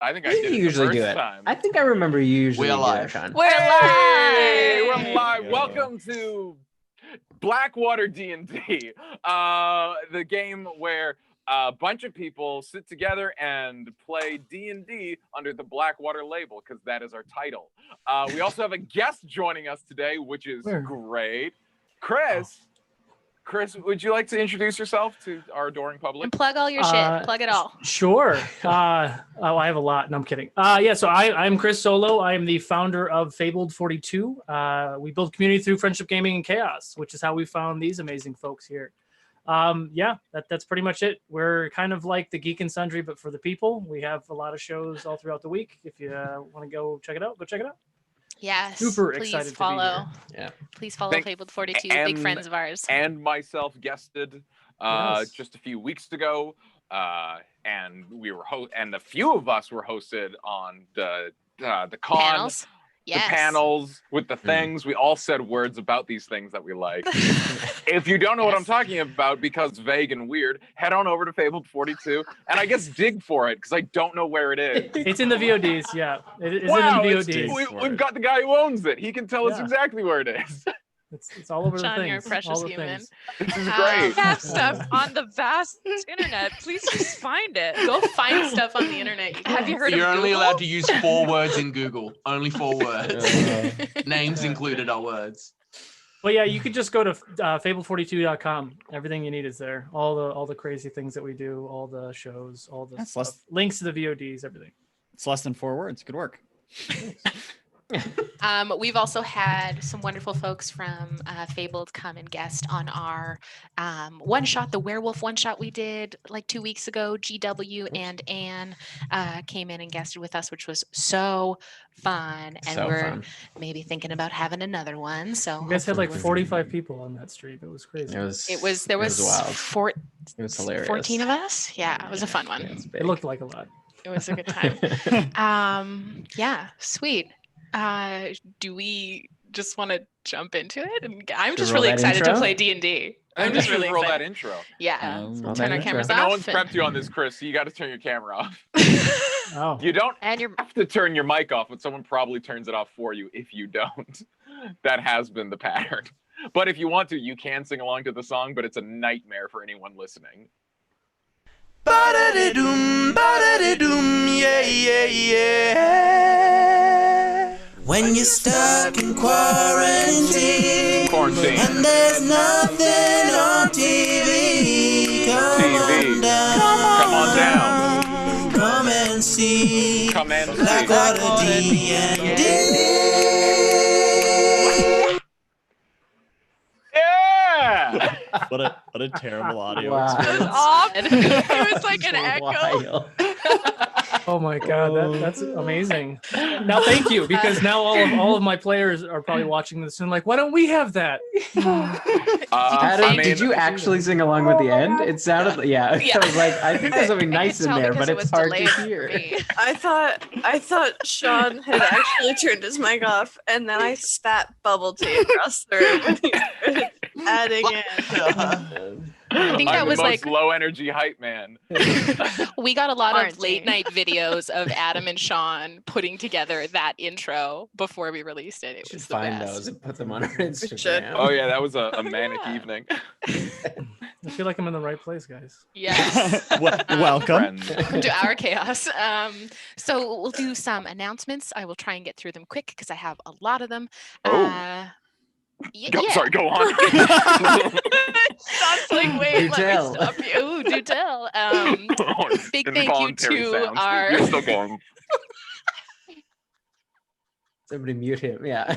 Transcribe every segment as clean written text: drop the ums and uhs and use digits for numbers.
I think I did it usually the do first it. time. I think I remember you usually do that, Sean. We're Hey, live. we're live. Yeah. Welcome to BlackwaterDnD, the game where a bunch of people sit together and play D&D under the Blackwater label, because that is our title. We also have a guest joining us today, which is great. Chris, would you like to introduce yourself to our adoring public? And plug all your shit. Plug it all. Sure. I have a lot. No, I'm kidding. So I'm Chris Solo. I am the founder of Fabled 42. We build community through friendship, gaming, and chaos, which is how we found these amazing folks here. That's pretty much it. We're kind of like the Geek and Sundry, but for the people. We have a lot of shows all throughout the week. If you want to go check it out, go check it out. Yes. Super please excited follow. to be here. Yeah. Please follow Fabled 42, big friends of ours. And myself guested Yes. just a few weeks ago, and we were and a few of us were hosted on the con, Panels. Yes. the panels with the things. We all said words about these things that we like. If you don't know what I'm talking about because vague and weird, head on over to Fabled 42 and I guess dig for it because I don't know where it is. It's in the VODs. Yeah, it is Wow, in the VODs. we've got the guy who owns it. He can tell us Yeah. exactly where it is. It's all over John, the things. you're a precious all the human. things. This is great. Have stuff on the vast internet. Please just find it. Go find stuff on the internet. Have you heard You're of only Google? allowed to use 4 words in Google. Only 4 words. Names included are words. Well, yeah, you could just go to fable42.com. Everything you need is there. All the crazy things that we do, all the shows, all the That's stuff. Links to the VODs, everything. It's less than 4 words. Good work. We've also had some wonderful folks from Fabled come and guest on our one shot, the werewolf one shot we did like 2 weeks ago. GW and Anne came in and guested with us, which was so fun. And So we're fun. maybe thinking about having another one. So You guys had like hopefully 45 people on that stream. It was crazy. there was wild. It was hilarious. 14 of us. Yeah, it was a fun one. Yeah, it's It big. looked like a lot. It was a good time. Yeah, sweet. Do we just want to jump into it? And I'm just roll really that excited to intro? play D&D. I I'm think just we should really roll excited. that intro. Yeah. Roll Turn that our intro. cameras No off. one's prepped you on this, Chris, so you got to turn your camera off. Oh, You don't And you're have to turn your mic off, but someone probably turns it off for you if you don't. That has been the pattern. But if you want to, you can sing along to the song, but it's a nightmare for anyone listening. Ba-da-da-doom, ba-da-da-doom, yeah, yeah, yeah. When you're stuck in quarantine and there's nothing on TV, come on down. Come on down. Come and see. Come and see. BlackwaterDnD. Yeah! What a terrible audio Wow. experience. off. It was like an echo. Wild. oh my God, that's amazing. Now, thank you, because now all of my players are probably watching this and like, why don't we have that? Adam, did you actually sing along with the end? It sounded, yeah. Yeah. I was like, I think there's something I nice could in tell there, because but it it's was hard delayed to for hear. me. I thought Sean had actually turned his mic off, and then I spat bubble tea across the room when he started adding in. I think I'm that was the like most low energy hype man. we got a lot of Quarantine. late night videos of Adam and Sean putting together that intro before we released it. It Should was the find best. those and put them on our should. Instagram. Oh yeah, that was a manic Yeah. evening. I feel like I'm in the right place, guys. Yes. Welcome. Friends. Welcome to our chaos. So we'll do some announcements. I will try and get through them quick because I have a lot of them. Oh. Yeah. Sorry, go on. Sean's like, wait, Do let tell. me stop you. Ooh, do tell. Big thank you Involuntary to sounds. our You're still going. Somebody mute him. Yeah.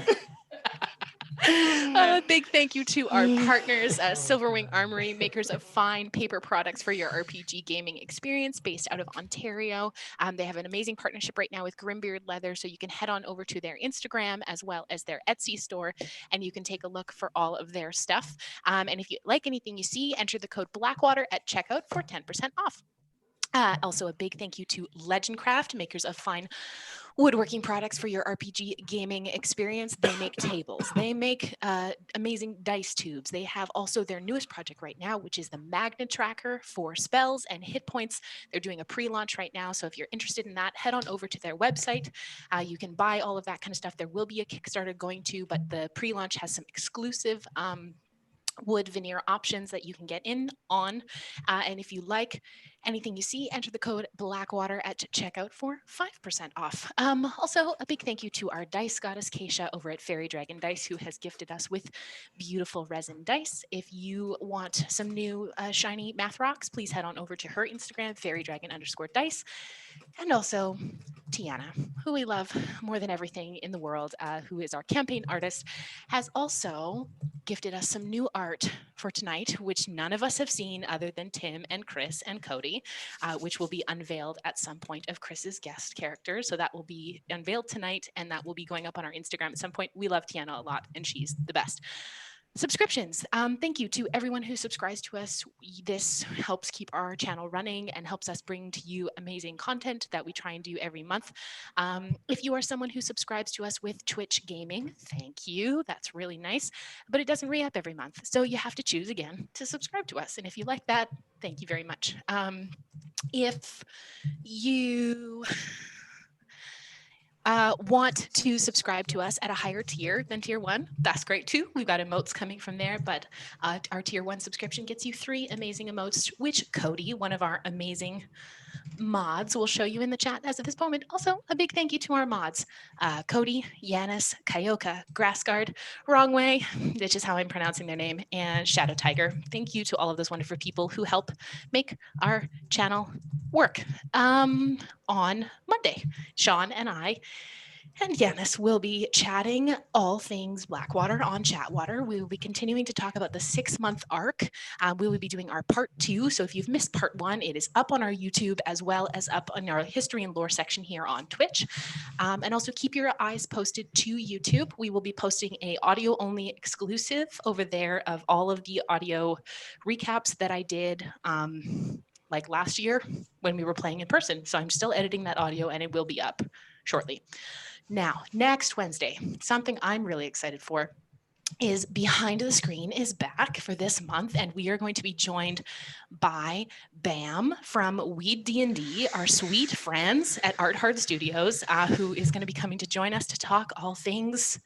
big thank you to our partners, Silverwing Armory, makers of fine paper products for your RPG gaming experience, based out of Ontario. They have an amazing partnership right now with Grimbeard Leather, so you can head on over to their Instagram as well as their Etsy store, and you can take a look for all of their stuff. And if you like anything you see, enter the code Blackwater at checkout for 10% off. Also, a big thank you to Legendcraft, makers of fine woodworking products for your RPG gaming experience. They make tables. They make amazing dice tubes. They have also their newest project right now, which is the Magnet Tracker for spells and hit points. They're doing a pre-launch right now. So if you're interested in that, head on over to their website. You can buy all of that kind of stuff. There will be a Kickstarter going to, but the pre-launch has some exclusive wood veneer options that you can get in on. And if you like anything you see, enter the code Blackwater at checkout for 5% off. Also, a big thank you to our dice goddess, Keisha, over at Fairy Dragon Dice, who has gifted us with beautiful resin dice. If you want some new shiny math rocks, please head on over to her Instagram, fairydragon_dice. And also Tiana, who we love more than everything in the world, who is our campaign artist, has also gifted us some new art for tonight, which none of us have seen other than Tim and Chris and Cody, which will be unveiled at some point of Chris's guest character. So that will be unveiled tonight, and that will be going up on our Instagram at some point. We love Tiana a lot, and she's the best. Subscriptions. Thank you to everyone who subscribes to us. This helps keep our channel running and helps us bring to you amazing content that we try and do every month. If you are someone who subscribes to us with Twitch Gaming, thank you. That's really nice, but it doesn't re-up every month. So you have to choose again to subscribe to us. And if you like that, thank you very much. If you want to subscribe to us at a higher tier than tier 1, that's great too. We've got emotes coming from there, but our tier 1 subscription gets you 3 amazing emotes, which Cody, one of our amazing mods, will show you in the chat as of this moment. Also, a big thank you to our mods, Cody, Yanis, Kayoka, Grassguard, Wrong Way, which is how I'm pronouncing their name, and Shadow Tiger. Thank you to all of those wonderful people who help make our channel work. On Monday, Sean and I and Yanis will be chatting all things Blackwater on Chatwater. We will be continuing to talk about the 6-month arc. We will be doing our part 2. So if you've missed part 1, it is up on our YouTube as well as up on our history and lore section here on Twitch. And also keep your eyes posted to YouTube. We will be posting a audio only exclusive over there of all of the audio recaps that I did like last year when we were playing in person. So I'm still editing that audio and it will be up shortly. Now, next Wednesday, something I'm really excited for is Behind the Screen is back for this month, and we are going to be joined by Bam from WeedDnD, our sweet friends at Art Hard Studios, who is going to be coming to join us to talk all things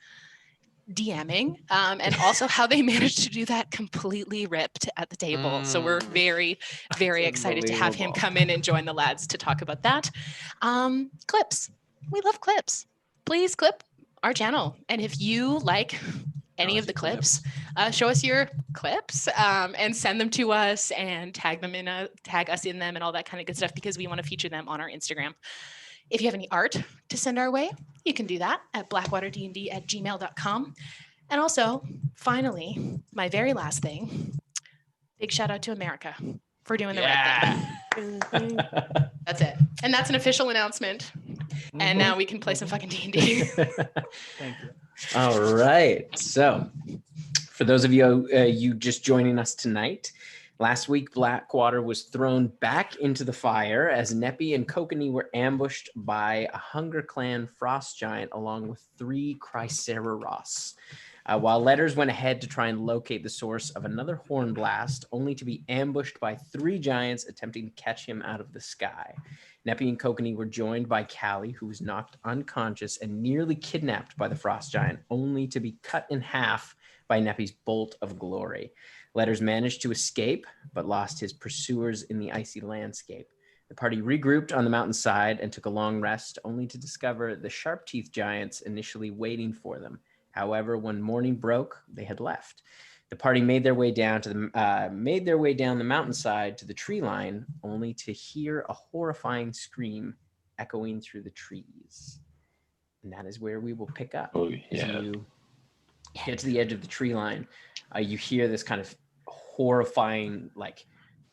DMing, and also how they managed to do that completely ripped at the table. So we're very, very excited to have him come in and join the lads to talk about that. Clips. We love clips. Please clip our channel. And if you like any of the clips, show us your clips and send them to us and tag us in them and all that kind of good stuff, because we want to feature them on our Instagram. If you have any art to send our way, you can do that at BlackwaterDnD@gmail.com. And also, finally, my very last thing, big shout out to America for doing the right thing. That's it. And that's an official announcement. And now we can play some fucking D&D. Thank you. All right. So for those of you just joining us tonight, last week Blackwater was thrown back into the fire as Neppy and Kokanee were ambushed by a Hunger Clan frost giant along with 3 Chrysaroros. While Letters went ahead to try and locate the source of another horn blast, only to be ambushed by 3 giants attempting to catch him out of the sky. Neppy and Kokanee were joined by Callie, who was knocked unconscious and nearly kidnapped by the frost giant, only to be cut in half by Neppy's bolt of glory. Letters managed to escape, but lost his pursuers in the icy landscape. The party regrouped on the mountainside and took a long rest, only to discover the sharp-teethed giants initially waiting for them. However, when morning broke, they had left. The party made their way down the mountainside to the tree line, only to hear a horrifying scream echoing through the trees. And that is where we will pick up. Oh, yeah. As you get to the edge of the tree line, you hear this kind of horrifying, like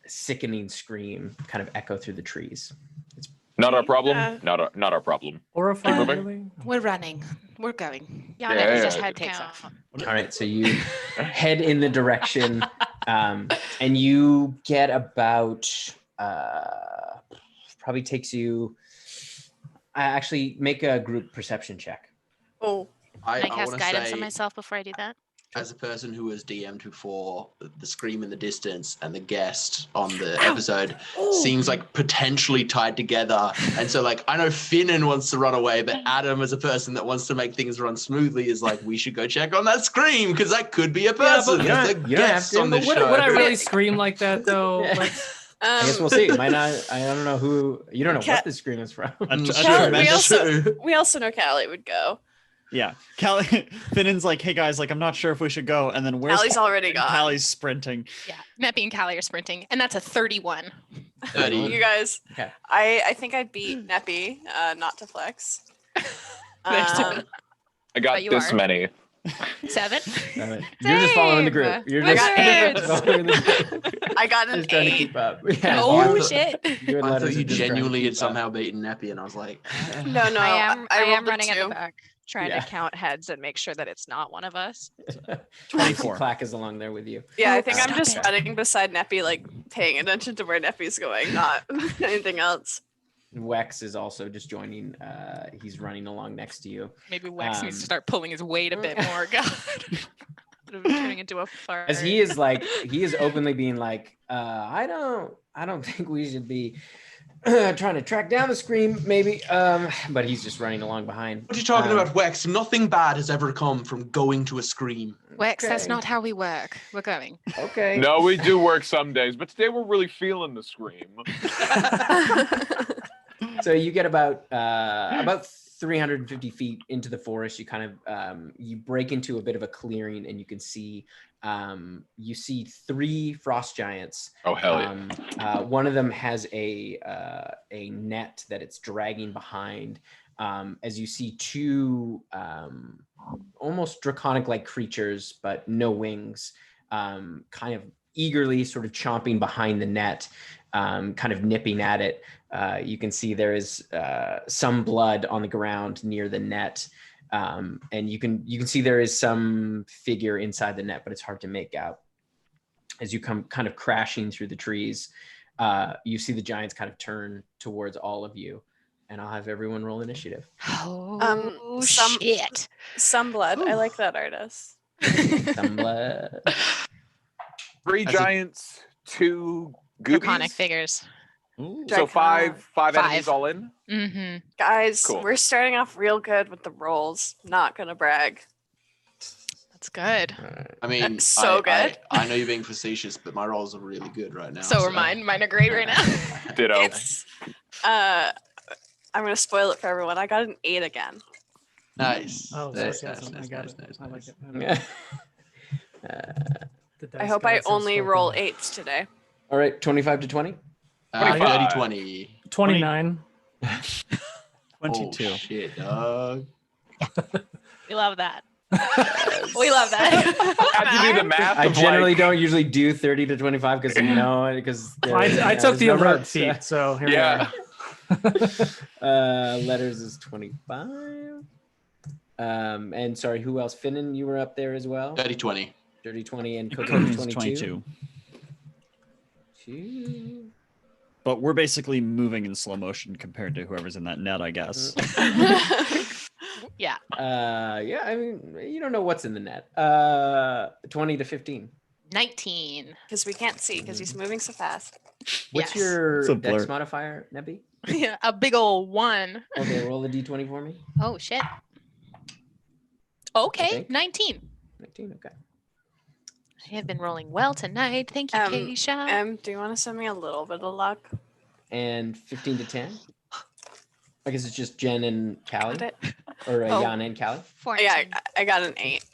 sickening scream kind of echo through the trees. It's not our problem. Not our problem. Horrifying, really? We're running. We're going. Yeah, just head takes off. all right. So you head in the direction, and you get about probably takes you Actually, make a group perception check. Oh, Can I I cast want to guidance say, on myself before I do that? as a person who was DM'd before, the scream in the distance and the guest on the episode seems like potentially tied together. And so, like, I know Finnan wants to run away, but Adam, as a person that wants to make things run smoothly, is like, we should go check on that scream because that could be a person. you don't- The you don't have guest to. on the But show. would I really scream like that though? Yeah. Let's- I guess we'll see. It might not. I don't know who. You don't know Cat- what this scream is from. we also know Callie would go. Yeah, Callie, Finnan's like, hey guys, like I'm not sure if we should go. And then where's Callie's already gone. Callie's sprinting. Yeah, Neppy and Callie are sprinting, and that's a 31. 30. You guys, Okay. I think I'd beat Neppy, not to flex. There's I got you this are. many. 7. You're just following the group. You're just following the group. I got an Just trying to 8. keep up. Yeah. Oh I thought- shit! Your I letters thought are you just trying to genuinely keep had up. somehow beaten Neppy, and I was like, No, I am rolled running a at 2. the back, trying Yeah. to count heads and make sure that it's not one of us. 24. Clack is along there with you. Yeah, I think I'm Stop just it. running beside Neppy, like paying attention to where Neppy's going, not anything else. Wex is also just joining. He's running along next to you. Maybe Wax needs Um, to start pulling his weight a bit more. God. Turning into a fart. As he is like, he is openly being like, I don't think we should be trying to track down the scream, maybe. But he's just running along behind. what are you talking about, Wex? Nothing bad has ever come from going to a scream. Wax, that's Okay. not how we work. We're going. Okay. No, we do work some days, but today we're really feeling the scream. So you get about 350 feet into the forest. You kind of you break into a bit of a clearing, and you can see you see 3 frost giants. Oh hell yeah! One of them has a net that it's dragging behind. As you see 2 almost draconic-like creatures, but no wings, kind of eagerly sort of chomping behind the net, kind of nipping at it. You can see there is some blood on the ground near the net, and you can see there is some figure inside the net, but it's hard to make out. As you come kind of crashing through the trees, you see the giants kind of turn towards all of you, and I'll have everyone roll initiative. Oh some- shit! Some blood. I like that artist. Some blood. 3 As a- giants, 2 Draconic goobies. figures. Ooh. So five Five. enemies all in. Mm-hmm. Guys, Cool. we're starting off real good with the rolls. Not gonna brag. That's good. I mean, That's so good. I know you're being facetious, but my rolls are really good right now. So are mine. Mine are great right now. Ditto. It's I'm gonna spoil it for everyone. I got an 8 again. Nice. Oh, nice, sarcasm. nice, I got nice, it. nice, I like nice. it. The I dice hope I gods have only roll spoken. 8s today. All right, 25 to 20. 30, 20. 29. 22. Oh, shit, dog. We love that. We love that. How'd you do the math? I of, generally like- don't usually do 30 to 25 because because I took the alert roads. feat, so here Yeah. we are. Letters is 25. And sorry, who else? Finnan, you were up there as well. 30, 20. 30, 20, and Kokomi It's 22. 22. But we're basically moving in slow motion compared to whoever's in that net, I guess. Yeah. Yeah, I mean, you don't know what's in the net. 20 to 15. 19. Because we can't see because he's moving so fast. What's Yes. your It's a dex blur. modifier, Nebby? Yeah, a big old 1. Okay, roll a d20 for me. Oh shit. Okay, think. 19. 19, okay. I have been rolling well tonight. Thank you, Keisha. Do you want to send me a little bit of luck? And 15 to 10. I guess it's just Jen and Callie. Got it. Or Oh. Jan and Callie. 14. Yeah, I got an 8.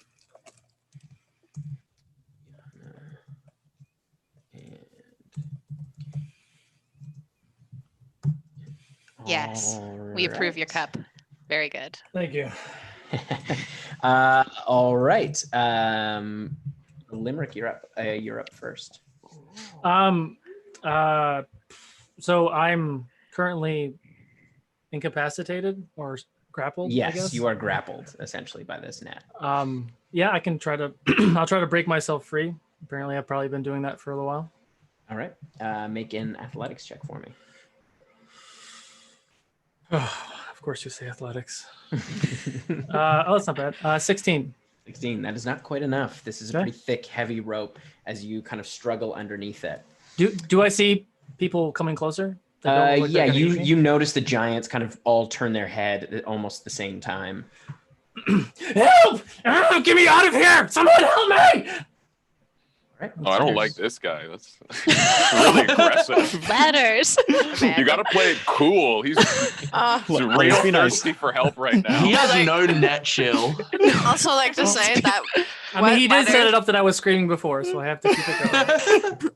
Yes, we approve your cup. Very good. Thank you. All right. Limerick, you're up. You're up first. So I'm currently incapacitated or grappled. I Yes, guess. you are grappled essentially by this net. Yeah, I can try to. I'll try to break myself free. Apparently, I've probably been doing that for a little while. All right. Make an athletics check for me. Of course you say athletics. Oh, that's not bad. 16. 16. That is not quite enough. This is a Okay. pretty thick, heavy rope as you kind of struggle underneath it. Do I see people coming closer? that don't look like Yeah, they're gonna eat me? you notice the giants kind of all turn their head at almost the same time. Help! Oh, get me out of here! Someone help me! Right, Oh, I don't like this guy. That's really aggressive. Letters. You got to play it cool. He's Please real be nice. thirsty for help right now. He has no net chill. Also, like to say that. I mean, he did set letters- it up that I was screaming before, so I have to keep it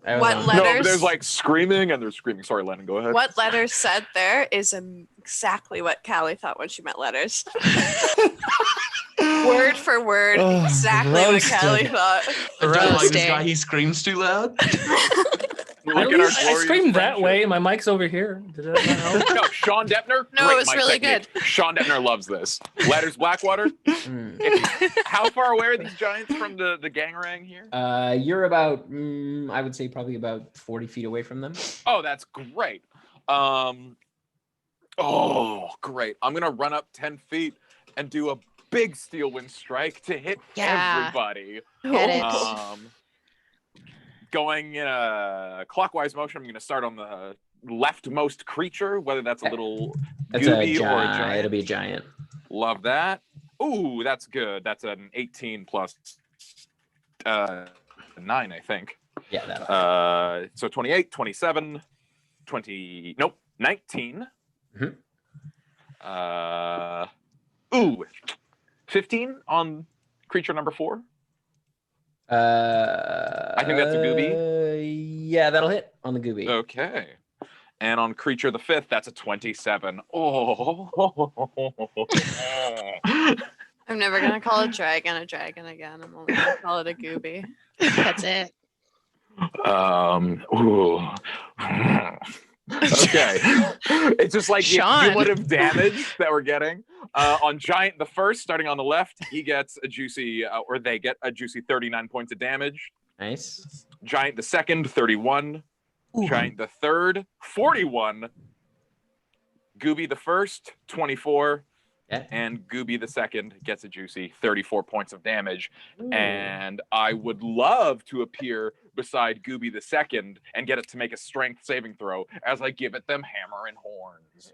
going. What No, letters? but there's like screaming and there's screaming. Sorry, Lennon, go ahead. What letters said there is exactly what Callie thought when she met letters. Word for word, Oh, exactly what roasted. Callie thought. I don't like this Roasting. guy. He screams too loud. Look At at our least I glorious screamed that friendship. way, and my mic's over here. Did that not help? No, Sean Deppner. No, great it was mic really technique. Sean Deppner loves this. Letters Blackwater. How far away are these giants from the gangrang here? You're about, I would say probably about 40 feet away from them. Oh, that's great. Oh, great. I'm gonna run up 10 feet and do a big steel wind strike to hit Yeah. everybody. Get it. Going in a clockwise motion, I'm going to start on the leftmost creature, whether that's a little That's gooby a or a giant. giant. It'll be a giant. Love that. Ooh, that's good. That's an 18 plus 9, I think. Yeah, that'll. So 28, 27, 20. Nope, 19. Ooh, 15 on creature number 4. I think that's a gooby. Yeah, that'll hit on the gooby. Okay. And on creature the 5th, that's a 27. Oh. I'm never gonna call a dragon again. I'm only gonna call it a gooby. That's it. Ooh. Okay. It's just like the Sean. cumulative damage that we're getting. On Giant the first, starting on the left, he gets a juicy, or they get a juicy 39 points of damage. Nice. Giant the second, 31. Giant the third, 41. Gooby the first, 24. Yeah. And Gooby the second gets a juicy 34 points of damage. And I would love to appear beside Gooby the second and get it to make a strength saving throw as I give it them hammer and horns.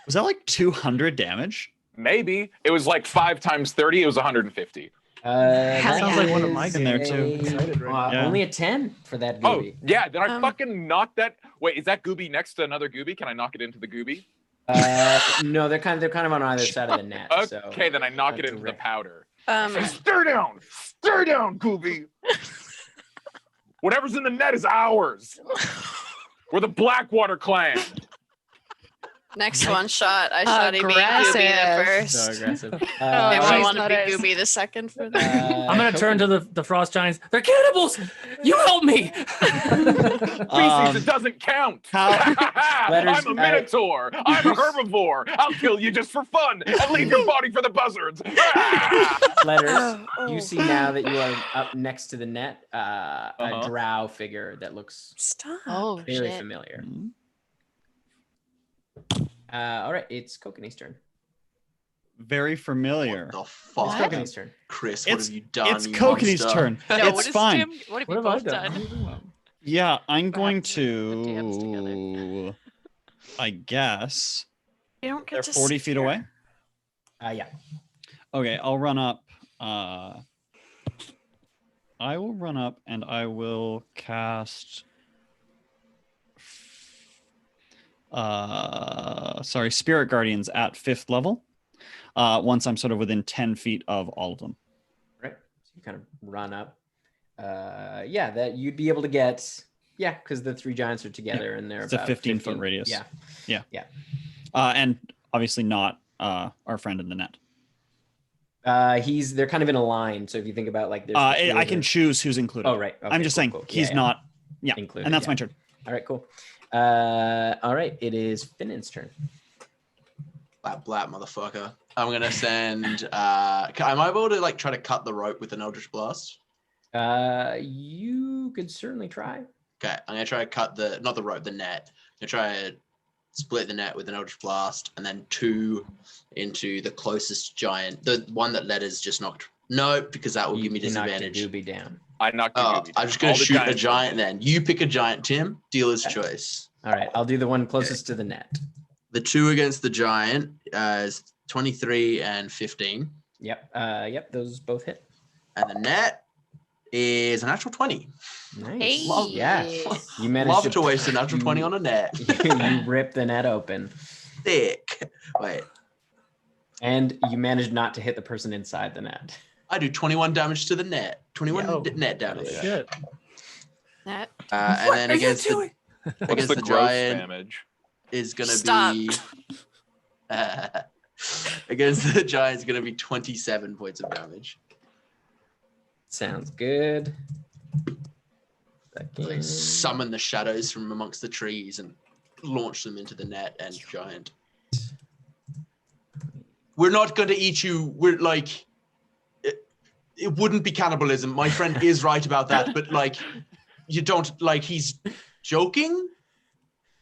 Was that like 200 damage? Maybe. It was like 5 times 30. It was 150. That Sounds like one of my is in there, too. Excited right Yeah. Only a 10 for that Oh, gooby. yeah. Did I Um, fucking knock that? Wait, is that Gooby next to another Gooby? Can I knock it into the Gooby? No, they're kind of on either side of the net. So Okay, then I knock it not into the direct. powder. Um, Stir down! Stir down, Gooby! Whatever's in the net is ours! We're the Blackwater clan! next one shot. I shot a gooby the Aggressive. first. So aggressive. Maybe Oh, I jeez, want to be letters. gooby the second for that. I'm gonna turn to the frost giants. They're cannibals. You help me. Species, it doesn't count! Letters, I'm a minotaur! I'm a herbivore! I'll kill you just for fun and leave your body for the buzzards! Letters. Oh. You see now that you are up next to the net, a Uh-huh. drow figure that looks Stop. Oh very shit. familiar. All right, it's Kokanee's turn. Very familiar. What the It's fuck? Kokanee's turn. Chris, what It's have you done? it's you Kokanee's monster? turn. No, It's what is fine. Jim? What have What you have I both done? done? Yeah, I'm going Perhaps the DMs to. I guess You don't get they're to 40 feet away. Yeah. Okay, I'll run up. I will run up and I will cast. Spirit Guardians at 5th level. Once I'm sort of within 10 feet of all of them. Right. So you kind of run up. Yeah, that you'd be able to get. Yeah, because the 3 giants are together and they're It's a about 15-foot radius. Yeah. And obviously not our friend in the net. They're kind of in a line. So if you think about like, there's I can choose who's included. Oh right. Okay, I'm just cool, saying cool. he's Yeah, not. Yeah, included. and that's yeah. my turn. All right, cool. All right, it is Finnan's turn. Blat, motherfucker. I'm gonna send. Am I able to like try to cut the rope with an Eldritch Blast? You could certainly try. Okay, I'm gonna try to cut not the rope, the net. I'm gonna try to split the net with an Eldritch Blast, and then 2 into the closest giant. The one that Letters just knocked. No, because that will give me disadvantage. You knocked the Gooby down. I knocked the Gooby down. I'm just going to All the shoot a giants giant were- then. You pick a giant, Tim. Dealer's choice. All right, I'll do the one closest to the net. The 2 against the giant is 23 and 15. Yep, those both hit. And the net is a natural 20. Nice. Hey. Yeah. You managed Love to waste a natural 20 on a net. you rip the net open. Thick. Wait. And you managed not to hit the person inside the net. I do 21 damage to the net. 21 Oh. net damage. Shit. That. And then against the What's against the the gross giant damage? is gonna Stop. be against the giant is gonna be 27 points of damage. Sounds good. Like summon the shadows from amongst the trees and launch them into the net and giant. We're not going to eat you. We're like, it wouldn't be cannibalism. My friend is right about that, but like, you don't like. He's joking.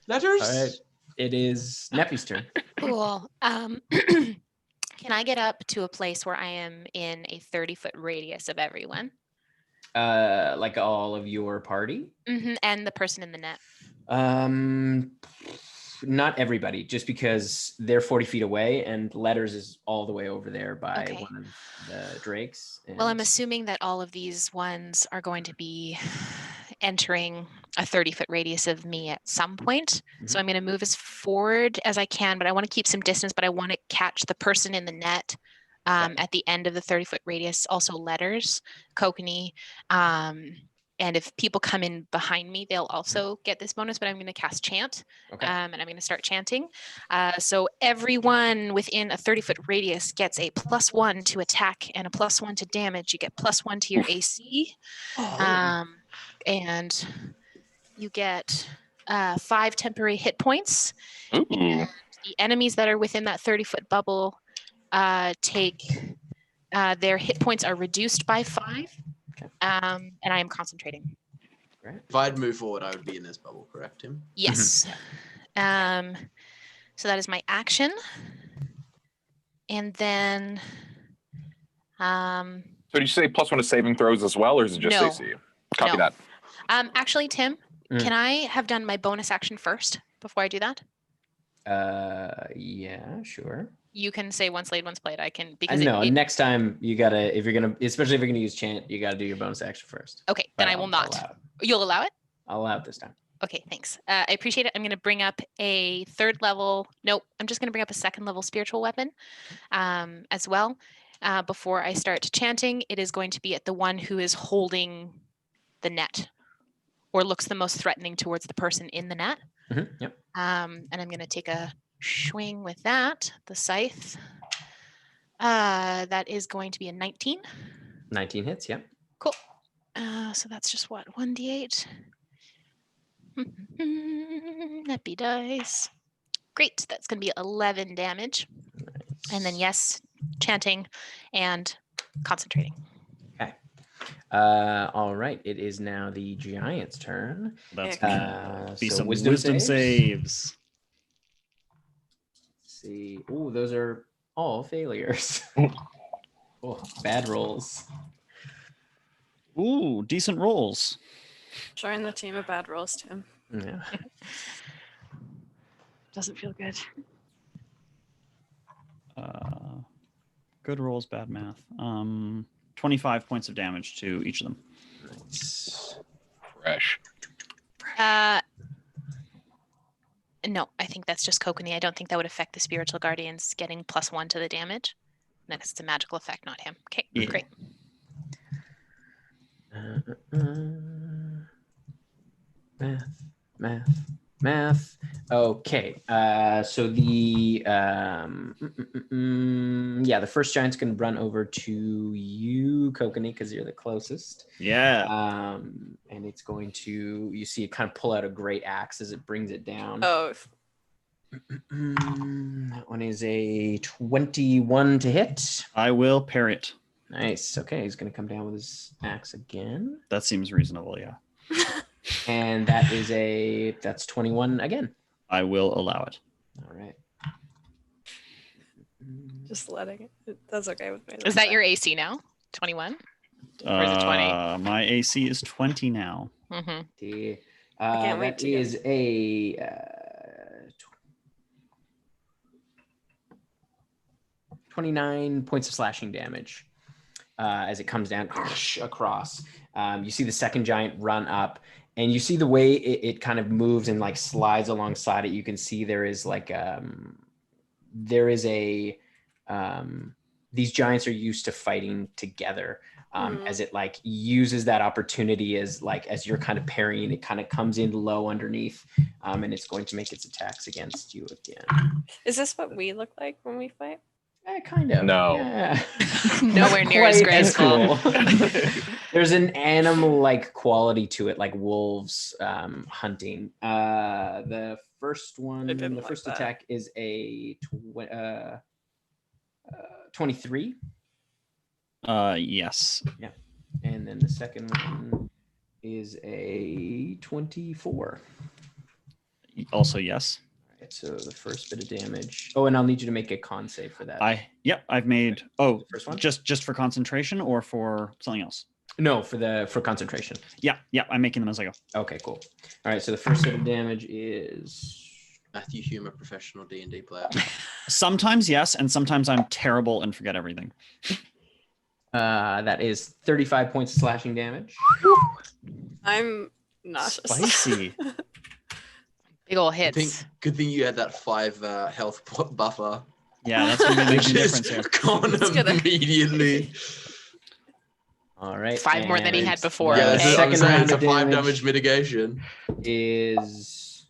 Letters. All right. It is Neppy's turn. Cool. Can I get up to a place where I am in a 30-foot radius of everyone? Like all of your party? And the person in the net. Not everybody, just because they're 40 feet away and Letters is all the way over there by Okay. one of the drakes. Well, I'm and- assuming that all of these ones are going to be entering a 30-foot radius of me at some point. So I'm going to move as forward as I can, but I want to keep some distance, but I want to catch the person in the net at the end of the 30-foot radius. Also Letters, Kokanee. And if people come in behind me, they'll also get this bonus, but I'm going to cast Chant. Okay. And I'm going to start chanting. So everyone within a 30-foot radius gets a +1 to attack and a +1 to damage. You get +1 to your AC. And you get 5 temporary hit points. Ooh. And the enemies that are within that 30-foot bubble take their hit points are reduced by 5. Okay. And I am concentrating. If I'd move forward, I would be in this bubble. Correct, Tim? Yes. So that is my action. And then So did you say +1 to saving throws as well, or is it just No. AC? Copy No. that. actually, Tim, Mm. can I have done my bonus action first before I do that? Yeah, sure. You can say once laid, once played. I can I because know. Next time you gotta, if you're gonna, especially if you're gonna use chant, you gotta do your bonus action first. okay, But then I will I'll not. allow it. You'll allow it? I'll allow it this time. Okay, thanks. I appreciate it. I'm going to bring up a 3rd level. Nope, I'm just going to bring up a 2nd level spiritual weapon as well. Before I start chanting, it is going to be at the one who is holding the net or looks the most threatening towards the person in the net. Yep. And I'm going to take a swing with that, the scythe. That is going to be a 19. 19 hits. Yep. Cool. So that's just what, 1d8? Happy dice. Great. That's going to be 11 damage. And then, yes, chanting and concentrating. Okay. All right. It is now the giant's turn. That's be So some wisdom wisdom saves. Let's see. Oh, those are all failures. Oh, bad rolls. Ooh, decent rolls. Join the team of bad rolls, Tim. Yeah. Doesn't feel good. Good rolls, bad math. 25 points of damage to each of them. Nice. Fresh. No, I think that's just Kokanee. I don't think that would affect the spiritual guardians getting +1 to the damage. No, 'cause it's a magical effect, not him. Okay, Yeah. great. Math. Okay. So the the first giant's gonna run over to you, Kokanee, because you're the closest. Yeah. And it's going to, you see it kind of pull out a great axe as it brings it down. Oh, That one is a 21 to hit. I will parry it. Nice. Okay, he's gonna come down with his axe again. That seems reasonable, yeah. And that's 21 again. I will allow it. All right. Just letting it. That's okay with me. Is that's that fine. your AC now? 21? Or is it 20? My AC is 20 now. Mm-hmm. Okay. I can't wait That to get is a 29 points of slashing damage as it comes down across. You see the second giant run up, and you see the way it kind of moves and like slides alongside it. You can see there is like these giants are used to fighting together. As it like uses that opportunity as you're kind of parrying, it kind of comes in low underneath, and it's going to make its attacks against you again. Is this what we look like when we fight? Kind of. No. Yeah. Nowhere Not near as quite graceful. cool. There's an animal-like quality to it, like wolves hunting. The first one, didn't the like first that. attack is a 23. Yes. And then the second one is a 24. Also, yes. All right, so the first bit of damage. Oh, and I'll need you to make a con save for that. I've made. Oh, First one? just for concentration or for something else? No, for concentration. Yeah, I'm making them as I go. Okay, cool. All right, so the first bit of damage is Matthew Hume, a professional D&D player. Sometimes yes, and sometimes I'm terrible and forget everything. that is 35 points of slashing damage. I'm nauseous. Spicy. Big ol' Good hits. thing you had that 5 health buffer. Yeah, that's gonna be making a Just difference here. gone It's gonna- immediately. All right. 5 more than he had and before. Yeah, the that's what I'm second saying. round It's a of 5 damage mitigation. is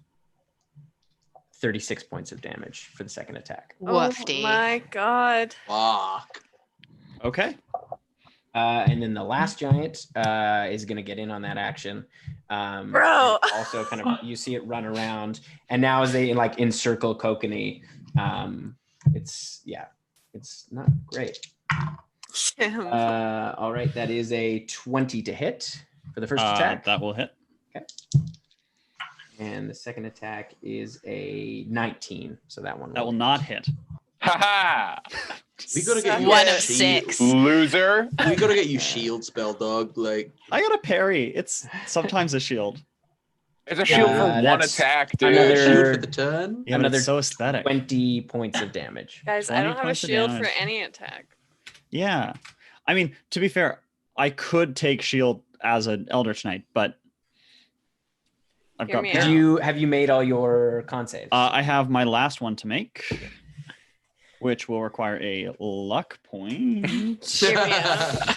36 points of damage for the second attack. Woofdy. Oh my god. Fuck. Okay. And then the last giant is going to get in on that action. Bro. and also, kind of, you see it run around, and now as they like encircle Kokanee, it's not great. Damn. All right, that is a 20 to hit for the first attack. That will hit. And the second attack is a 19. So that one That will not hit. Ha We gotta get you One a of shield. 6. Loser. We gotta get you shield spell, dog. Like, I got a parry. It's sometimes a shield. It's a shield for one that's attack, dude. another- shield for the turn. Yeah, but Another it's so aesthetic. 20 points of damage. Guys, I 20 don't have a points of shield for damage. any attack. Yeah. I mean, to be fair, I could take shield as an Eldritch Knight, but I've Hear got me parry. out. Have you made all your con saves? I have my last one to make, which will require a luck point. Hear me out.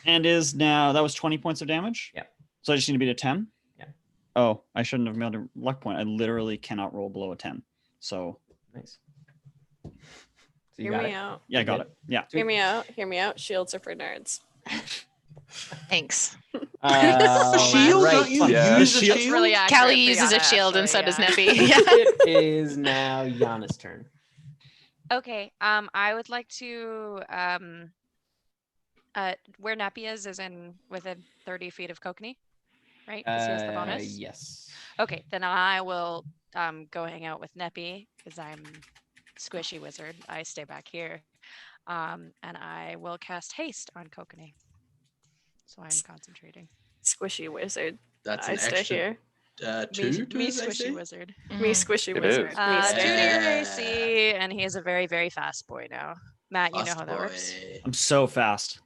And is now, that was 20 points of damage? Yeah. So I just need to beat a 10? Yeah. Oh, I shouldn't have made a luck point. I literally cannot roll below a 10. So, Nice. So you Hear got me it? out. yeah, I got Good. it. Yeah. Hear me out. Hear me out. Shields are for nerds. Thanks. Shield? right. Don't you Yeah. use a Shield- shield? Really accurate Callie for uses a Yana, shield and so actually, does yeah. Neppy. Yeah. It is now Yana's turn. Okay. I would like to where Nappy is in within 30 feet of Kokanee, right? Because he has the bonus. Yes. Okay, then I will go hang out with Neppy because I'm squishy wizard. I stay back here. And I will cast haste on Kokanee. So I'm concentrating. Squishy wizard. That's I an stay extra here. 2 to Me his squishy AC? wizard. Me squishy It wizard. is. Me 2 stay to here. your Yeah. AC, and he is a very, very fast boy now. Matt, you know Fast how that works. boy. I'm so fast.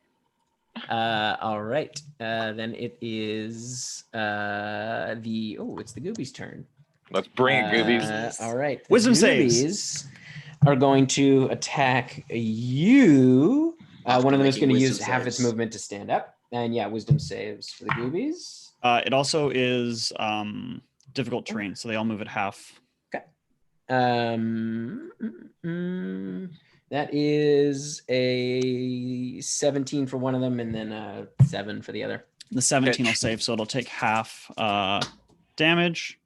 All right. Then it is it's the Goobies' turn. Let's bring it, Goobies. All right. The Wisdom saves. Goobies are going to attack you. After One of them is making going to use wisdom half its saves. movement to stand up. And yeah, wisdom saves for the Goobies. It also is difficult terrain, so they all move at half. That is a 17 for one of them, and then a 7 for the other. The 17 will Pitch. save, so it'll take half damage,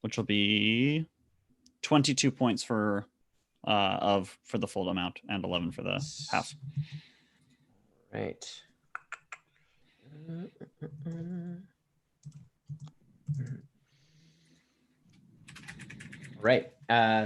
which will be 22 points for the full amount and 11 for the half. Right. Right.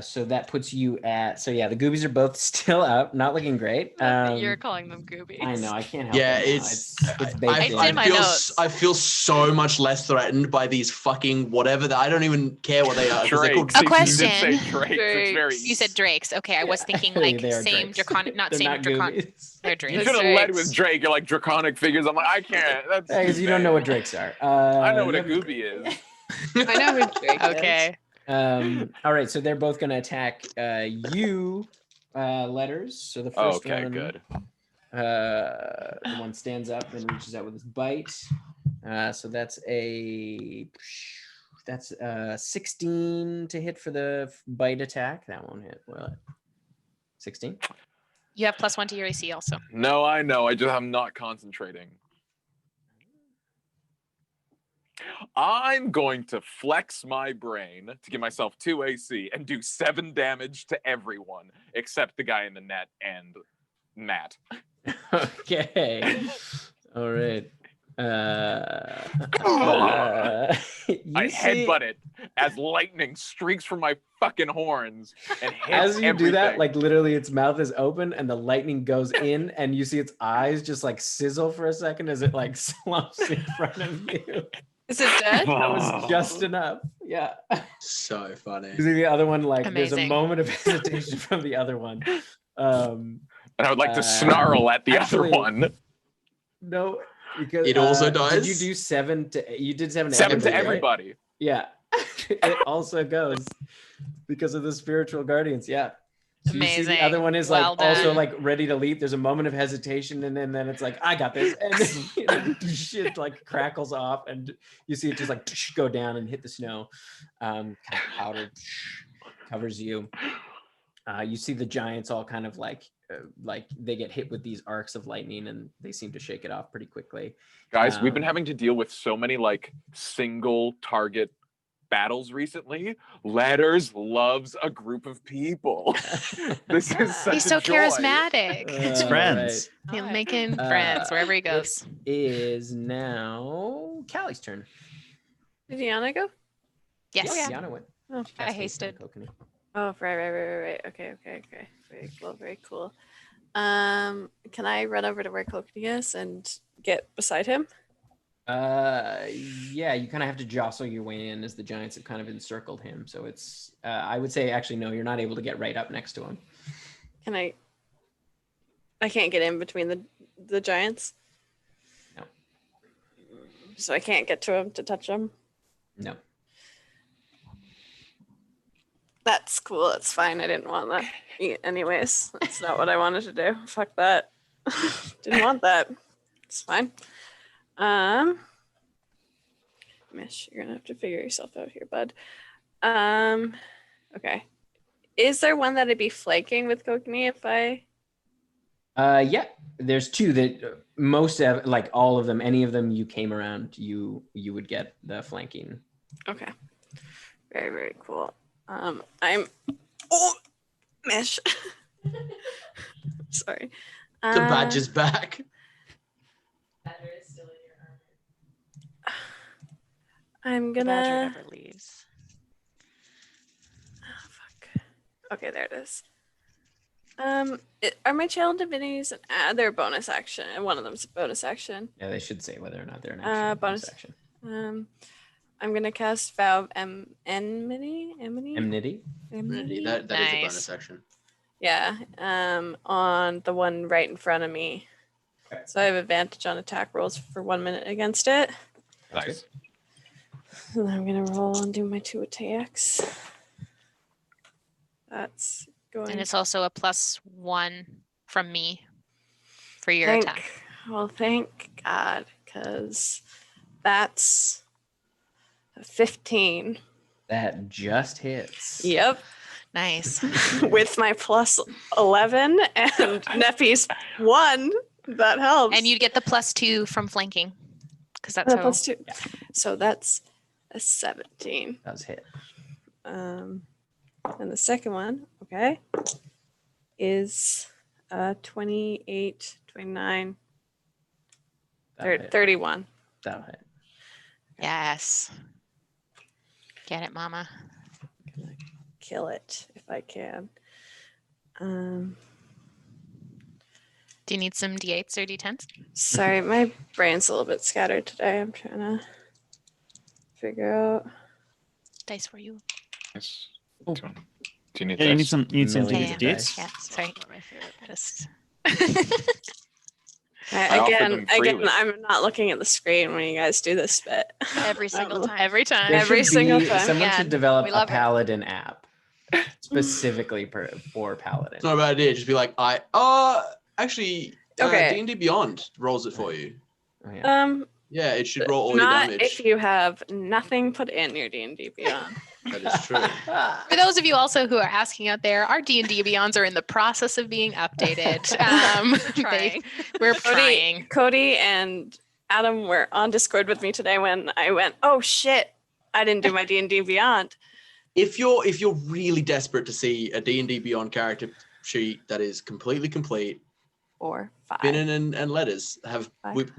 So that puts you at. So yeah, the goobies are both still up, not looking great. You're calling them goobies. I know, I can't help Yeah, it. Now. It's baked in. I did my notes. I feel so much less threatened by these fucking whatever. I don't even care what they are. 'Cause they're called Drakes. A You question. did say Drakes. It's very. You said drakes. Okay, I was thinking They like are same drakes. draconic, not They're same not draconic. goobies. They're You drakes. should have led with Drakes. Drake. You're like draconic figures. I'm like, I can't. That's Because you don't know what drakes are. I know what you a have- gooby is. I know who Drake is. Okay. All right, so they're both going to attack you, letters. So the first Okay, one, good. the one stands up and reaches out with his bite. So that's 16 to hit for the bite attack. That won't hit. Will it? 16. You have +1 to your AC also. No, I know. I'm not concentrating. I'm going to flex my brain to give myself 2 AC and do 7 damage to everyone except the guy in the net and Matt. Okay. All right. I You see- headbutt it as lightning streaks from my fucking horns and hits As you do that, everything. like literally its mouth is open and the lightning goes in and you see its eyes just like sizzle for a second as it like slumps in front of you. Is it dead? That was just enough. Yeah. So funny. You see the other one, like there's a Amazing. moment of hesitation from the other one. And I would like to uh, snarl at the actually- other one. No, because It also Did you dies? do 7 to? You did 7 to 7 to everybody, right? everybody. Yeah. It also goes because of the spiritual guardians. Yeah. So you see the other Amazing. one is Well like also done. like ready to leap. There's a moment of hesitation, and then it's like, I got this, and then shit like crackles off, and you see it just like go down and hit the snow. Kind of powder covers you. You see the giants all kind of like they get hit with these arcs of lightning, and they seem to shake it off pretty quickly. Guys, we've been Um, having to deal with so many like single target battles recently. Letters loves a group of people. This is such He's a so joy. charismatic. It's all friends. He's Alright. making Uh, friends wherever he goes. It is now Callie's turn. Did Deanna go? Yes. yeah. Yana went. Oh, I hasted. Oh, right. Okay. Very cool. Can I run over to where Koki is and get beside him? Yeah, you kind of have to jostle your way in as the giants have kind of encircled him. So it's, I would say, actually, no, you're not able to get right up next to him. Can I can't get in between the giants. No. So I can't get to him to touch him. No. That's cool. That's fine. I didn't want that. Anyways, that's not what I wanted to do. Fuck that. Didn't want that. It's fine. Mish, you're gonna have to figure yourself out here, bud. Okay. Is there one that'd be flanking with Kokini if I? Yeah, there's 2 that most of, like all of them, any of them you came around, you would get the flanking. Okay. Very cool. I'm. Mish. Sorry. The badge is back. I'm The badger gonna. never leaves. Oh, fuck. Okay, there it is. Are my channel divinities they're a bonus action, and one of them's a bonus action. Yeah, they should say whether or not they're an action. or Bonus- action. I'm gonna cast Vow of Enmity. Enmity. That is a Nice. bonus action. Yeah. On the one right in front of me. Okay. So I have advantage on attack rolls for 1 minute against it. Nice. And I'm gonna roll and do my 2 attacks. That's going. And it's also a +1 from me for your thank, attack. Well, thank God, because that's a 15. That just hits. Yep. Nice. With my plus 11 and Neppy's 1. That helps. And you'd get the +2 from flanking because that's the how. plus 2. So that's a 17. Does hit. And the second one, okay, is 28, 29, That'll hit. 31. That'll hit. Yes. Get it, mama. kill it if I can. Do you need some D8s or D10s? Sorry, my brain's a little bit scattered today. I'm trying to figure out. Dice for you. Yes. Do you need Yeah, you need this? some Millions of dates. Yeah, sorry. My favorite part. Just I offered them Again, freely. I'm not looking at the screen when you guys do this bit. Every single time. every time. There Every should single be, time. someone Yeah, should develop we a love it. paladin app specifically for paladin. It's not a bad idea. Just be like, actually, Okay. D&D Beyond rolls it for you. Oh, yeah. Yeah, it should roll all your Not damage. if you have nothing put in your D&D Beyond. That is true. For those of you also who are asking out there, our D&D Beyonds are in the process of being updated. Trying. We're trying. Cody and Adam were on Discord with me today when I went, oh shit, I didn't do my D&D Beyond. If you're really desperate to see a D&D Beyond character sheet that is completely complete, 4, 5. Finnan and Letters have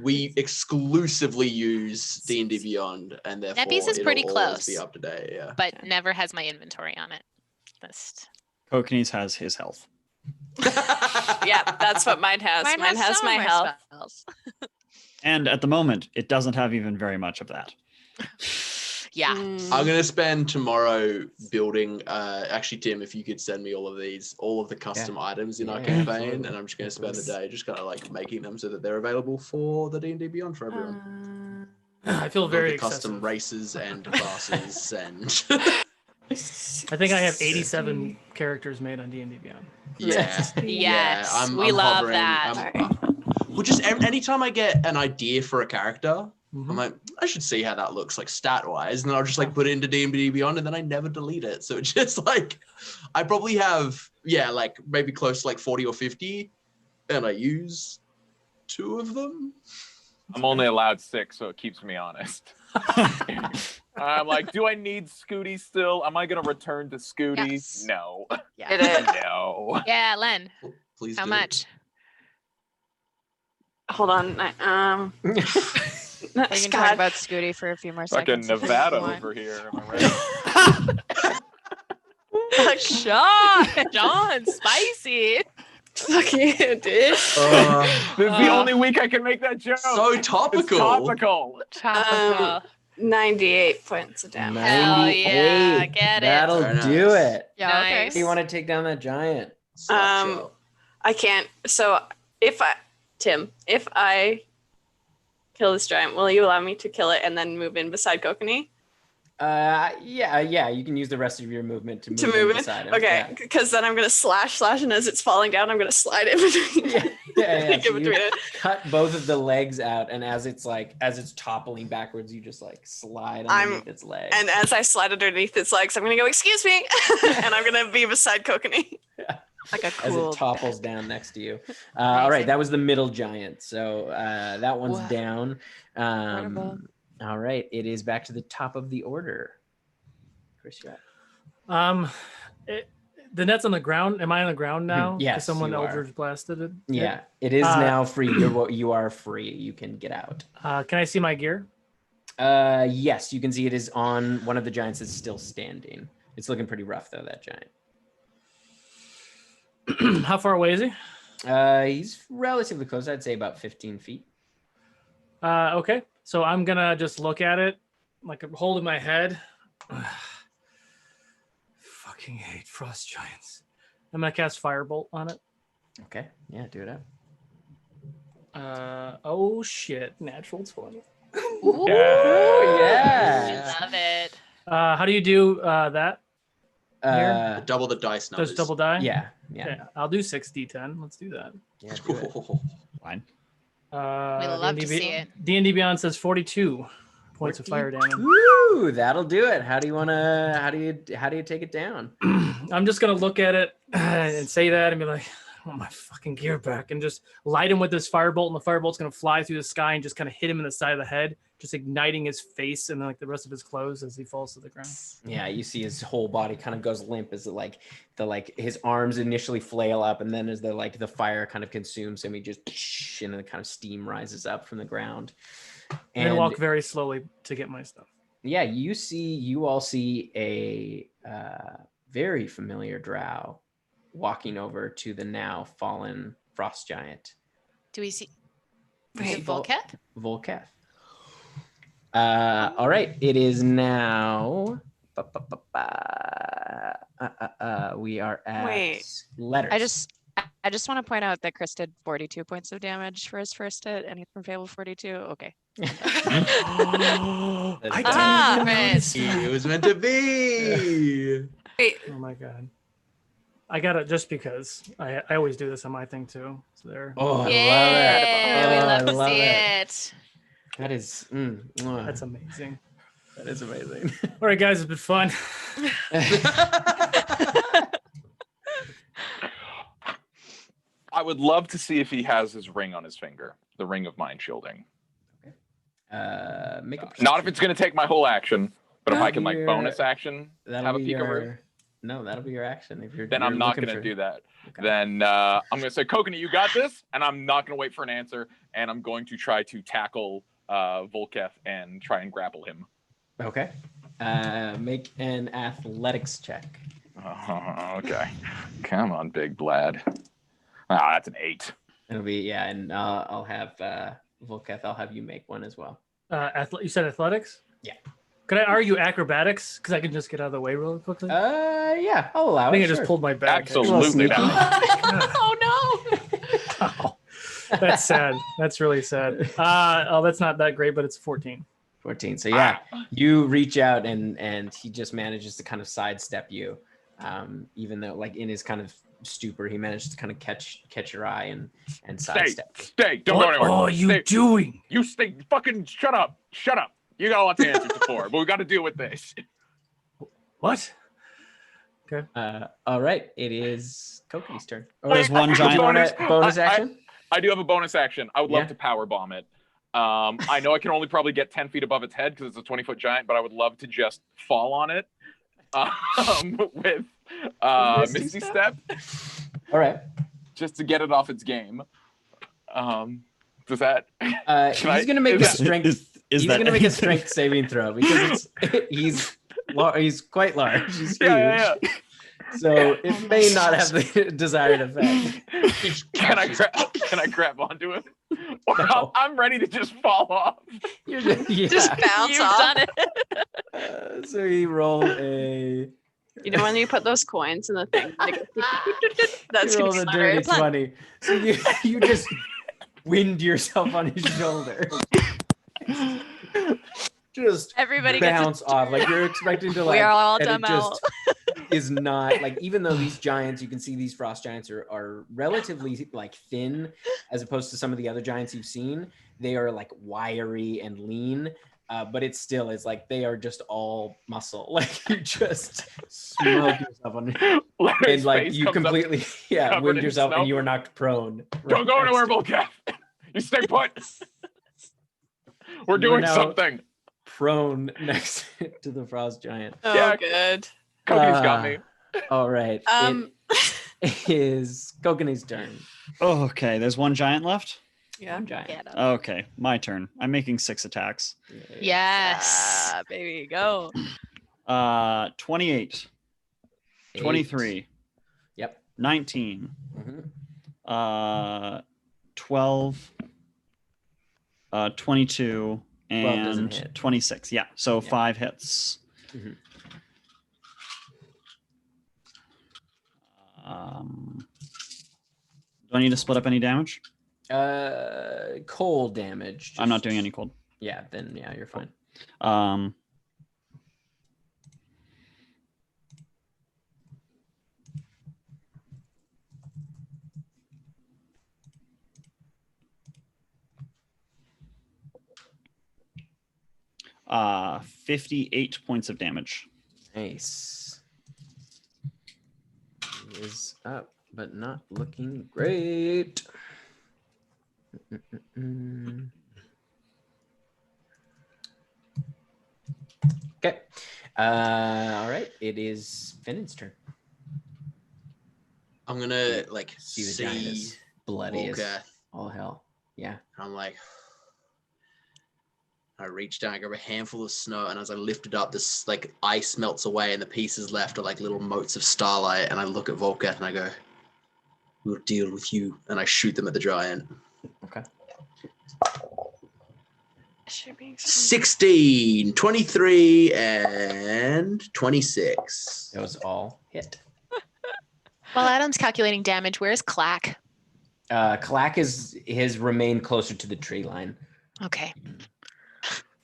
we exclusively use D&D Beyond, and therefore Neppy's is it'll pretty always close. be up to date. Yeah. But never has my inventory on it. Just Kokanese has his health. Yeah, that's what mine has. Mine has some my of health. spells. And at the moment, it doesn't have even very much of that. yeah. I'm gonna spend tomorrow building. Actually, Tim, if you could send me all of the custom items in our Yeah, campaign, absolutely. and I'm just gonna spend the day just kind of like making them so that they're available for the D&D Beyond for everyone. I feel All very the custom excessive. races and classes and I think I have 87 characters made on D&D Beyond. Yes, I'm we love hovering. that. Well, just anytime I get an idea for a character, Mhm. I'm like, I should see how that looks like stat wise, and then I'll just like put it into D&D Beyond, and then I never delete it. So it's just like, I probably have like maybe close to like 40 or 50, and I use 2 of them. I'm only allowed 6, so it keeps me honest. I'm like, do I need Scooty still? Am I gonna return to Scooty? Yes. No. Yeah. It is. No. Yeah, Len. Please How do. much? Hold on. We can talk Scott. about Scooty for a few more Fucking seconds. if you Nevada want. over here. Am I right? John, spicy. Fuck you, dude. This is the only week I can make that joke. So It's topical. topical. Tropical. 98 points of damage. Hell yeah, 98. get it. That'll Very do nice. it. Yeah, Nice. okay. You want to take down that giant? Slapshot. I can't. So if I kill this giant, will you allow me to kill it and then move in beside Kokanee? Yeah. You can use the rest of your movement to move, To move in it? beside him. Okay, because then I'm gonna slash, and as it's falling down, I'm gonna slide it between. Yeah. Get So between you it. cut both of the legs out, and as it's toppling backwards, you just like slide underneath its leg. And as I slide underneath its legs, I'm gonna go, excuse me, and I'm gonna be beside Kokanee. Like a as cool. it topples down next to you. All right, that was the middle giant. So that one's Wow. down. Incredible. All right, it is back to the top of the order. Chris, you're up. The net's on the ground. Am I on the ground now? 'Cause Yes, someone you are. Eldritch blasted it. Yeah, it is now free. You are free. You can get out. Can I see my gear? Yes, you can see it is on one of the giants that's still standing. It's looking pretty rough though, that giant. How far away is he? He's relatively close. I'd say about 15 feet. Okay, so I'm gonna just look at it, like I'm holding my head. Fucking hate frost giants. I'm gonna cast Firebolt on it. Okay, yeah, do it up. Oh shit, natural 20. Ooh, yeah. I love it. How do you do that? Here? Double the dice numbers. Does double die? Yeah. Okay, I'll do 6d10. Let's do that. Yeah, do it. Fine. We love to see it. D&D Beyond says 42 points of fire damage. Woo, that'll do it. How do you take it down? I'm just gonna look at it and say that and be like, I want my fucking gear back, and just light him with this firebolt, and the firebolt's gonna fly through the sky and just kind of hit him in the side of the head, just igniting his face and like the rest of his clothes as he falls to the ground. Yeah, you see his whole body kind of goes limp as his arms initially flail up, and then as the fire kind of consumes him, he just and then kind of steam rises up from the ground. And then walk very slowly to get my stuff. Yeah, you all see very familiar drow walking over to the now fallen frost giant. Do we see? You Is see it Volketh? Volketh. All right, it is now. We are at Wait. letters. I just want to point out that Chris did 42 points of damage for his first hit, and he's from Fable 42. Okay. I didn't Ah, even right. notice that. It was meant to be. Wait, Oh my god. I got it just because I always do this on my thing too. So there. Oh, I Yeah, we love it. love I to love see it. it. That is, That's amazing. that is amazing. All right, guys, it's been fun. I would love to see if he has his ring on his finger, the ring of mind shielding. Make a Not if it's going to take my whole action, but if I can like Your- bonus action, have a be peekaroo, No, that'll be your action. If you're then you're I'm not looking going to for- do that. Okay. Then I'm going to say, Kokanee, you got this, and I'm not going to wait for an answer, and I'm going to try to tackle Volketh and try and grapple him. Okay. Make an athletics check. Okay. Come on, big Blad. Ah, that's an 8. It'll be and I'll have Volketh. I'll have you make one as well. You said athletics? Yeah. Could I argue acrobatics? Because I can just get out of the way really quickly. Yeah, I'll allow I think it. I just sure. pulled my back. Absolutely sneaky. not. Oh no! Oh, that's sad. That's really sad. That's not that great, but it's 14. 14. So yeah, you reach out and he just manages to kind of sidestep you, even though like in his kind of stupor, he managed to kind of catch your eye and sidestep you. Stay. Don't go What anywhere. are you Stay. doing? You stay. Fucking shut up. Shut up. You got lots of answers before, but we got to deal with this. What? All right, it is Kokanee's turn. There's one Did you giant. want a bonus action? I do have a bonus action. I would love Yeah. to power bomb it. I know I can only probably get 10 feet above its head because it's a 20-foot giant, but I would love to just fall on it with Misty Step All right. just to get it off its game. Does that? He's gonna make a strength. Is He's that gonna make a strength saving throw because he's quite large. He's huge. Yeah. So it may not have the desired effect. Can I grab onto it? Or No. I'm ready to just fall off. just bounce You've off. done it. So he rolled a. You know when you put those coins in the thing? That's He gonna rolled be a dirty hilarious. 20. So you just wind yourself on his shoulder. Just Everybody gets bounce off like you're expecting to like. We are all and it dumb out. just is not like even though these giants, you can see these frost giants are relatively like thin as opposed to some of the other giants you've seen. They are like wiry and lean. But it still is like they are just all muscle. Like you just smug yourself on it. And like you completely covered wind in yourself snow. and you are knocked prone. Don't go anywhere, Volketh. You stay put. We're You are doing now- something. Prone next to the frost giant. Oh, Yeah. good. Kokanee's got me. All right. It is Kokanee's turn. Oh, okay, there's one giant left. Yeah. Giant. Get 'em. Okay, my turn. I'm making 6 attacks. Yes. Baby, go. 28, 23, Yep. 19, Mhm. 12, 22, 12 doesn't and hit. 26. Yeah, so Yeah. 5 hits. Mhm. Do I need to split up any damage? Cold damage. I'm not just- doing any cold. Yeah, then yeah, you're fine. 58 points of damage. Nice. He is up, but not looking great. Okay. All right. It is Finn's turn. I'm gonna like See the giant see is bloody as Volketh. all hell. Yeah. I'm like, I reach down, I grab a handful of snow, and as I lift it up, this like ice melts away, and the pieces left are like little motes of starlight. And I look at Volketh and I go, "We'll deal with you." And I shoot them at the giant. Okay. 16, 23, and 26. That was all hit. While Adam's calculating damage, where's Clack? Clack has remained closer to the tree line. Okay.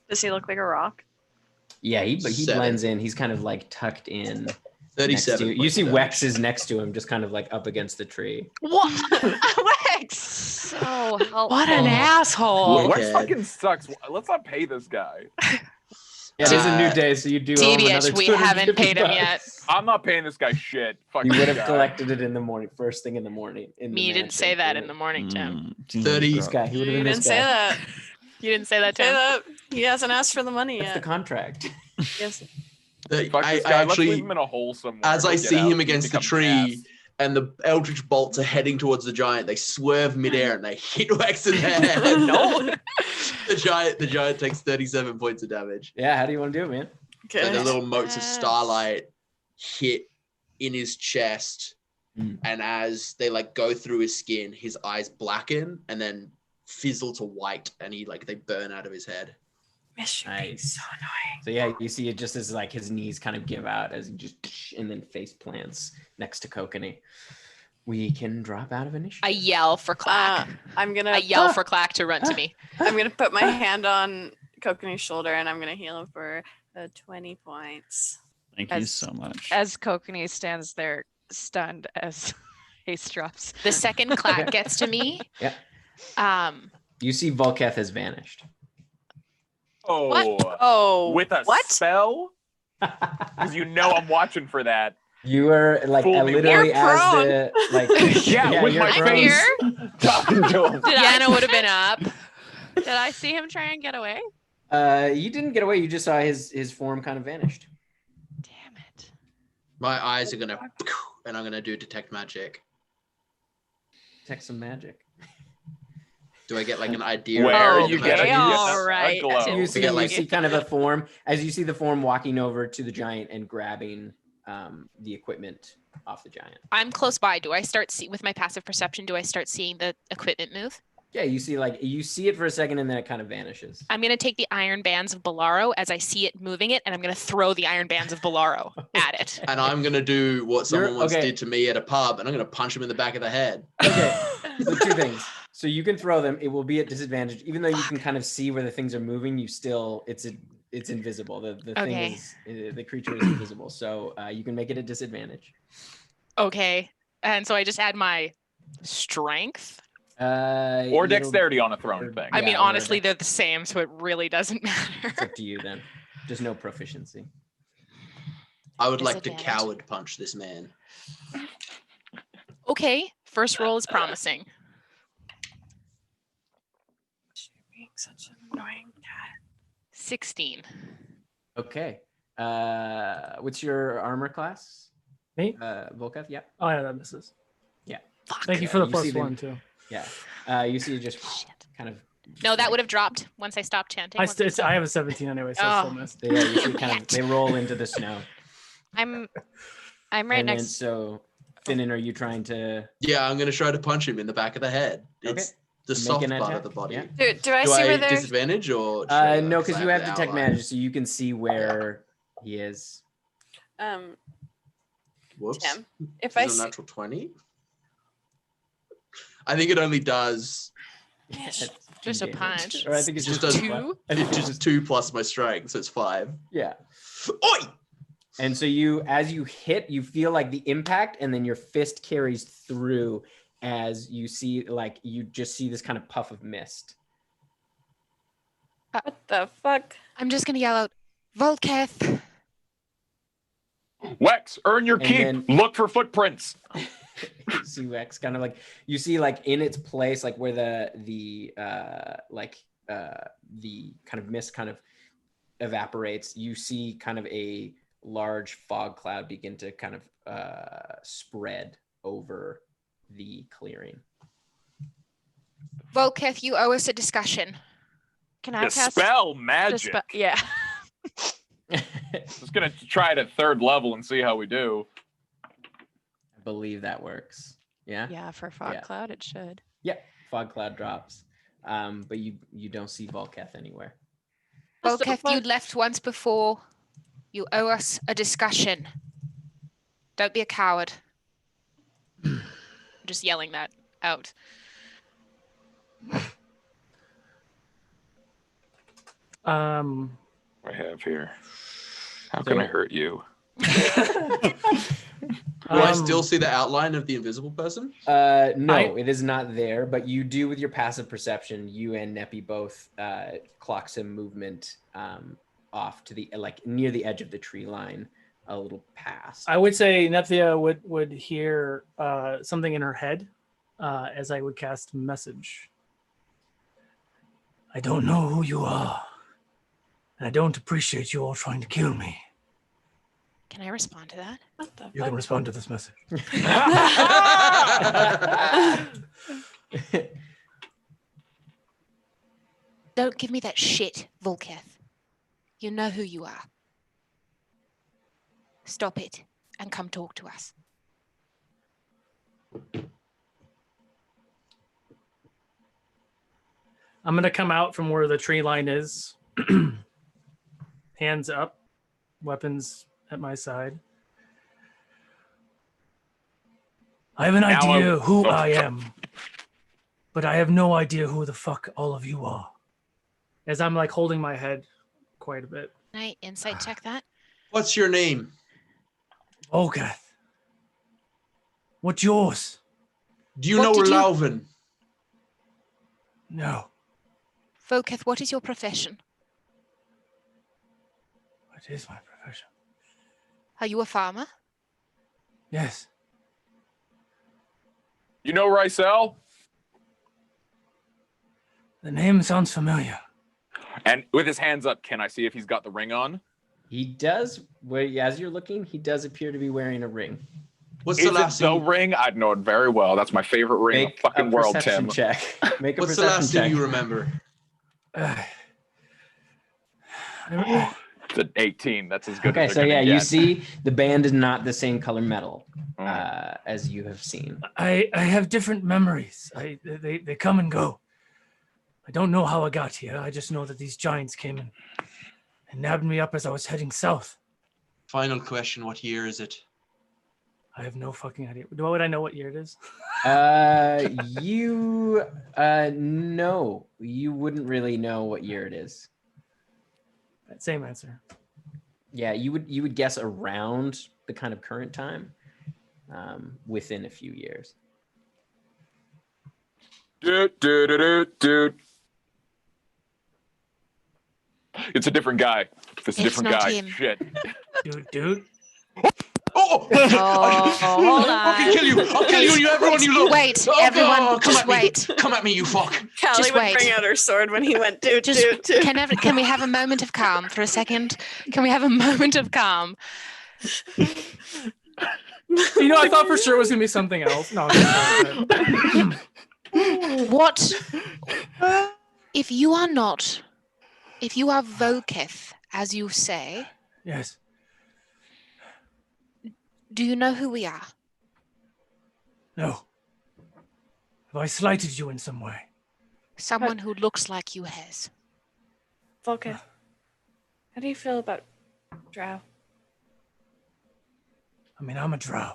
Does he look like a rock? Yeah, he Seven. blends in. He's kind of like tucked in. 37. You see Wex is next to him, just kind of like up against the tree. What? Wex! So helpful. What an asshole. Okay. Wex fucking sucks. Let's not pay this guy. Yeah, it is a new day, so you do owe him another TBH, we haven't paid him $250. yet. I'm not paying this guy shit. Fuck You this would have guy. collected it in the morning, first thing in the morning. You didn't say that in the morning, Tim. 30. This guy, he would have You been didn't this say guy. that. You didn't say that, Say Tim. that. He hasn't asked for the money That's the yet. contract. Yes. Fuck I this guy. Let's leave actually, him in a hole somewhere. as I He'll get see out. him against the Become tree, gas. and the eldritch bolts are heading towards the giant, they swerve midair and they hit Wex in the head. No. The giant takes 37 points of damage. Yeah, how do you want to do it, man? So the Okay. little motes of Yes. starlight hit in his chest, Mm. and as they like go through his skin, his eyes blacken and then fizzle to white, and they burn out of his head. Nice. So yeah, you see it just as like his knees kind of give out as he just and then face plants next to Kokanee. We can drop out of initiative. I yell for Clack. I'm gonna I yell for Clack to run to me. I'm gonna put my hand on Kokanee's shoulder and I'm gonna heal him for 20 points. Thank you As- so much. As Kokanee stands there stunned as Haste drops. The second Clack gets to me. Yeah. You You see Volketh has vanished. Oh. What? Oh, With a what? spell? Because you know I'm watching for that. You were like Fool me. literally You're as prone. the like Yeah, with you're my prone. I'm here. Talking to him. Yana would have been up. Did I see him try and get away? You didn't get away. You just saw his form kind of vanished. Damn it. My eyes are gonna, and I'm gonna do detect magic. Detect some magic. Do I get like an idea? Where of you the get magic? a, you get All a right. glow. So you see, get, you like- see kind of a form as you see the form walking over to the giant and grabbing the equipment off the giant. I'm close by. Do I start with my passive perception? Do I start seeing the equipment move? Yeah, you see it for a second and then it kind of vanishes. I'm gonna take the iron bands of Bolaro as I see it moving it, and I'm gonna throw the iron bands of Bolaro at it. And I'm gonna do what someone You're- once okay. did to me at a pub, and I'm gonna punch him in the back of the head. Okay, so two things. So you can throw them. It will be at disadvantage, even though you can kind of see where the things are moving. You still, it's invisible. The Okay. thing is, the creature is invisible. So you can make it a disadvantage. Okay, and so I just add my strength. Or it'll- dexterity on a thrown thing. I mean, Yeah, or honestly, dex- they're the same, so it really doesn't It's matter. up to you then. There's no proficiency. I would like to Disadvantage. coward punch this man. Okay, first roll is promising. Being such an annoying cat. 16. Okay. What's your armor class? Me? Volketh? Yeah. Oh yeah, that misses. Fuck. Thank you for the You see plus them- one too. Yeah. You see it just kind of. No, that would have dropped once I stopped chanting. I once I I have a 17 anyway, so I Oh. still missed. Yeah, you see kind of. They roll into the snow. I'm right And then, next. so, Finnan, are you trying to Yeah, I'm gonna try to punch him in the back of the head. Okay. It's the Make soft an part attack, of the body. yeah. Do I Do see I where they're? disadvantage or? should I, no, 'cause because I you have the detect outline? magic, so you can see where he is. Whoops. Tim, if Is I it a see, natural 20? I think it only does. Just a damage. punch. Or I think it's Just just a- Two? I think It's it's just 2 plus my strength, so it's 5. yeah. Oi! And so as you hit, you feel like the impact, and then your fist carries through as you see, like you just see this kind of puff of mist. what the fuck? I'm just going to yell out, Volketh. Wex, earn your And keep. then- Look for footprints. You see X kind of like you see like in its place, like where the kind of mist kind of evaporates. You see kind of a large fog cloud begin to kind of spread over the clearing. Volketh, you owe us a discussion. Can I cast Dispel magic. Yeah. Just gonna try it at 3rd level and see how we do. I believe that works. Yeah. Yeah, for fog cloud it should. Yep. Fog cloud drops. But you don't see Volketh anywhere. Volketh, you left once before. You owe us a discussion. Don't be a coward. I'm just yelling that out. I have here. How can I hurt you? Do I still see the outline of the invisible person? No, it is not there, but you do with your passive perception, you and Neppy both clock some movement off to the near the edge of the tree line, a little past. I would say Nephthia would hear something in her head as I would cast message. I don't know who you are, and I don't appreciate you all trying to kill me. Can I respond to that? What the You fuck? can respond to this message. Don't give me that shit, Volketh. You know who you are. Stop it and come talk to us. I'm going to come out from where the tree line is. Hands up, weapons at my side. I have an idea who I am, but I have no idea who the fuck all of you are. As I'm like holding my head quite a bit. Can I insight check that? What's your name? Volketh. What's yours? Do you What know did you- Peldaven? No. Volketh, what is your profession? What is my profession? Are you a farmer? Yes. You know Rysel? The name sounds familiar. And with his hands up, can I see if he's got the ring on? He does. As you're looking, he does appear to be wearing a ring. What's Is the it last the thing? ring? I'd know it very well. That's my favorite ring in the fucking world, perception Tim. check. Make a What's the perception last check. thing you remember? It's an 18. That's as good Okay, as so they're yeah, gonna you get. see the band is not the same color metal Mm. as you have seen. I have different memories. They come and go. I don't know how I got here. I just know that these giants came and nabbed me up as I was heading south. Final question, what year is it? I have no fucking idea. Would I know what year it is? No, you wouldn't really know what year it is. Same answer. Yeah, you would guess around the kind of current time, within a few years. Dude. It's a different guy. It's a It's different not guy. him. Shit. Dude. Oh! hold I'll fucking kill you! I'll kill you! You everyone you love! Wait, Oh, everyone, come just at me. wait. Come at me, you fuck! Callie Just would wait. bring out her sword when he went doot Just doot doot. can we have a moment of calm for a second? Can we have a moment of calm? I thought for sure it was gonna be something else. No. What if you are Volketh, as you say, Yes. do you know who we are? No. Have I slighted you in some way? Someone who looks like you has. Volketh, how do you feel about Drow? I mean, I'm a drow.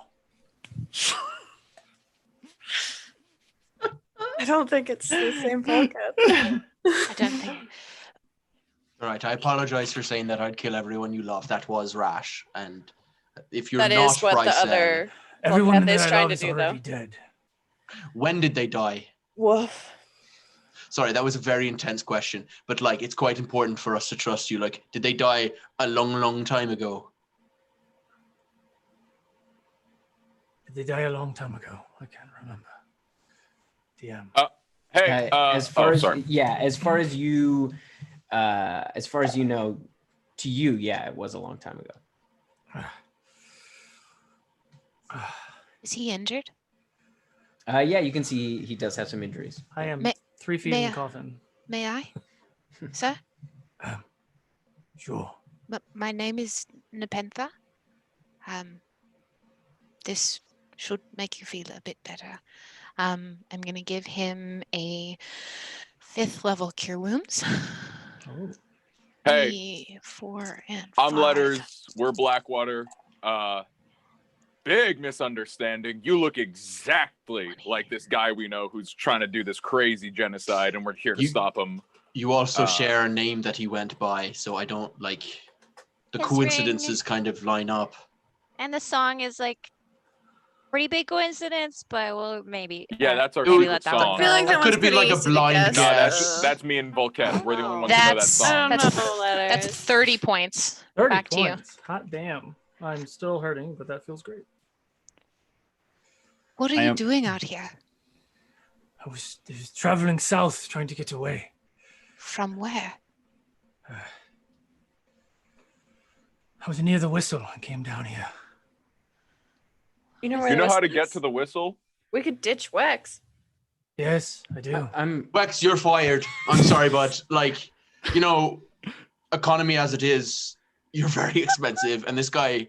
I don't think it's the same Volketh. I don't think. All right, I apologize for saying that I'd kill everyone you love. That was rash. And if you're That not is what the Bryce, other Everyone Volketh is that I trying love to is do, already though. dead. when did they die? Woof. Sorry, that was a very intense question, but like it's quite important for us to trust you. Like, did they die a long, long time ago? Did they die a long time ago? I can't remember. DM. Hey, as far as sorry. as far as you know, to you, yeah, it was a long time ago. Is he injured? Yeah, you can see he does have some injuries. I am May- 3 feet may in I- the coffin. May I? Sir, Sure. my name is Nepentha. This should make you feel a bit better. I'm going to give him a 5th level Cure Wounds. Oh. Hey, 4 and 5. I'm Letters. We're Blackwater. Big misunderstanding. You look exactly like this guy we know who's trying to do this crazy genocide, and we're here to stop him. You also share a name that he went by, so I don't like the His coincidences kind of line up. And the song is like pretty big coincidence, but well, maybe. Yeah, that's our maybe secret let that one song. I feel like go. that Could one's have been pretty like a easy to blind guess. No, that's me and Volket. We're the only ones who know that song. That's 30 points. 30 Back to you. points. Hot damn. I'm still hurting, but that feels great. What are you doing out here? I was traveling south, trying to get away. From where? I was near the whistle and came down here. You know where You the know how to whistle get is? to the whistle? We could ditch Wex. Yes, I do. I'm Wex, you're fired. I'm sorry, but like, you know, economy as it is, you're very expensive, and this guy,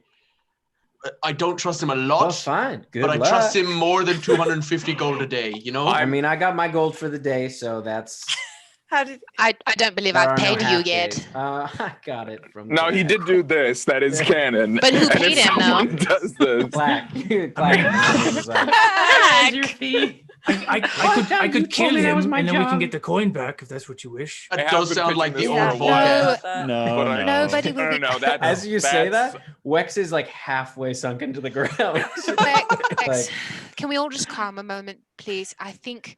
I don't trust him a lot. well, fine. Good but luck. I trust him more than 250 gold a day. You know. I mean, I got my gold for the day, so that's. How did I don't believe there I've are no paid you half yet. days. I got it from. No, he Clack. did do this. That is canon. But who And paid if him, though? someone does this, Clack. Clack. was like, Clack. your fee. I You could told kill me that him, was and my then we can job. get the coin back if that's what you wish. I That have does been sound like the pitching old this for a Volket. while. No, but I- no. Nobody will be. no, that's As you say that's- that, Wex is like halfway sunk into the ground. Wex, Like- can we all just calm a moment, please? I think,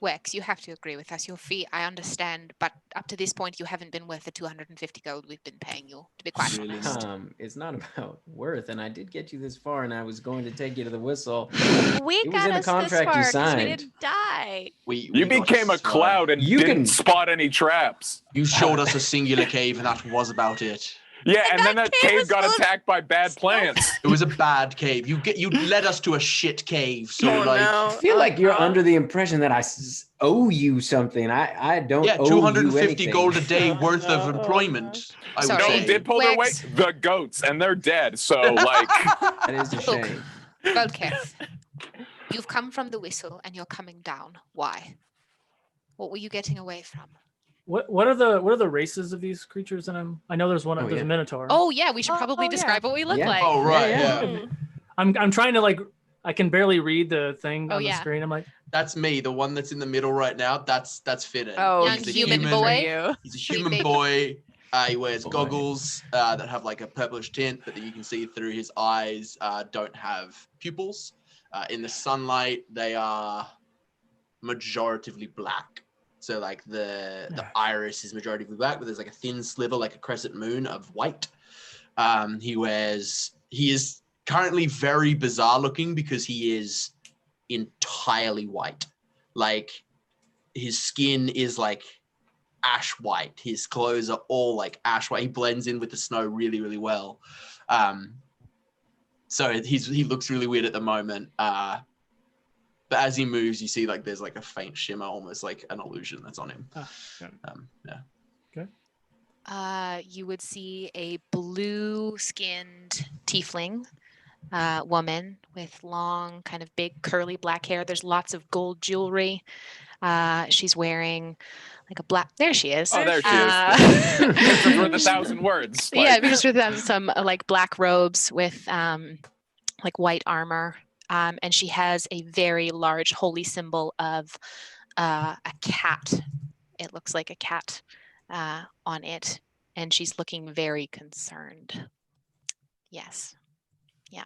Wex, you have to agree with us. Your fee, I understand, but up to this point, you haven't been worth the 250 gold we've been paying you, to be quite Really honest. It's not about worth, and I did get you this far, and I was going to take you to the whistle. We It was got in the us contract this you far 'cause we signed. didn't die. We You got became a this far. cloud and You didn't can- spot any traps. You showed us a singular cave, and that was about it. Yeah, and then that that cave cave was got full of attacked by bad plants. It was a bad cave. You led us to a shit cave. So Oh, like, no. I feel like you're no. under the impression that I owe you something. I don't yeah, owe 250 you anything. gold a day worth of employment. I would Sorry. No, say. who did pull their weight? Wex. The goats, and they're dead. So, like, That is a Look. shame. Volketh, you've come from the whistle and you're coming down. Why? What were you getting away from? What are the races of these creatures? And I know there's one. Oh, There's yeah. a minotaur. Oh yeah, we should probably yeah. describe what we look Yeah. like. Oh right, Yeah, yeah. yeah. I'm trying to like. I can barely read the thing Oh, on the yeah. screen. I'm like, That's me, the one that's in the middle right now. That's Finnan. Oh, Young He's a human human boy. He's a Sweet human baby. boy. He wears Boy. goggles that have like a purplish tint, but that you can see through his eyes don't have pupils. In the sunlight, they are majoritively black. So like the iris is majoritively black, but there's like a thin sliver, like a crescent moon of white. He is currently very bizarre looking because he is entirely white. Like his skin is like ash white. His clothes are all like ash white. He blends in with the snow really, really well. So he looks really weird at the moment. But as he moves, you see like there's like a faint shimmer, almost like an illusion that's on him. yeah. You would see a blue-skinned tiefling woman with long, kind of big, curly black hair. There's lots of gold jewelry. She's wearing like a black. There she is. oh, there she is. Pictures is. worth 1,000 words. Yeah, because with some like black robes with like white armor. And she has a very large holy symbol of a cat. It looks like a cat on it. And she's looking very concerned. Yes. Yeah.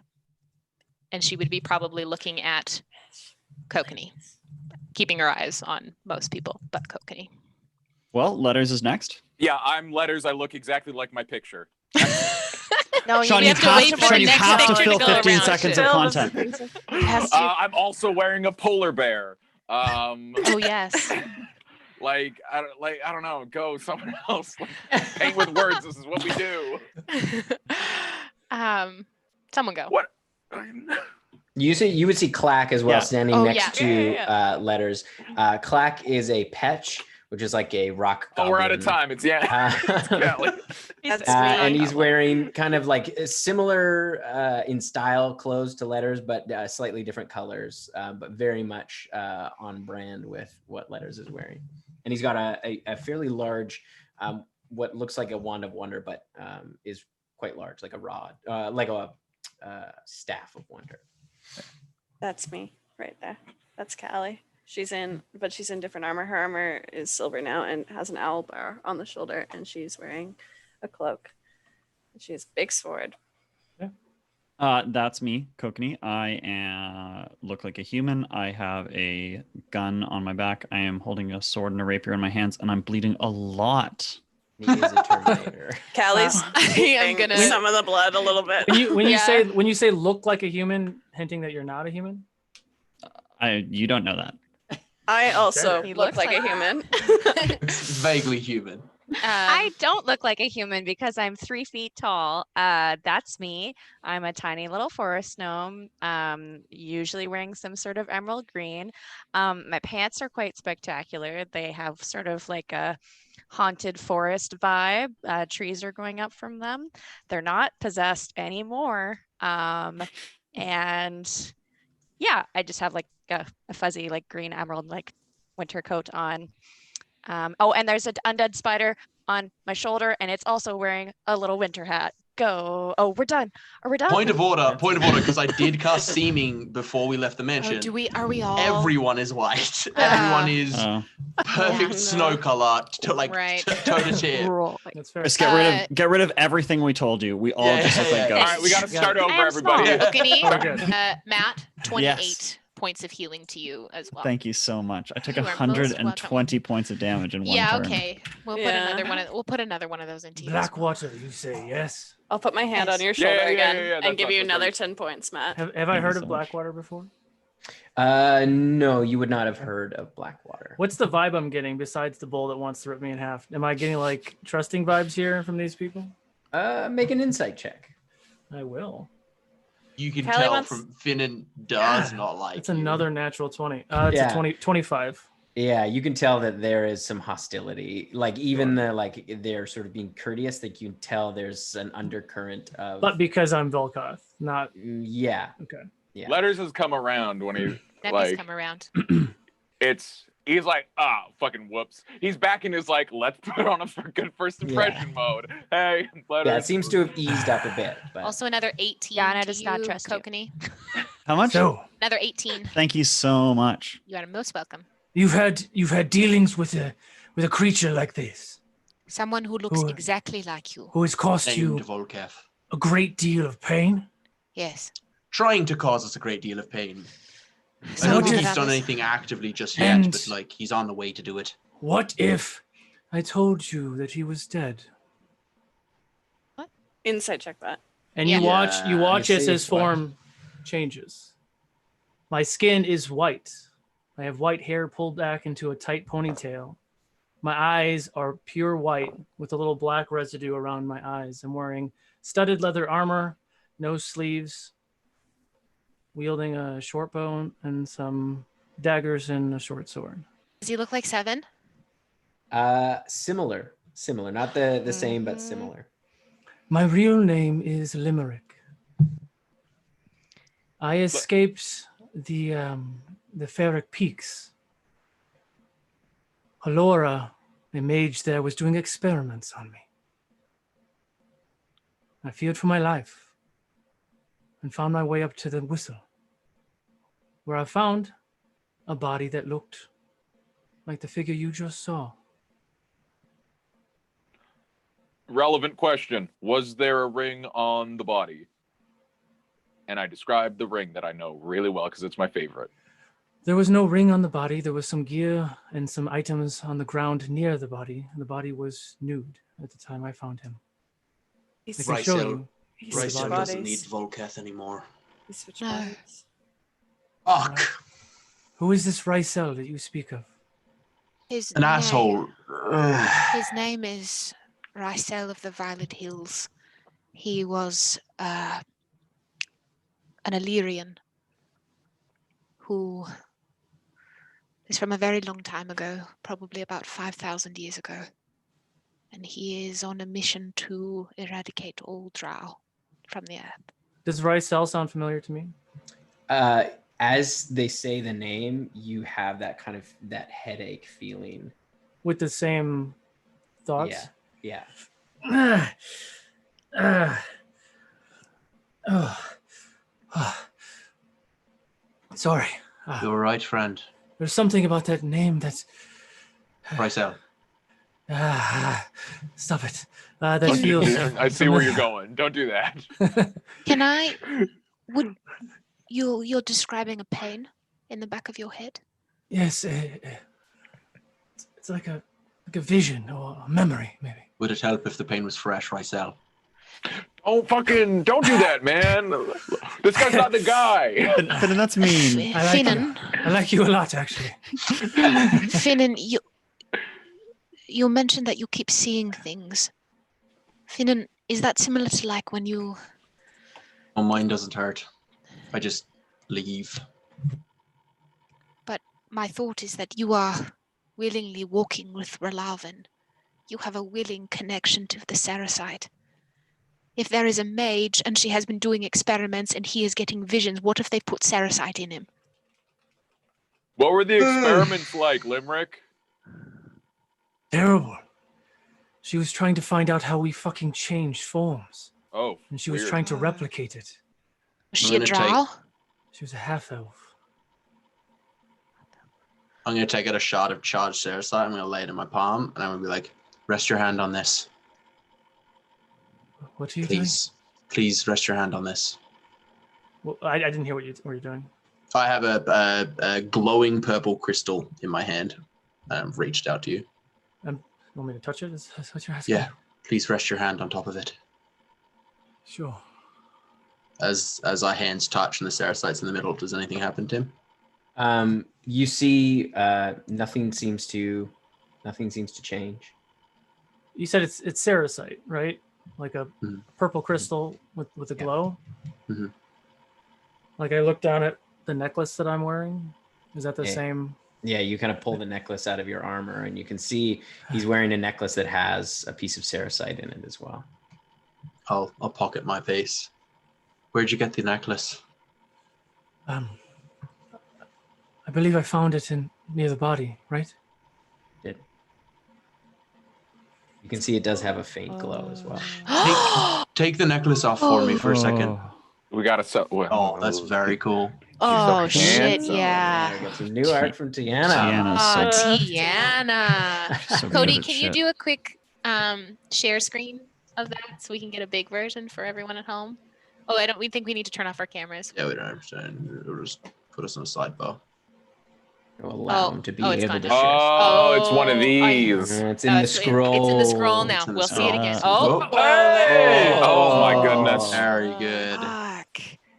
And she would be probably looking at Kokanee, keeping her eyes on most people but Kokanee. Well, Letters is next. Yeah, I'm Letters. I look exactly like my picture. No, Sean, you you have to wait for Sean, the you next have to picture fill go 15 around. seconds of content. Has to- I'm also wearing a polar bear. oh yes. I don't know. Go someone else. Paint with words. This is what we do. Someone go. What? You would see Clack as well, Yeah. standing Oh, next yeah. to Letters. Clack is a petch which is like a rock. Oh, we're out of goblin. time. It's yeah. Kelly. That's And sweet. he's wearing kind of like similar in style clothes to Letters, but slightly different colors, but very much on brand with what Letters is wearing. And he's got a fairly large, what looks like a wand of wonder, but is quite large, like a rod, like a staff of wonder. That's me right there. That's Callie. She's in different armor. Her armor is silver now and has an owl bar on the shoulder, and she's wearing a cloak. She has a big sword. That's me, Kokani. I look like a human. I have a gun on my back. I am holding a sword and a rapier in my hands, and I'm bleeding a lot. He is a Terminator. Callie's I'm gonna- some of the blood a little bit. When you say look like a human, hinting that you're not a human. You don't know that. I also He look looks like a like human. Vaguely human. I don't look like a human because I'm 3 feet tall. That's me. I'm a tiny little forest gnome, usually wearing some sort of emerald green. My pants are quite spectacular. They have sort of like a haunted forest vibe. Trees are going up from them. They're not possessed anymore. And yeah, I just have like a fuzzy like green emerald like winter coat on. Oh, and there's an undead spider on my shoulder, and it's also wearing a little winter hat. Go. Oh, we're done. Are we done? Point of order, because I did cast seeming before we left the mansion. Are we all? Everyone is white. Everyone is Oh. perfect Yeah. snow color, Right. toe to tail. Roll. That's fair. Just get rid of everything we told you. We all Yeah, just look like yeah, All ghosts. right, we got to Yeah. start over, I am everybody. small. Kokani, We're good. Matt, 28 Yes. points of healing to you as well. Thank you so much. I took You are most 120 points of damage in one Yeah, turn. okay. We'll put another one of those into you. as well. Blackwater, you say yes? I'll put my hand Yes. on your Yeah, shoulder yeah, again yeah, and that's give right, you that's another right. 10 points, Matt. Have I Thank heard you of so much. Blackwater before? No, you would not have heard of Blackwater. What's the vibe I'm getting besides the bull that wants to rip me in half? Am I getting like trusting vibes here from these people? Make an insight check. I will. You can Callie tell wants- from Finnan does not like It's you. another natural 20. It's Yeah. a 25. Yeah, you can tell that there is some hostility. Like even they're sort of being courteous. Like you can tell there's an undercurrent of. But because I'm Volkoth, not Yeah. okay. Yeah. Letters has come around when he Neppy's like come around. he's like fucking whoops. He's back in his like let's put on a good first impression mode. Hey, Letters. Yeah, it seems to have eased up a bit. But Also another 18 Yana to does you, not trust you. Kokani. How much? So Another 18. Thank you so much. You are most welcome. you've had dealings with a creature like this Someone who looks Who- exactly like you. who has cost you Named Volkev. a great deal of pain. Yes. Trying to cause us a great deal of pain. I Some don't of think it he's done others. anything actively just yet, And- but like he's on the way to do it. What if I told you that he was dead? Insight check that. And Yeah. you watch You as see his what- form changes. My skin is white. I have white hair pulled back into a tight ponytail. My eyes are pure white with a little black residue around my eyes. I'm wearing studded leather armor, no sleeves, wielding a short bow and some daggers and a short sword. Does he look like Seven? Similar. Not the same, but Mhm. similar. My real name is Limerick. I escaped the Ferric Peaks. Halora, a mage there, was doing experiments on me. I feared for my life and found my way up to the whistle, where I found a body that looked like the figure you just saw. Relevant question. Was there a ring on the body? And I described the ring that I know really well because it's my favorite. There was no ring on the body. There was some gear and some items on the ground near the body. The body was nude at the time I found him. I He's can Right, show so- you. He Right, switched Rysel bodies. doesn't need bodies. Volketh anymore. He switched No. bodies. Fuck! Who is this Rysel that you speak of? His An name- asshole. His name is Rysel of the Violet Hills. He was an Illyrian who It's from a very long time ago, probably about 5,000 years ago. And he is on a mission to eradicate all drow from the earth. Does Rysel sound familiar to me? As they say the name, you have that kind of that headache feeling. With the same thoughts? Yeah. Sorry. You're right, friend. There's something about that name that's... Rysel. Stop it. That Don't do feels... that. I see where you're going. Don't do that. Can I... Would... You're describing a pain in the back of your head? Yes. It's like a vision or a memory, maybe. Would it help if the pain was fresh, Rysel? Don't do that, man. This guy's not the guy. Finnan, that's mean. I like you a lot, actually. Finnan, you mentioned that you keep seeing things. Finnan, is that similar to like when you... My mind doesn't hurt. I just leave. But my thought is that you are willingly walking with Peldaven. You have a willing connection to the Sarasite. If there is a mage and she has been doing experiments and he is getting visions, what if they put Sarasite in him? What were the experiments like, Limerick? Terrible. She was trying to find out how we fucking changed forms. Oh, And she was weird. trying to replicate it. Was she a drow? She was a half-elf. I'm going to take out a shot of charged Sarasite. I'm going to lay it in my palm, and I'm going to be like, rest your hand on this. What are you Please rest your hand on this. doing? Well, I didn't hear what you're doing. I have a glowing purple crystal in my hand. I've reached out to you. You want me to touch it? Is what you're asking? Yeah. Please rest your hand on top of it. Sure. As our hands touch and the Sarasite's in the middle, does anything happen to him? You see, nothing seems to change. You said it's Sarasite, right? Like a purple crystal with a glow. Mm-hmm. Like I look down at the necklace that I'm wearing. Is that the same? Yeah, you kind of pull the necklace out of your armor, and you can see he's wearing a necklace that has a piece of Sarasite in it as well. I'll pocket my piece. Where'd you get the necklace? I believe I found it near the body, right? You can see it does have a faint glow as well. Take the necklace off for me for a second. We got to... Oh, that's very cool. Oh, so shit, handsome. yeah. We got some new art from Tiana. Tiana's so Tiana. so good Cody, at can you shit. do a quick share screen of that so we can get a big version for everyone at home? Oh, we think we need to turn off our cameras. Yeah, we don't understand. It'll just put us on a sidebar. It'll allow him to be it's able gone to now. share. Oh, it's one of these. It's in the scroll. It's in the scroll now. It's in the We'll see it again. scroll. Oh, Hey! Oh my goodness. Very good. fuck.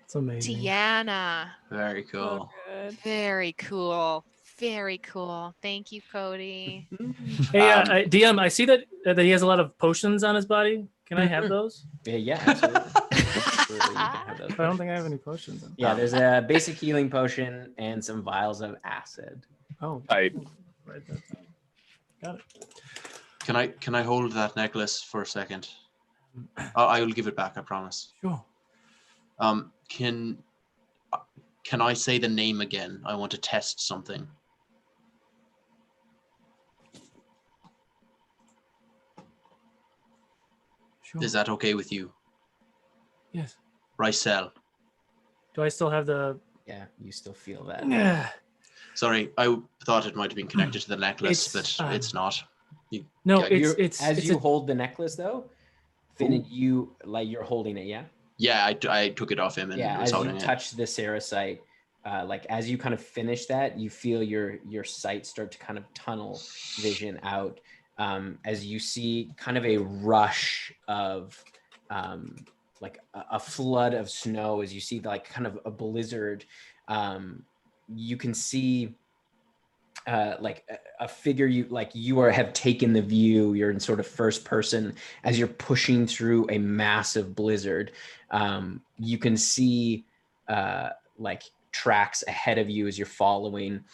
It's amazing. Tiana. Very cool. Good. Very cool. Very cool. Thank you, Cody. Hey, DM, I see that he has a lot of potions on his body. Can I have those? Yeah, absolutely. Absolutely, you can have those. I don't think I have any potions. Yeah, there's a basic healing potion and some vials of acid. Oh, Right. right there. Got it. Can I hold that necklace for a second? I will give it back, I promise. Sure. Can I say the name again? I want to test something. Sure. Is that okay with you? Yes. Rysel. Do I still have the? Yeah, you still feel that. Yeah. Sorry, I thought it might have been connected to the necklace, It's, but it's not. No, Yeah, it's As it's you a- hold the necklace, though, Finn, you're holding it, yeah. Yeah, I took it off him and Yeah, was as you holding it. touch the Sarasite, like as you kind of finish that, you feel your sight start to kind of tunnel vision out, as you see kind of a rush of like a flood of snow. As you see like kind of a blizzard, you can see like a figure have taken the view. You're in sort of first person as you're pushing through a massive blizzard. You can see like tracks ahead of you as you're following.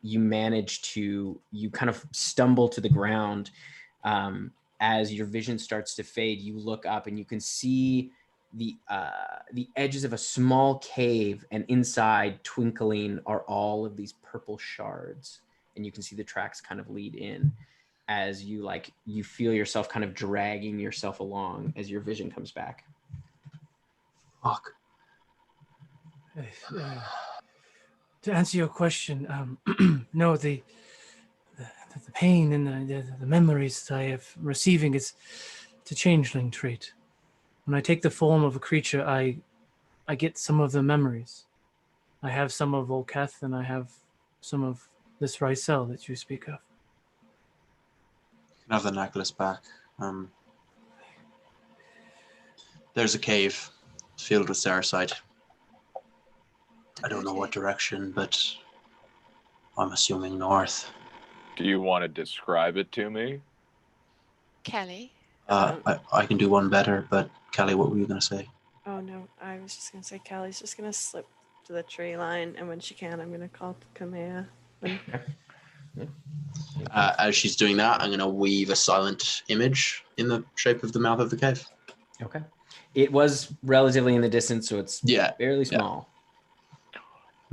you manage to, you kind of stumble to the ground. As your vision starts to fade, you look up and you can see the edges of a small cave, and inside, twinkling, are all of these purple shards. And you can see the tracks kind of lead in as you feel yourself kind of dragging yourself along as your vision comes back. Fuck. To answer your question, no, the pain and the memories that I have receiving is a changeling trait. When I take the form of a creature, I get some of the memories. I have some of Volketh, and I have some of this Ricel that you speak of. You can have the necklace back. There's a cave filled with Saracite. I don't know what direction, but I'm assuming north. Do you want to describe it to me? Kelly? I can do one better, but Kelly, what were you going to say? Oh no, I was just gonna say Callie's just gonna slip to the tree line, and when she can, I'm gonna call Kamea. As she's doing that, I'm going to weave a silent image in the shape of the mouth of the cave. Okay. It was relatively in the distance, so it's fairly small.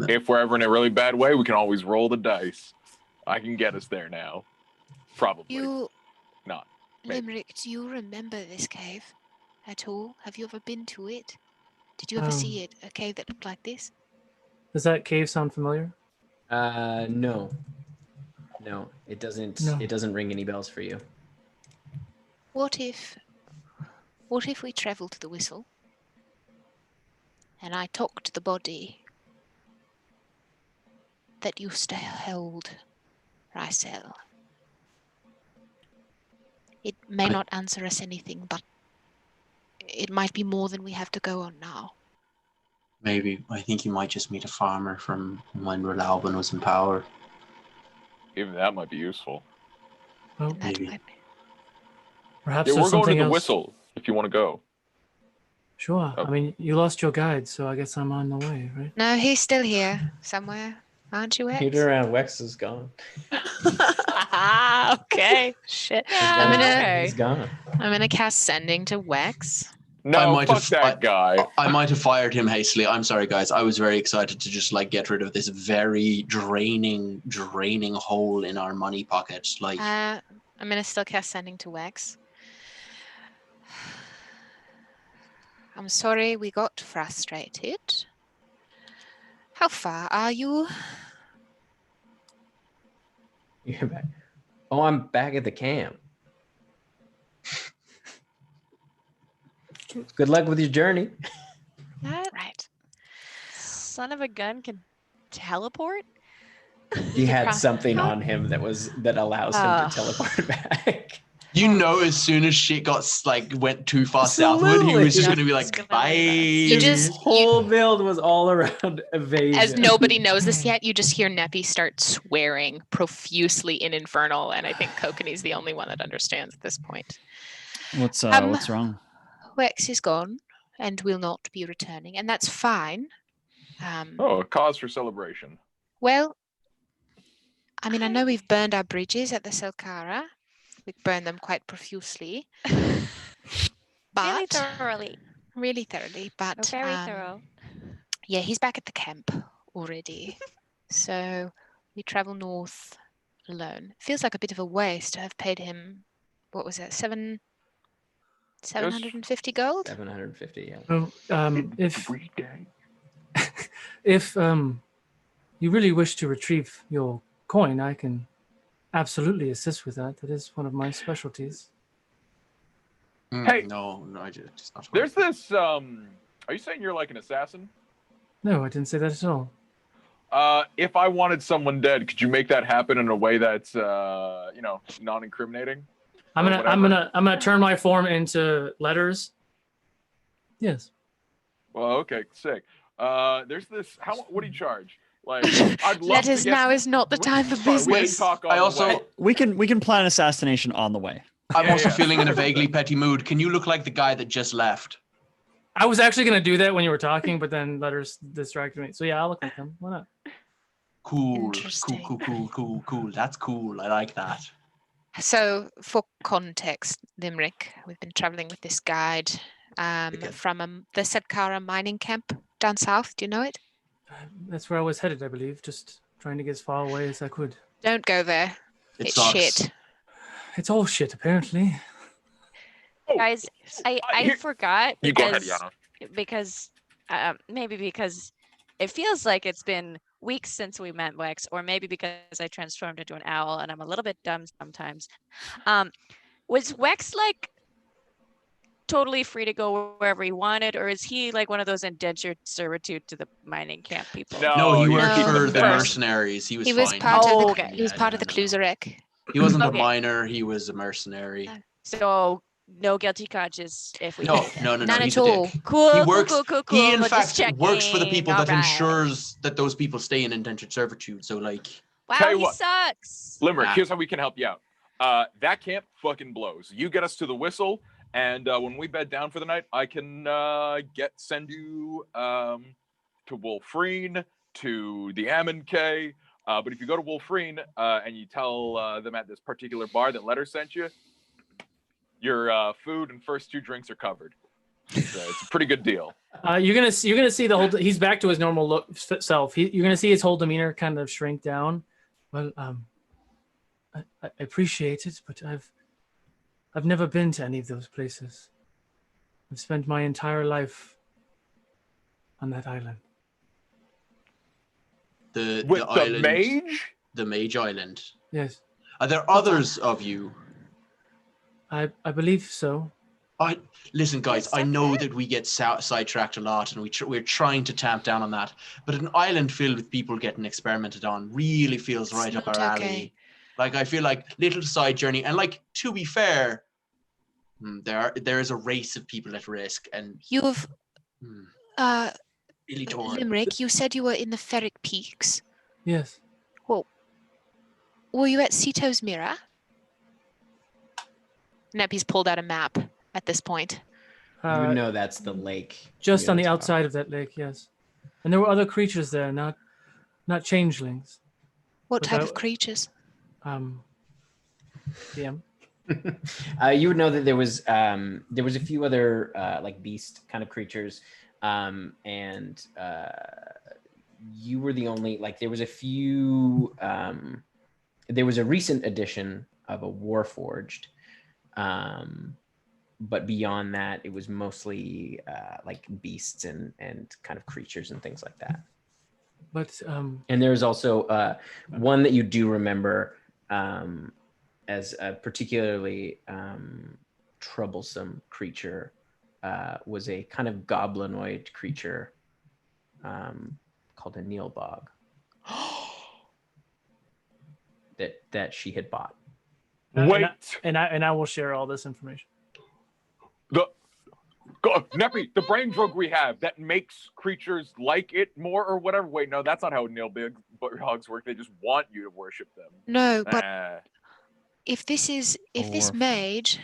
If we're ever in a really bad way, we can always roll the dice. I can get us there now. Probably. Not. Maybe. Limerick, do you remember this cave at all? Have you ever been to it? Did you ever see it? A cave that looked like this? Does that cave sound familiar? No, it doesn't. No. It doesn't ring any bells for you. What if we travel to the whistle and I talk to the body that used to hold Ricel? It may not answer us anything, but it might be more than we have to go on now. Maybe. I think you might just meet a farmer from when Relauban was in power. Even that might be useful. Well, Maybe. perhaps Yeah, there's we're going to something the else. whistle if you want to go. Sure. Oh. I mean, you lost your guide, so I guess I'm on the way, right? No, he's still here somewhere. Aren't you, X? Peter and Wex is gone. Okay. Shit. He's gone. I'm gonna cast sending to Wex. No, fuck that guy. I might have fired him hastily. I'm sorry, guys. I was very excited to just get rid of this very draining hole in our money pockets. I'm gonna still cast sending to Wex. I'm sorry we got frustrated. How far are you? You're back. Oh, I'm back at the camp. Good luck with your journey. Right. Son of a gun can teleport? He had something on him that allows him to teleport back. You know, as soon as shit went too far southward, he was just going to be like, bye. His whole build was all around evasion. As nobody knows this yet, you just hear Neppy start swearing profusely in Infernal, and I think Kokanee's the only one that understands at this point. What's wrong? Wex is gone and will not be returning, and that's fine. A cause for celebration. Well, I mean, I know we've burned our bridges at the Selkara. We burned them quite profusely. But really thoroughly. But very thorough. Yeah, he's back at the camp already. So we travel north alone. Feels like a bit of a waste to have paid him, what was it, 750 gold? 750, yeah. Well, if you really wish to retrieve your coin, I can absolutely assist with that. That is one of my specialties. Hey. No, I just not. There's this. Are you saying you're like an assassin? No, I didn't say that at all. If I wanted someone dead, could you make that happen in a way that's non-incriminating? I'm gonna turn my form into letters. Yes. Well, okay, sick. There's this. What do you charge? Like, I'd love Letters to get, now is not the time for we can business. talk on I the also- way. We can plan assassination on the way. I'm also feeling in a vaguely petty mood. Can you look like the guy that just left? I was actually gonna do that when you were talking, but then letters distracted me. So yeah, I'll look like him. Why not? Cool. Interesting. Cool. That's cool. I like that. So, for context, Limerick, we've been traveling with this guide Okay. from the Sedkara mining camp down south. Do you know it? That's where I was headed, I believe. Just trying to get as far away as I could. Don't go there. It It's sucks. shit. It's all shit, apparently. Guys, I here- forgot You go ahead, because Yana. because maybe because it feels like it's been weeks since we met Wex, or maybe because I transformed into an owl and I'm a little bit dumb sometimes. Was Wex like totally free to go wherever he wanted, or is he like one of those indentured servitude to the mining camp people? No, he worked No. for the First. mercenaries. He was He was fine. part of Oh, the okay. he was part of the Cluserek. He wasn't a Okay. miner. He was a mercenary. So no guilty conscience if we No, met him. no. None He's at a all. dick. Cool, He cool, works. cool, cool, cool. He in Just fact works for the people checking. that All right. ensures that those people stay in indentured servitude. So like, Wow, Tell you he what. sucks. Limerick, Nah. here's how we can help you out. That camp fucking blows. You get us to the whistle, and when we bed down for the night, I can send you to Wolfreen, to the Ammon K. But if you go to Wolfreen and you tell them at this particular bar that Letter sent you, your food and first 2 drinks are covered. It's a pretty good deal. You're gonna see the whole. He's back to his normal self. You're gonna see his whole demeanor kind of shrink down. Well, I appreciate it, but I've never been to any of those places. I've spent my entire life on that island. the With the island, mage? the Mage Island. Yes, Are there others of you? I believe so. Listen, guys. I know that we get sidetracked a lot, and we're trying to tamp down on that. But an island filled with people getting experimented on really feels It's right up not our okay. alley. Like I feel like little side journey, and like to be fair, there is a race of people at risk, and You've really torn. Limerick, you said you were in the Ferric Peaks. Yes. Were you at Sito's Mirror? Neppy's pulled out a map at this point. You would know that's the lake. Just Yeah, on the that's outside of that lake, yes. And there were other creatures there, not changelings. What But type I- of creatures? DM. You would know that there was a few other like beast kind of creatures, and you were the only like there was a few. There was a recent edition of a Warforged, but beyond that, it was mostly like beasts and kind of creatures and things like that. But And there's also one that you do remember as a particularly troublesome creature, was a kind of goblinoid creature called a Neilbog that she had bought. Wait. and I will share all this information. Neppy, the brain drug we have that makes creatures like it more or whatever. Wait, no, that's not how Neil Big Hogs work. They just want you to worship them. No, but Ah. if this Warforged. mage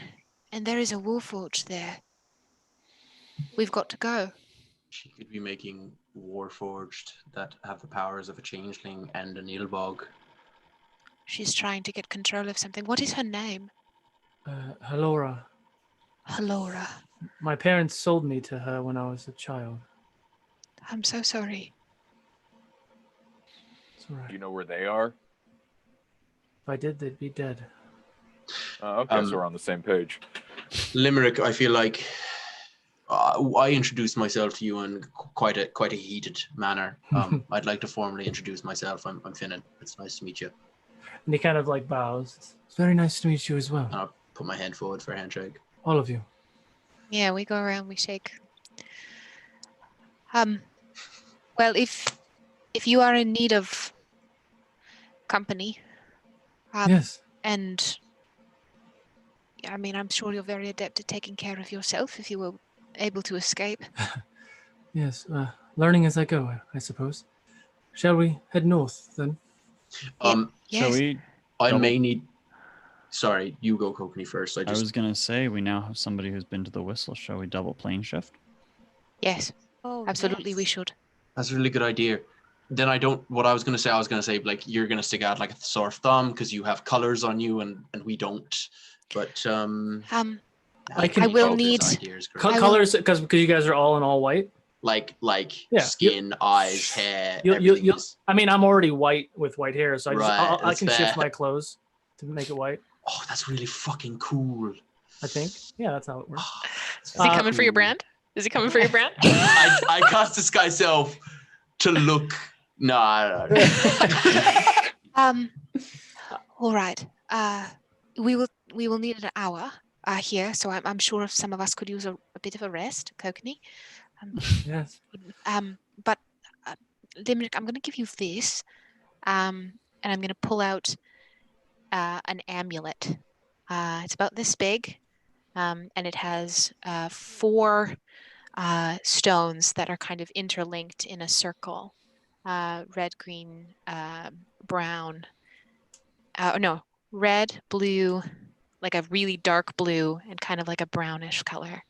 and there is a Warforged there, we've got to go. She could be making Warforged that have the powers of a changeling and a Neilbog. She's trying to get control of something. What is her name? Halora. Halora. My parents sold me to her when I was a child. I'm so sorry. It's all right. Do you know where they are? If I did, they'd be dead. Okay, so we're on the same page. Limerick, I feel like I introduced myself to you in quite a heated manner. I'd like to formally introduce myself. I'm Finnan. It's nice to meet you. And he kind of like bows. It's very nice to meet you as well. And I'll put my hand forward for a handshake. All of you. Yeah, we go around, we shake. Well, if you are in need of company, Yes. and I mean, I'm sure you're very adept at taking care of yourself if you were able to escape. Yes. Learning as I go, I suppose. Shall we head north then? Shall Yes. we? I Double- may need. Sorry, you go, Kokanee, first. I was gonna say we now have somebody who's been to the whistle. Shall we double plane shift? Yes, Oh, absolutely, we yes. should. That's a really good idea. Then I don't. What I was gonna say, like you're gonna stick out like a sore thumb because you have colors on you and we don't. But I will Joker's need idea is great. colors because you guys are all in all white. like Yeah, skin, eyes, hair, You everything is. I mean, I'm already white with white hair, so Right, I that's can shift fair. my clothes to make it white. Oh, that's really fucking cool. I think. Yeah, that's how it works. Is he coming for your brand? Is he coming for your brand? I cast disguise self to look. No, I don't. All right. We will need an hour here, so I'm sure some of us could use a bit of a rest, Kokanee. Yes. But Limerick, I'm going to give you this, and I'm going to pull out an amulet. It's about this big, and it has 4 stones that are kind of interlinked in a circle. Red, green, brown. No, red, blue, like a really dark blue, and kind of like a brownish color.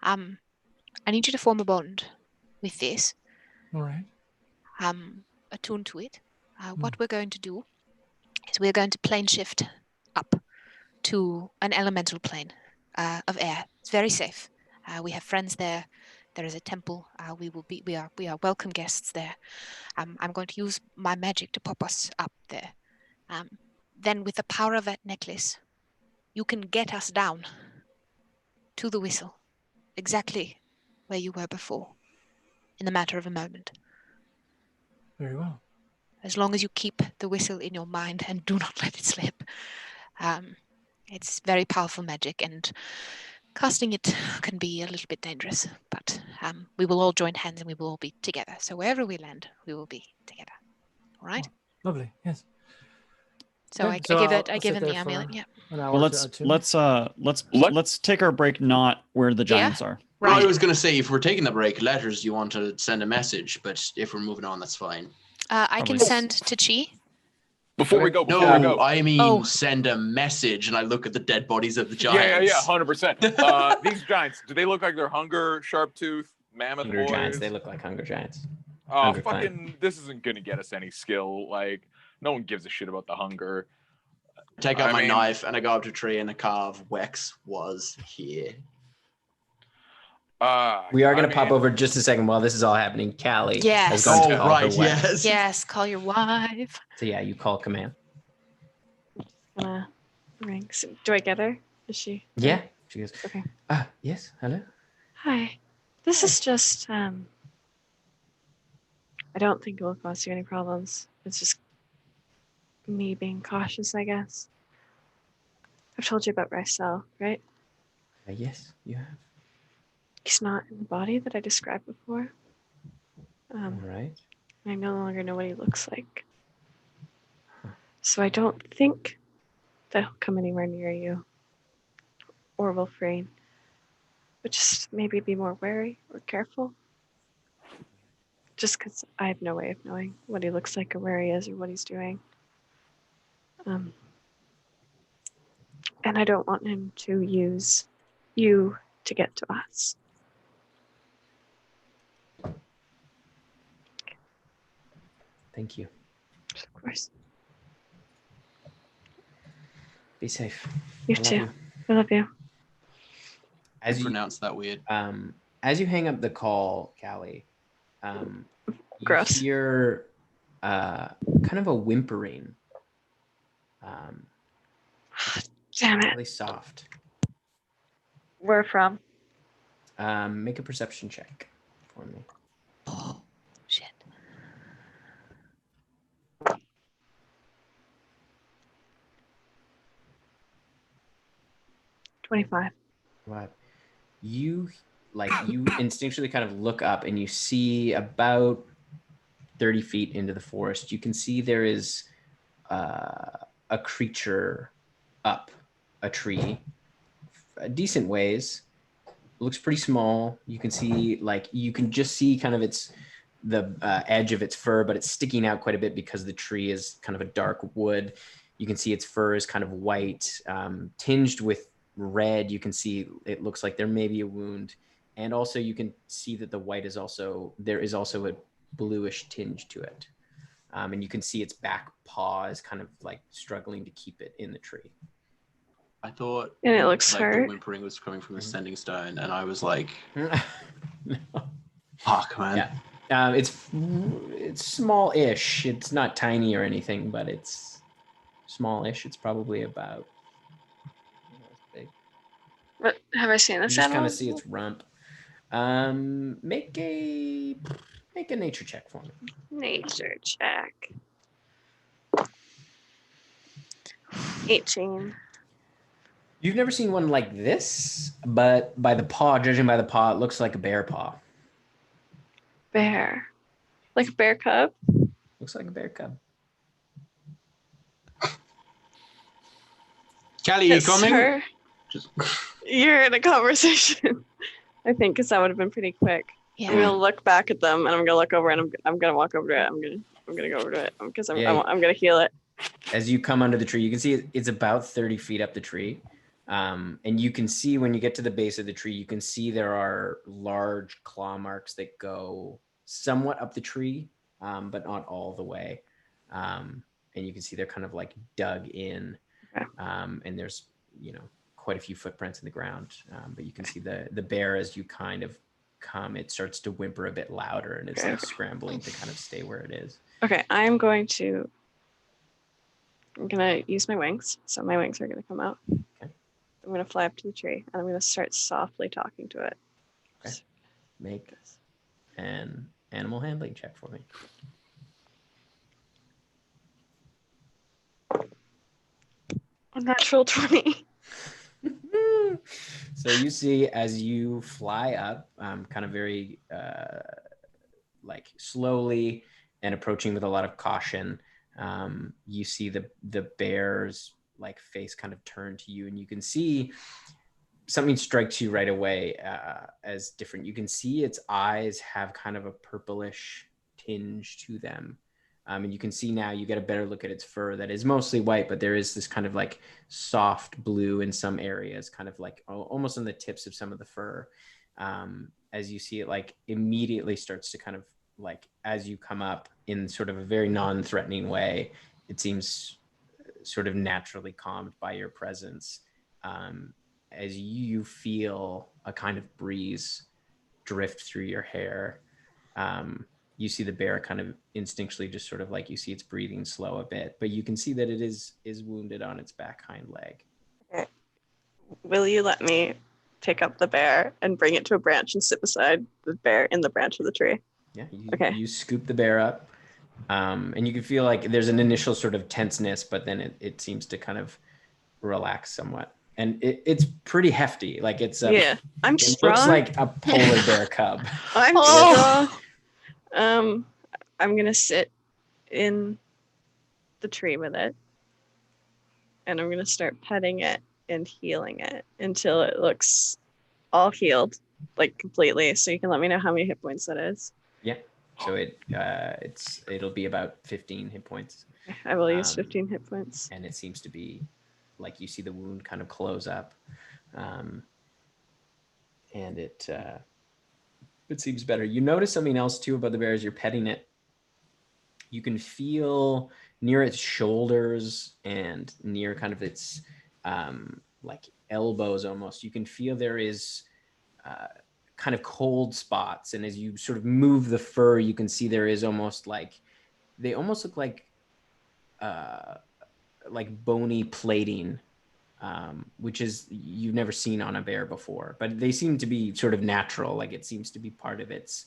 I need you to form a bond with this. All right. Attune to it. What we're going to do is we're going to plane shift up to an elemental plane of air. It's very safe. We have friends there. There is a temple. We are welcome guests there. I'm going to use my magic to pop us up there. Then with the power of that necklace, you can get us down to the whistle, exactly where you were before, in the matter of a moment. Very well. As long as you keep the whistle in your mind and do not let it slip. It's very powerful magic, and casting it can be a little bit dangerous, but we will all join hands and we will all be together. So wherever we land, we will be together. All right? Lovely. Yes. So Okay, I I'll give sit him the there for amulet. Yeah. an hour Well, to attune. let's take our break not where the giants are. Well, I Right. was going to say, if we're taking the break, letters, you want to send a message, but if we're moving on, that's fine. I can Probably. send to Chi. Before we Okay. go, No, I mean Oh. send a message, and I look at the dead bodies of the Yeah, giants. 100%. These giants, do they look like they're hunger, sharp tooth, mammoth Hunger boys? giants. They look like hunger giants. Oh, Hunger fucking! This isn't gonna get us any skill. Like, no one gives a shit about the hunger. Take out I my mean- knife, and I go up to a tree and I carve Wex was here. We are going I to pop mean, over just a second while this is all happening. Callie Yes. has gone to Oh, call right, her wife. yes. Yes, call your wife. So yeah, you call command. Gonna ring. So, do I get her? Is she? Yeah. She goes, Okay. yes, hello. Hi. This is just I don't think it will cause you any problems. It's just me being cautious, I guess. I've told you about Rysel, right? Yes, you have. He's not in the body that I described before. All right. I no longer know what he looks like. So I don't think that he'll come anywhere near you or will free. But just maybe be more wary or careful. Just because I have no way of knowing what he looks like or where he is or what he's doing. And I don't want him to use you to get to us. Thank you. Of course. Be safe. You I love too. you. I love you. As You you pronounce that weird. as you hang up the call, Callie, you Gross. hear kind of a whimpering. Damn it. Really soft. Where from? Make a perception check for me. Oh, shit. 25. What? You instinctually kind of look up and you see about 30 feet into the forest. You can see there is a creature up a tree, a decent ways. Looks pretty small. You can just see kind of the edge of its fur, but it's sticking out quite a bit because the tree is kind of a dark wood. You can see its fur is kind of white, tinged with red. You can see it looks like there may be a wound, and also you can see that the white is also bluish tinge to it. And you can see its back paw is kind of like struggling to keep it in the tree. I thought And it looks like the hurt. whimpering was coming from the sending stone, and I was like, No. fuck, man. Yeah. It's small-ish. It's not tiny or anything, but it's small-ish. It's probably about. Big. But have I seen You this just kind animal? of see its rump. Make a nature check for me. Nature check. 18. You've never seen one like this, but judging by the paw, it looks like a bear paw. Bear. Like a bear cub? Looks like a bear cub. Callie, you Yes, coming? sir. Just You're in a conversation. I think because that would have been pretty quick. I'm Yeah. gonna look back at them and I'm gonna look over and I'm gonna walk over to it. I'm gonna go over to it because I'm gonna heal it. As you come under the tree, you can see it's about 30 feet up the tree. And you can see when you get to the base of the tree, you can see there are large claw marks that go somewhat up the tree, but not all the way. And you can see they're kind of like dug in. Okay. And there's, quite a few footprints in the ground. But you can see the bear as you kind of come, it starts to whimper a bit louder and it's like scrambling to kind of stay where it is. Okay, I'm gonna use my wings. So my wings are gonna come out. Okay. I'm gonna fly up to the tree and I'm gonna start softly talking to it. Okay. Make an animal handling check for me. A natural 20. So you see as you fly up, kind of very like slowly and approaching with a lot of caution, you see the bear's like face kind of turn to you, and you can see something strikes you right away as different. You can see its eyes have kind of a purplish tinge to them. And you can see now, you get a better look at its fur that is mostly white, but there is this kind of like soft blue in some areas, kind of like almost on the tips of some of the fur. As you see it like immediately starts to kind of like, as you come up in sort of a very non-threatening way, it seems sort of naturally calmed by your presence. As you feel a kind of breeze drift through your hair, you see the bear kind of instinctually just sort of like, you see it's breathing slow a bit, but you can see that it is wounded on its back hind leg. Okay. Will you let me pick up the bear and bring it to a branch and sit beside the bear in the branch of the tree? Yeah, Okay. You scoop the bear up, and you can feel like there's an initial sort of tenseness, but then it seems to kind of relax somewhat. And it's pretty hefty. Like it's I'm it strong. looks like a polar bear cub. I'm strong. I'm gonna sit in the tree with it, and I'm gonna start petting it and healing it until it looks all healed, like completely. So you can let me know how many hit points that is. Yeah. So it'll be about 15 hit points. I will use 15 hit points. And it seems to be like you see the wound kind of close up, and it seems better. You notice something else too about the bear as you're petting it. You can feel near its shoulders and near kind of its like elbows almost, you can feel there is kind of cold spots. And as you sort of move the fur, you can see there is almost like, they almost look like bony plating, which is you've never seen on a bear before, but they seem to be sort of natural. Like it seems to be part of its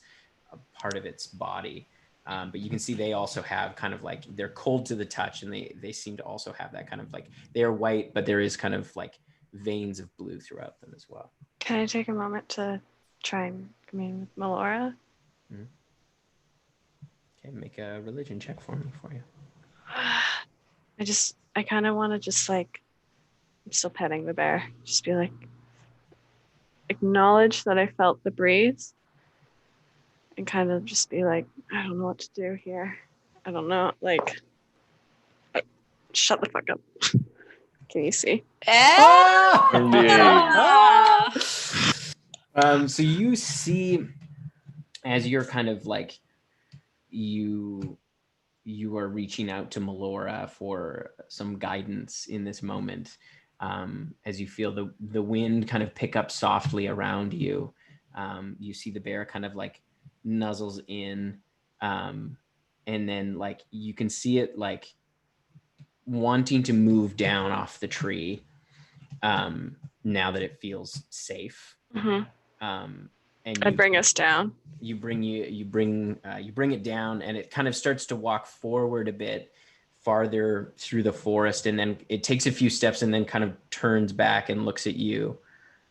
body. But you can see they also have kind of like, they're cold to the touch, and they seem to also have that kind of like, they're white, but there is kind of like veins of blue throughout them as well. Can I take a moment to try and commune with Melora? Mm-hmm. Okay, make a religion check for me for you. I kind of want to just like, I'm still petting the bear. Just be like, acknowledge that I felt the breeze, and kind of just be like, I don't know what to do here. I don't know, like, shut the fuck up. Can you see? So you see, as you're kind of like you are reaching out to Melora for some guidance in this moment, as you feel the wind kind of pick up softly around you. You see the bear kind of like nuzzles in, and then like you can see it like wanting to move down off the tree, now that it feels safe. Mm-hmm. And I'd bring us down. you bring it down, and it kind of starts to walk forward a bit farther through the forest, and then it takes a few steps and then kind of turns back and looks at you,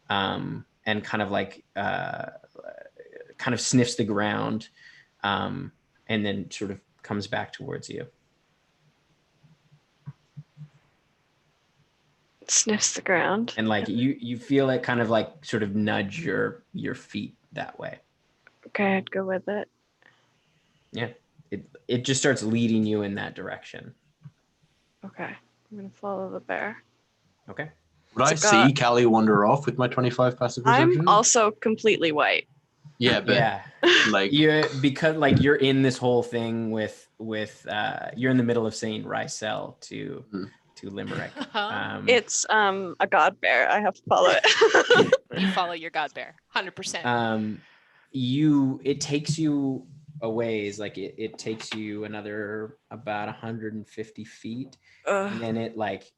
and kind of like kind of sniffs the ground, and then sort of comes back towards you. Sniffs the ground. And like you feel it kind of like sort of nudge your feet that way. Okay, I'd go with it. Yeah, it just starts leading you in that direction. Okay, I'm gonna follow the bear. Okay. Would I see Callie wander off with my 25 passive perception? I'm also completely white. Yeah, but Yeah, like because like you're in this whole thing with you're in the middle of saying Rysel to Limerick. It's a god bear. I have to follow it. You follow your god bear, 100%. It takes you a ways, like it takes you another about 150 feet, and then it like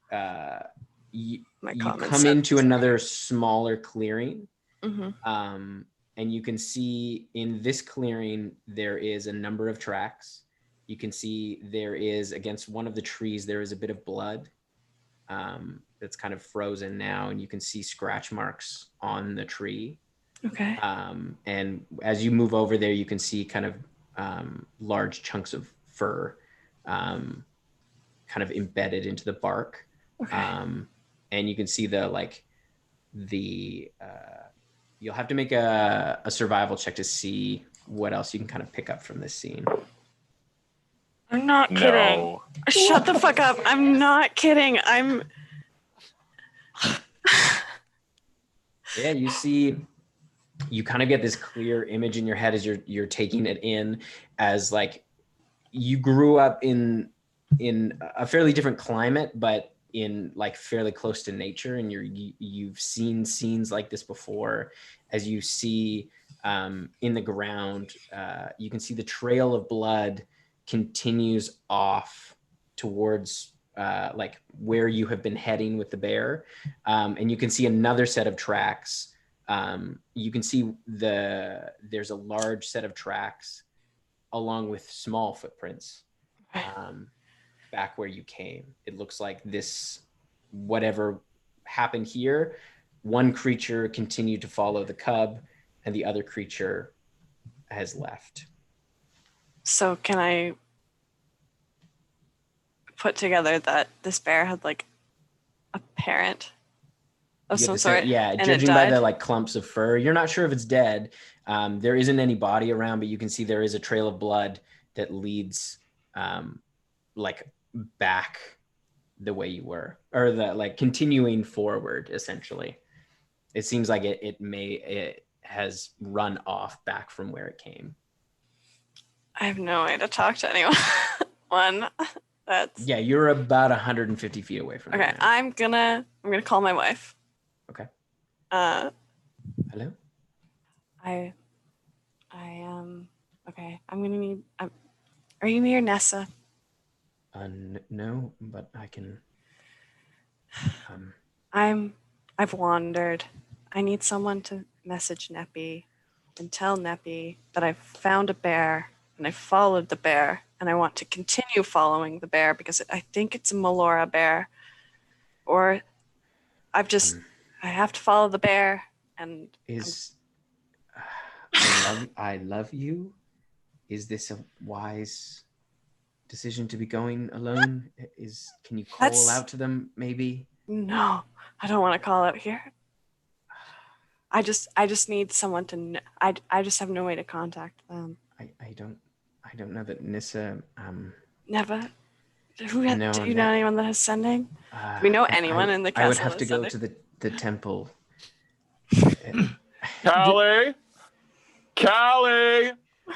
you come into another smaller clearing. Mm-hmm. And you can see in this clearing there is a number of tracks. You can see there is, against one of the trees, there is a bit of blood that's kind of frozen now, and you can see scratch marks on the tree. Okay. And as you move over there, you can see kind of large chunks of fur kind of embedded into the bark. Okay. And you can see you'll have to make a survival check to see what else you can kind of pick up from this scene. I'm not kidding. Shut the fuck up. I'm not kidding. Yeah, you kind of get this clear image in your head as you're taking it in, as like you grew up in a fairly different climate, but in like fairly close to nature, and you've seen scenes like this before. As you see in the ground, you can see the trail of blood continues off towards like where you have been heading with the bear, and you can see another set of tracks. You can see there's a large set of tracks along with small footprints back where you came. It looks like whatever happened here, one creature continued to follow the cub and the other creature has left. So can I put together that this bear had like a parent of some sort? Yeah, judging by the like clumps of fur, you're not sure if it's dead. There isn't any body around, but you can see there is a trail of blood that leads like back the way you were, or the like continuing forward. Essentially, it seems like it has run off back from where it came. I have no way to talk to anyone. Yeah, you're about 150 feet away from it. Okay, I'm gonna call my wife. Okay. Hello? I okay, I'm gonna need are you near Nessa? No, but I can I've wandered. I need someone to message Neppy and tell Neppy that I found a bear and I followed the bear and I want to continue following the bear because I think it's a Melora bear, or I have to follow the bear. And I love you. Is this a wise decision to be going alone? Can you call out to them maybe? No, I don't want to call out here. I just need someone to know. I just have no way to contact them. I don't know that Nissa Never. Do you know No, anyone that is sending? Do we know anyone in the castle? I would have to go to the temple. Callie!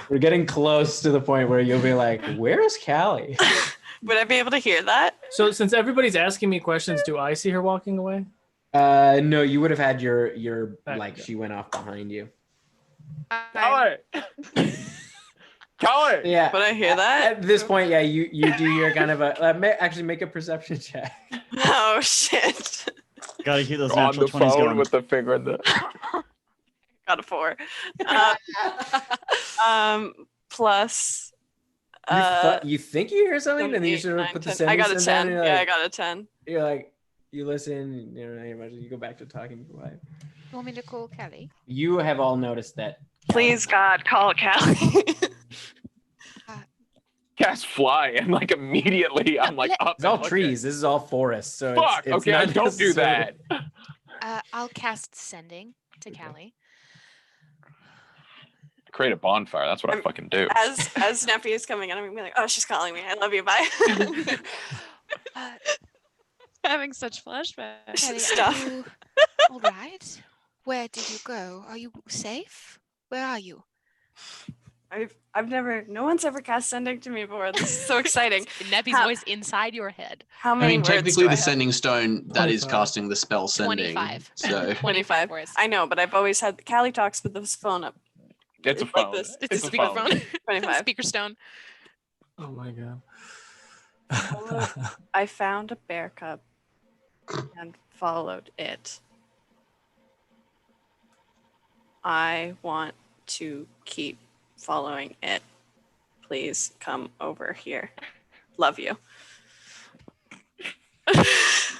We're getting close to the point where you'll be like, "Where is Callie?" Would I be able to hear that? So since everybody's asking me questions, do I see her walking away? No, you would have had your Back like to she went off behind you. Callie! Callie! Yeah. Would I hear that? At this point, yeah, you do your kind of a actually make a perception check. Oh shit! Gotta keep those On natural the 20s phone going. with the finger in the. Got a 4. Plus. You think you hear something, and then you 8, sort of 9, put the 10. I got a sentence 10. down, and you're Yeah, I like, got a 10. you're like, you listen, you know, you go back to talking to your wife. You want me to call Kelly? You have all noticed that. Please, God, call Callie. Cast fly, and like immediately I'm like up. It's all and looking. trees. This is all forest. So Fuck. it's Okay, not I don't do necessarily- that. I'll cast sending to Callie. Create a bonfire. That's what I fucking do. As Snappy is coming in, I'm gonna be like, oh, she's calling me. I love you. Bye. Having such flashbacks. Kelly, are Stuff. you all right? Where did you go? Are you safe? Where are you? No one's ever cast sending to me before. This is so exciting. Neppy's How- voice inside your head. How I many mean, words technically, do I the have? sending stone that is 25. casting the spell sending. 25. So 25 words. I know, but I've always had Callie talks with this phone up. It's a It's like phone. this. It's a speakerphone. 25. Speaker stone. Oh my god. I found a bear cub and followed it. I want to keep following it. Please come over here. Love you.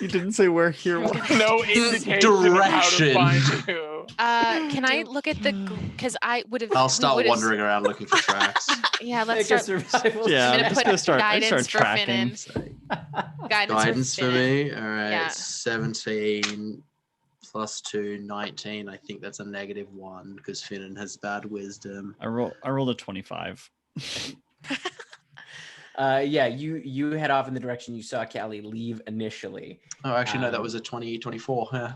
You didn't say where here was. No indication of how to Direction. find you. Can I look at the? Because I would have. I'll start wandering around looking for tracks. Yeah, let's Make a start. survival. Yeah, I'm I'm gonna just put gonna start. I guidance start for tracking. Finnan. Guidance for me. All right. Yeah. 17 plus 2, 19. I think that's a -1 because Finnan has bad wisdom. I rolled a 25. Yeah, you head off in the direction you saw Callie leave initially. Oh, actually, no, that was a 24.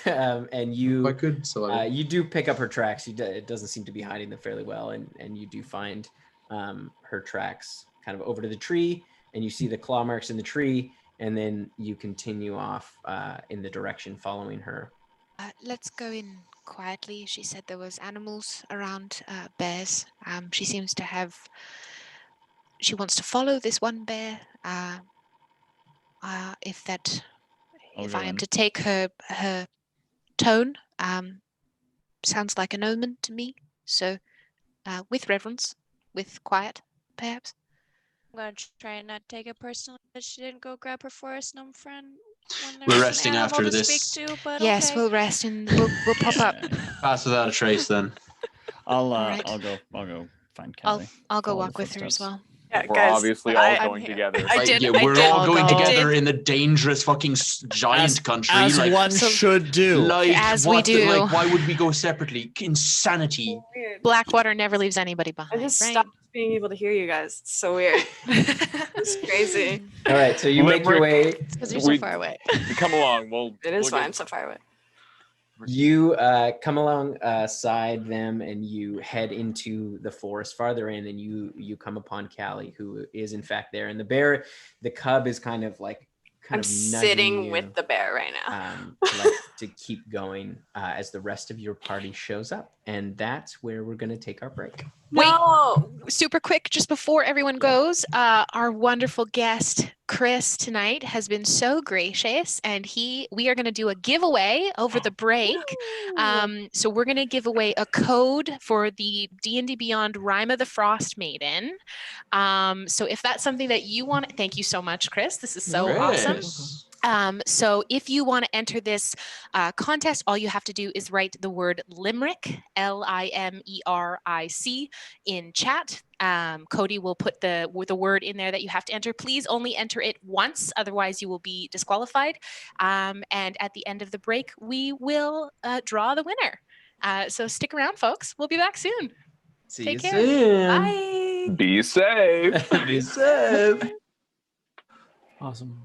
Yeah. And you Quite good. So you do pick up her tracks. It doesn't seem to be hiding them fairly well, and you do find her tracks kind of over to the tree, and you see the claw marks in the tree, and then you continue off in the direction following her. Let's go in quietly. She said there was animals around, bears. She seems to have. She wants to follow this one bear. If I am to take her tone, sounds like an omen to me. So, with reverence, with quiet, perhaps. I'm gonna try and not take it personally that she didn't go grab her forest gnome friend. When there We're was an resting animal after to this. speak to, but Yes, okay. we'll rest and we'll pop up. pass without a trace then. Alright. I'll go find I'll Callie. I'll go Follow the walk with her as footsteps. well. Yeah, We're guys, obviously all I'm going here. together. I Like, did. yeah, I we're did. all going I'll go. together in the dangerous fucking giant country. As like, one So- should do. like As we what the- do. like, why would we go separately? Insanity. Weird. Blackwater never leaves anybody I behind. just right? stopped being able to hear you guys. It's so weird. It's crazy. All right, so you make your way. Because you're so We- far away. Come along. We'll. It is we'll fine. get- So far away. You come alongside them, and you head into the forest farther in, and you come upon Callie, who is in fact there. And the cub is kind of like I'm of nudging sitting you, with the bear right now. like to keep going as the rest of your party shows up, and that's where we're gonna take our break. Wait. No. Super quick, just before everyone goes, our wonderful guest Chris tonight has been so gracious, and we are going to do a giveaway over the break. So we're going to give away a code for the D&D Beyond Rime of the Frost Maiden. So if that's something that you want, thank you so much, Chris. This is so awesome. Chris. So if you want to enter this contest, all you have to do is write the word limerick, Limeric, in chat. Cody will put the word in there that you have to enter. Please only enter it once, otherwise you will be disqualified. And at the end of the break, we will draw the winner. So stick around, folks. We'll be back soon. See Take you care. soon. Bye. Be safe. Be safe. Awesome.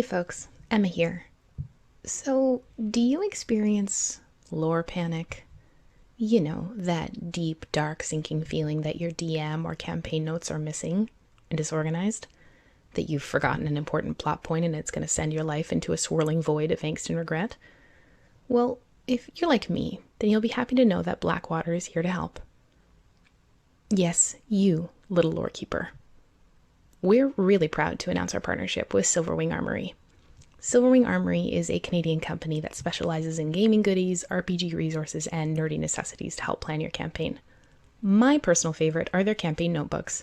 Hey folks, Emma here. So, do you experience lore panic? You know, that deep, dark, sinking feeling that your DM or campaign notes are missing and disorganized? That you've forgotten an important plot point and it's going to send your life into a swirling void of angst and regret? Well, if you're like me, then you'll be happy to know that Blackwater is here to help. Yes, you, little lore keeper. We're really proud to announce our partnership with Silverwing Armory. Silverwing Armory is a Canadian company that specializes in gaming goodies, RPG resources, and nerdy necessities to help plan your campaign. My personal favorite are their campaign notebooks.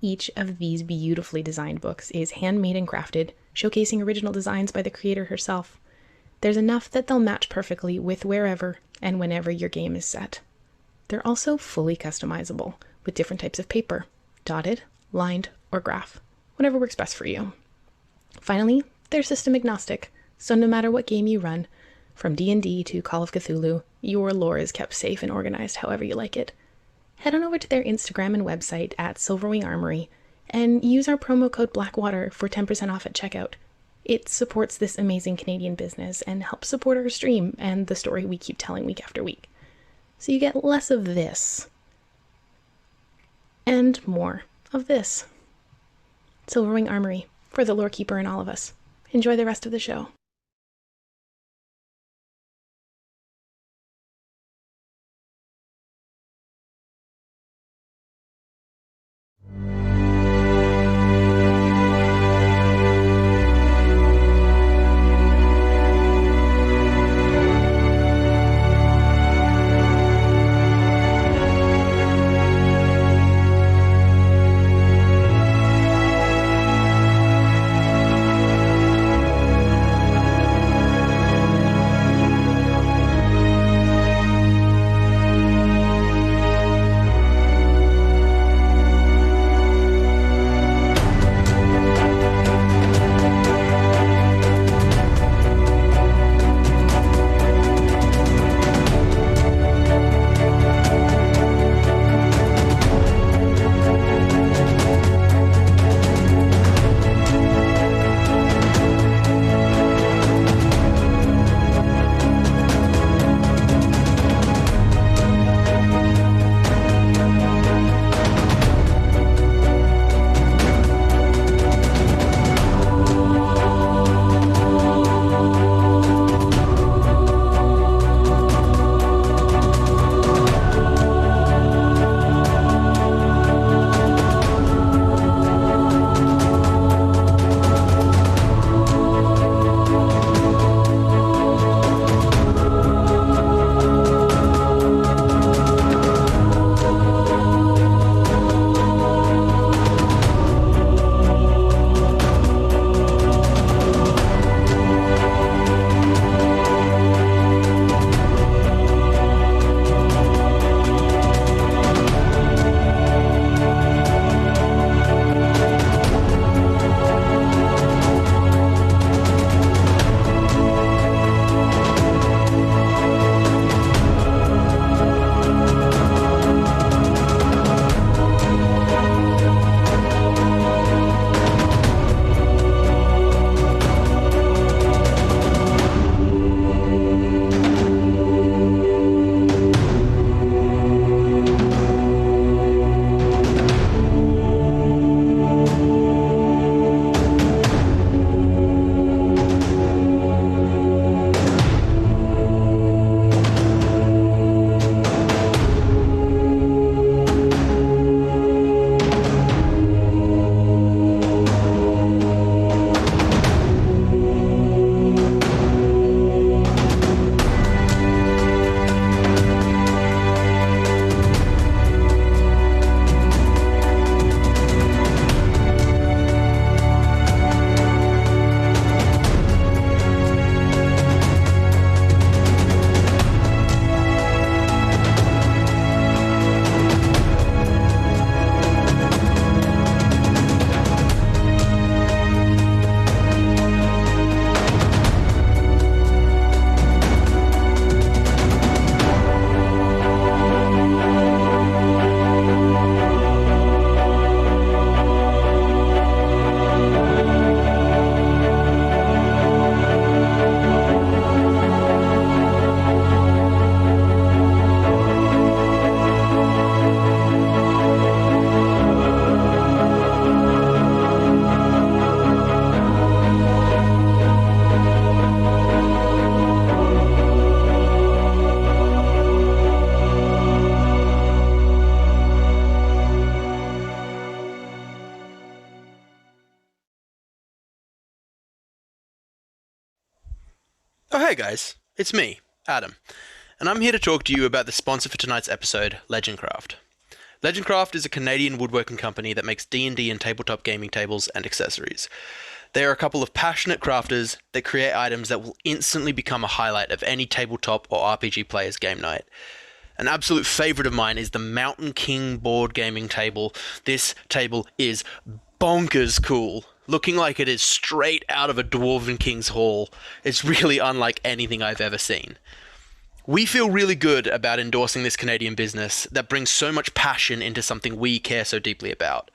Each of these beautifully designed books is handmade and crafted, showcasing original designs by the creator herself. There's enough that they'll match perfectly with wherever and whenever your game is set. They're also fully customizable, with different types of paper, dotted, lined, or graph, whatever works best for you. Finally, they're system agnostic, so no matter what game you run, from D&D to Call of Cthulhu, your lore is kept safe and organized however you like it. Head on over to their Instagram and website at Silverwing Armory and use our promo code Blackwater for 10% off at checkout. It supports this amazing Canadian business and helps support our stream and the story we keep telling week after week. So you get less of this and more of this. Silverwing Armory, for the lore keeper in all of us. Enjoy the rest of the show. Oh, hey guys, it's me, Adam, and I'm here to talk to you about the sponsor for tonight's episode, Legendcraft. Legendcraft is a Canadian woodworking company that makes D&D and tabletop gaming tables and accessories. They are a couple of passionate crafters that create items that will instantly become a highlight of any tabletop or RPG player's game night. An absolute favourite of mine is the Mountain King board gaming table. This table is bonkers cool, looking like it is straight out of a Dwarven King's Hall. It's really unlike anything I've ever seen. We feel really good about endorsing this Canadian business that brings so much passion into something we care so deeply about.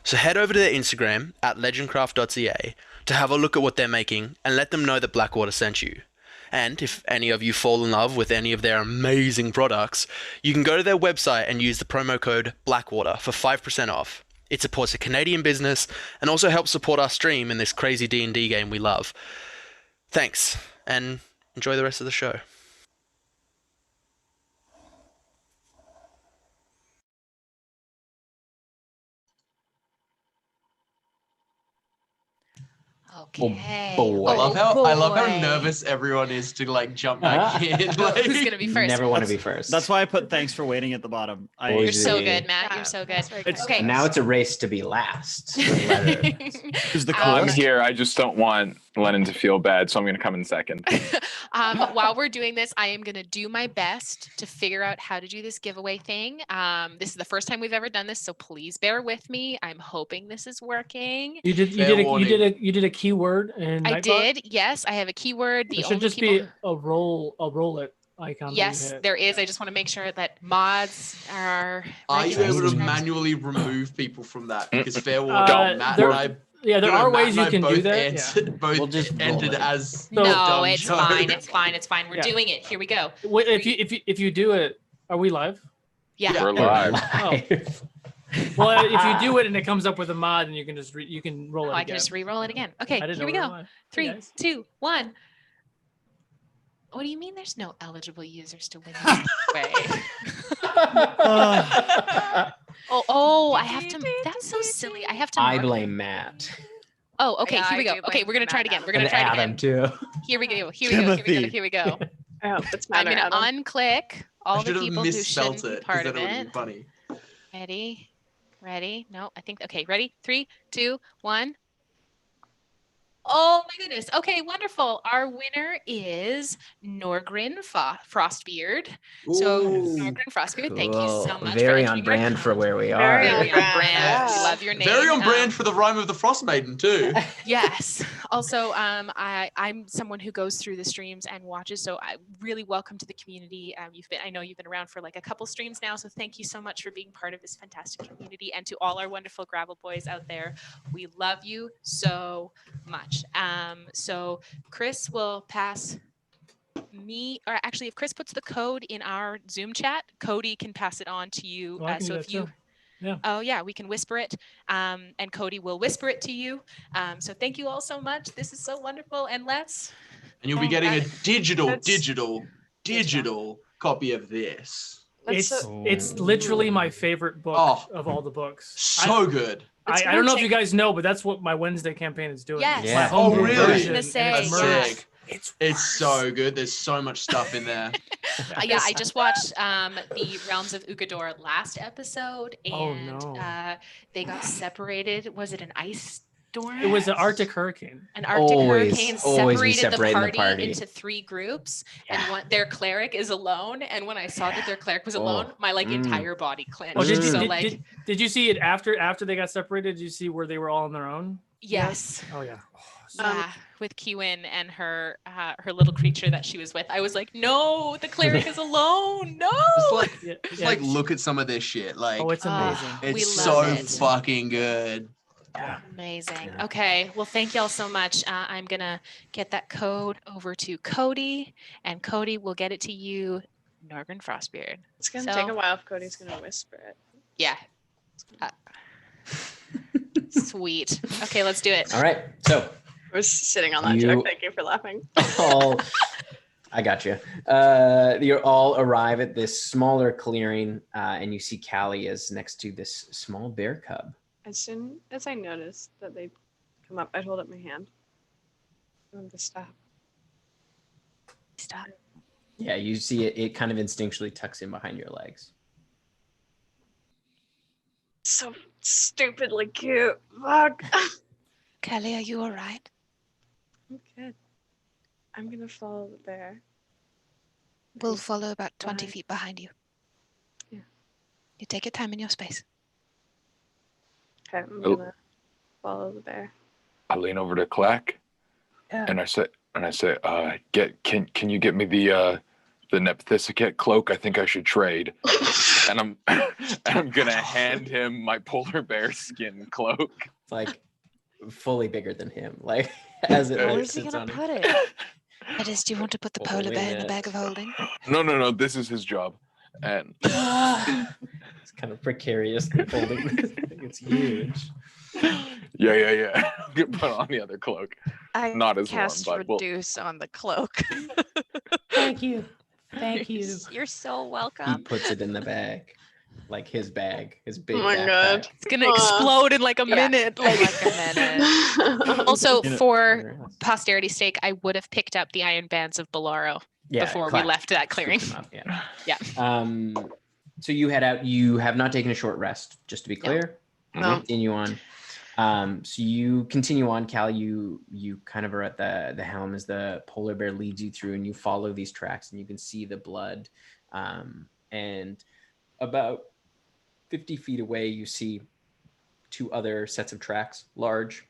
So head over to their Instagram at legendcraft.ca to have a look at what they're making and let them know that Blackwater sent you. And if any of you fall in love with any of their amazing products, you can go to their website and use the promo code Blackwater for 5% off. It supports a Canadian business and also helps support our stream in this crazy D&D game we love. Thanks, and enjoy the rest of the show. Okay. boy. I love how boy. nervous everyone is to like jump back in. Like, Who's gonna be first? Never want to be first. That's why I put thanks for waiting at the bottom. You're so Boise. good, Matt. Yeah, You're so good. that's very It's- kind. Okay. Now it's a race to be last. Letter. Who's the I'm coolest? here. I just don't want Lennon to feel bad, so I'm going to come in second. While we're doing this, I am going to do my best to figure out how to do this giveaway thing. This is the first time we've ever done this, so please bear with me. I'm hoping this is working. You did a keyword and I did. Yes, I have a keyword. The There should only just people... be a roll it icon. that you Yes, hit. there is. I just want to make sure that mods are. are you registered. able to manually remove people from that? Because fair warning, Uh, Matt there- and I. Yeah, there no, are Matt ways and you I can do both that. answered- both We'll just roll entered it. as So- No, dumb it's Joe. fine. It's fine. It's fine. We're Yeah. doing it. Here we go. Wait, if you do it, are we live? Yeah. We're live. Live. Well, if you do it and it comes up with a mod, then you can just you can roll it. Oh, I again. can just re-roll it again. Okay, I didn't here we know go. were live. Hey, 3, guys. 2, 1. What do you mean there's no eligible users to win this giveaway? Oh, I have to. That's so silly. I have to. I mark- blame Matt. Oh, okay. Yeah, Here we I go. do Okay, blame we're gonna try it Matt again. We're Adam. gonna try it Adam again. too. Here we go. Here we go. Here we go. Timothy. Here we go. I hope it's I'm Matt or gonna Adam. unclick all I the should have people who misspelt shouldn't be it because part then of it would have it. been funny. Ready? No, I think. Okay, ready? 3, 2, 1. Oh my goodness. Okay, wonderful. Our winner is Norgrin Frostbeard. So Ooh. Norgrin Frostbeard, thank you so Cool. much. Very for on entering brand our for where we are. Very Very on brand. Yeah. We love your name. Very on brand for the rhyme of the Frost Maiden too. Yes. Also, I'm someone who goes through the streams and watches, so I really welcome to the community. I know you've been around for like a couple streams now, so thank you so much for being part of this fantastic community. And to all our wonderful Gravel boys out there, we love you so much. So Chris will pass me, or actually, if Chris puts the code in our Zoom chat, Cody can pass it on to you. Oh, I can So do if that you too. Yeah. Oh yeah, we can whisper it, and Cody will whisper it to you. So thank you all so much. This is so wonderful, and let's. And you'll be getting a That's- digital copy of this. That's It's literally my favorite book Oh. of all the books. So good. It's I gonna don't know if you take- guys know, but that's what my Wednesday campaign is doing. Yes. Yeah. My Oh, homebrew really? version, I was gonna and say, it's yeah. merged. Sick. It's so good. There's so much stuff in there. Yeah, I just watched the Realms of Ukador last episode, and Oh, no. they got separated. Was it an ice storm? It was an Arctic hurricane. An Arctic Always- hurricane always we separated separate in the the party, party. into 3 groups, and their cleric is alone. And when I saw that their cleric was alone, my entire body clenched. Oh, did you so did, like, did you see it after they got separated? Did you see where they were all on their own? yes. Oh yeah. Yeah, with Kiwin and her little creature that she was with, I was like, no, the cleric is alone. No. Just like look at some of this shit. Like Oh, it's amazing. we it's love so it. fucking good. Amazing. Okay. Well, thank y'all so much. I'm gonna get that code over to Cody, and Cody will get it to you, Norgrin Frostbeard. It's gonna So- take a while if Cody's gonna whisper it. Yeah. Sweet. Okay, let's do it. All right. So, I was sitting on that You- joke. Thank you for laughing. all, I got you. You all arrive at this smaller clearing, and you see Callie is next to this small bear cub. As soon as I noticed that they'd come up, I'd hold up my hand. I want them to stop. stop. Yeah, you see it. It kind of instinctually tucks in behind your legs. So stupidly cute. Fuck. Kelly, are you all right? I'm good. I'm gonna follow the bear. We'll follow about 20 behind. feet behind you. Yeah. You take your time in your space. Okay, I'm Oh. gonna follow the bear. I lean over to Clack Yeah. and I say, can you get me the Nepthisicate cloak? I think I should trade. And I'm gonna hand him my polar bear skin cloak. It's like fully bigger than him. Like as it like Where's he sits gonna on him. put it? That is, do you want to put the polar bear in the bag of holding? No, this is his job. And It's kind of precarious holding this thing. It's huge. yeah. Put on the other cloak. I Not as cast warm, but we'll- reduce on the cloak. Thank you. Thank you. You're so He welcome. puts it in the bag. Like his bag, his big Oh my backpack. God. It's gonna explode in like a minute. Like Like a minute. also You know- for posterity's sake, I would have picked up the iron bands of Bolaro Yeah, before clap. we left that clearing. Scoop them up, Yeah. So you head out. You have not taken a short rest, just to be clear. No. Continue on. So you continue on, Cal. You kind of are at the helm as the polar bear leads you through, and you follow these tracks, and you can see the blood. And about 50 feet away, you see two other sets of tracks, large,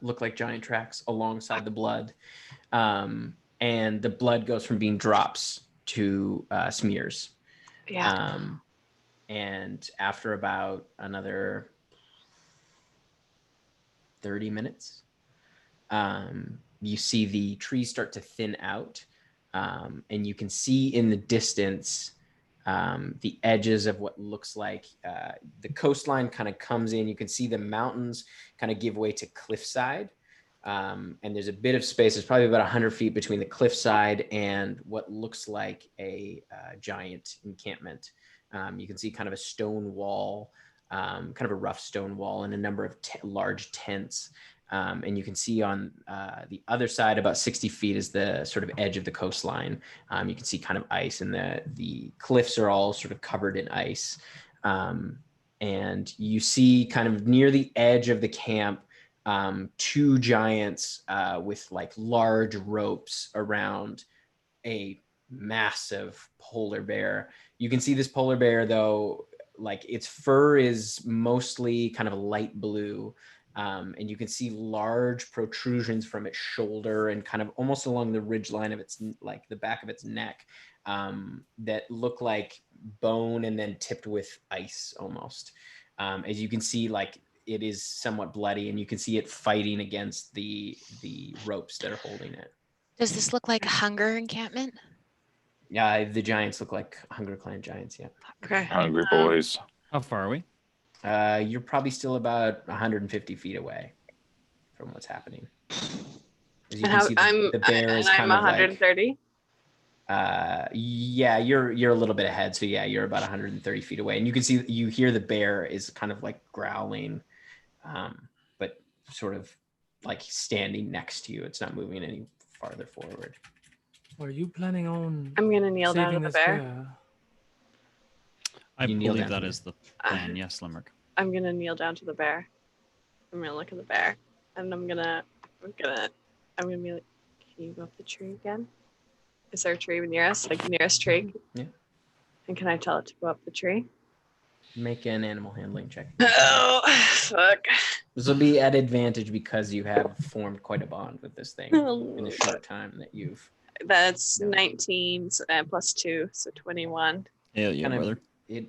look like giant tracks alongside the blood. And the blood goes from being drops to smears. Yeah. And after about another 30 minutes, you see the trees start to thin out, and you can see in the distance the edges of what looks like the coastline kind of comes in. You can see the mountains kind of give way to cliffside. And there's a bit of space. There's probably about 100 feet between the cliffside and what looks like a giant encampment. You can see kind of a stone wall, kind of a rough stone wall, and a number of large tents. And you can see on the other side, about 60 feet, is the sort of edge of the coastline. You can see kind of ice, and the cliffs are all sort of covered in ice. And you see kind of near the edge of the camp, two giants with like large ropes around a massive polar bear. You can see this polar bear, though, like its fur is mostly kind of light blue. And you can see large protrusions from its shoulder and kind of almost along the ridge line of its, like the back of its neck, that look like bone and then tipped with ice almost. As you can see, like it is somewhat bloody, and you can see it fighting against the ropes that are holding it. Does this look like a hunger encampment? Yeah, the giants look like Hunger Clan giants. Yeah. Okay. Hungry boys. How far are we? You're probably still about 150 feet away from what's happening. As you can see, the bear is kind I'm of like 130. yeah, you're a little bit ahead, so yeah, you're about 130 feet away, and you hear the bear is kind of like growling, but sort of like standing next to you. It's not moving any farther forward. Are you planning on I'm gonna kneel down to saving the this bear. I You kneel believe down. that is the plan. Yes, Limerick. I'm gonna kneel down to the bear. I'm gonna look at the bear, and I'm gonna be like, can you go up the tree again? Is there a tree near us, like the nearest tree? Yeah. And can I tell it to go up the tree? Make an animal handling check. Oh, fuck. This will be at advantage because you have formed quite a bond with this thing in the short time that you've. That's No. 19 plus 2, so 21. Yeah, yeah, Kind of- brother. It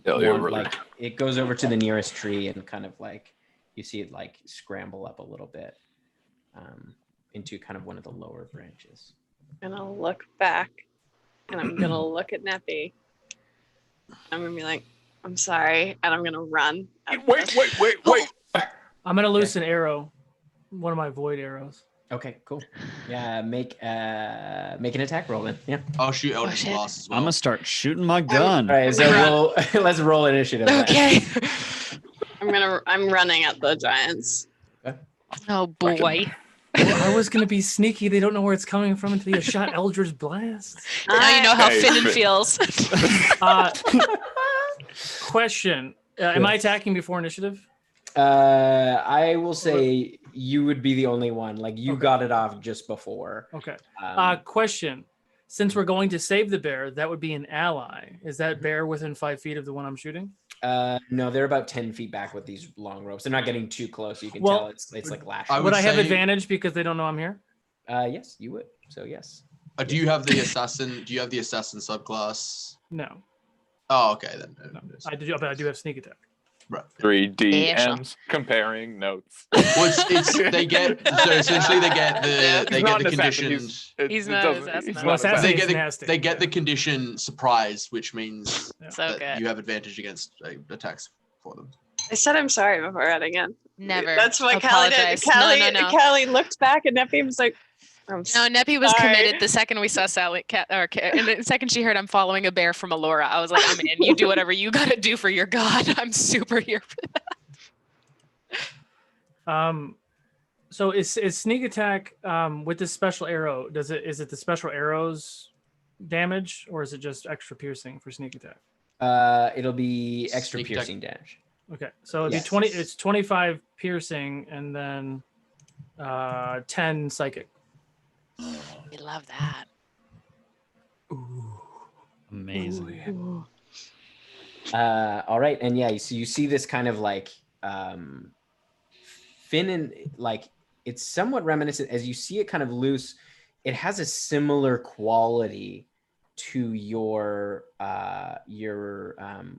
Hell yeah, want- brother. like it goes over to the nearest tree and kind of like you see it like scramble up a little bit into kind of one of the lower branches. And I'll look back, and I'm gonna look at Neppy. I'm gonna be like, I'm sorry, and I'm gonna run. Wait. I'm gonna loose an arrow, one of my void arrows. Okay, cool. Yeah, make an attack roll then. Yeah. I'll shoot Eldritch shit. Blast as well. I'm gonna start shooting my gun. All right, so let's roll initiative. then. Okay. I'm running at the giants. Oh boy. Well, I was gonna be sneaky. They don't know where it's coming from until you shot Eldritch Blast. Now you know how Okay, Finnan Finn. feels. Question: Am I attacking before initiative? I will say you would be the only one. Like you Okay. got it off just before. Okay. Um, Question: Since we're going to save the bear, that would be an ally. Is that bear within 5 feet of the one I'm shooting? no, they're about 10 feet back with these long ropes. They're not getting too close. You can Well, tell it's like lashing. I Would would I have say- advantage because they don't know I'm here? Yes, you would. So yes. Do you have the assassin? Do you have the assassin subclass? No. Oh, okay then. No. I do, but I do have sneak attack. Right. 3 Yeah, sure. DMs comparing notes. Well, it's they get so essentially they get the He's not the an assassin, conditions. He's it not doesn't- an assassin. he's Well, not an assassin- They assassin. get the nasty, they get yeah. the condition surprise, which means So that good. you have advantage against attacks for them. I said I'm sorry before adding in. Never. That's what Callie did. Apologize. Callie, No. Callie looked back and Neppy was like, I'm No, Neppy was sorry. committed the second we saw Sally, and the second she heard I'm following a bear from Alora, I was like, I'm in. You do whatever you got to do for your god. I'm super here for that. So is sneak attack with this special arrow? Is it the special arrows damage or is it just extra piercing for sneak attack? It'll be extra Sneak attack. piercing damage. Okay, so it'd Yes. be 20. It's 25 piercing and then 10 psychic. We love that. Amazing. All right, and yeah, so you see this kind of like fin and like it's somewhat reminiscent as you see it kind of loose. It has a similar quality to your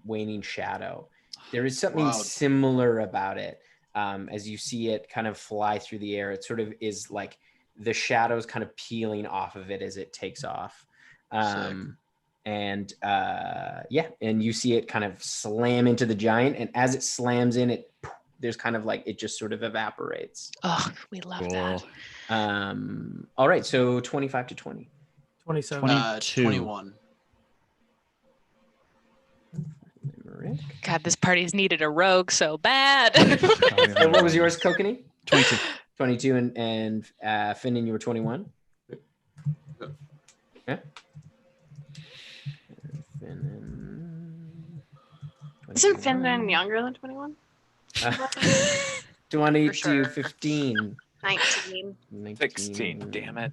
waning shadow. There is something Wow. similar about it. As you see it kind of fly through the air, it sort of is like the shadows kind of peeling off of it as it takes off. And you see it kind of slam into the giant, and as it slams in, there's kind of like it just sort of evaporates. Oh, we love that. All right, so 25 to 20. 27. 22. 21. Limerick. God, this party's needed a rogue so bad. And what was yours, Kokanee? 22. 22, and Finnan, you were 21. Yeah. Finnan. Isn't Finland younger than 21? 20 For sure. to 15. 19. 16, damn it.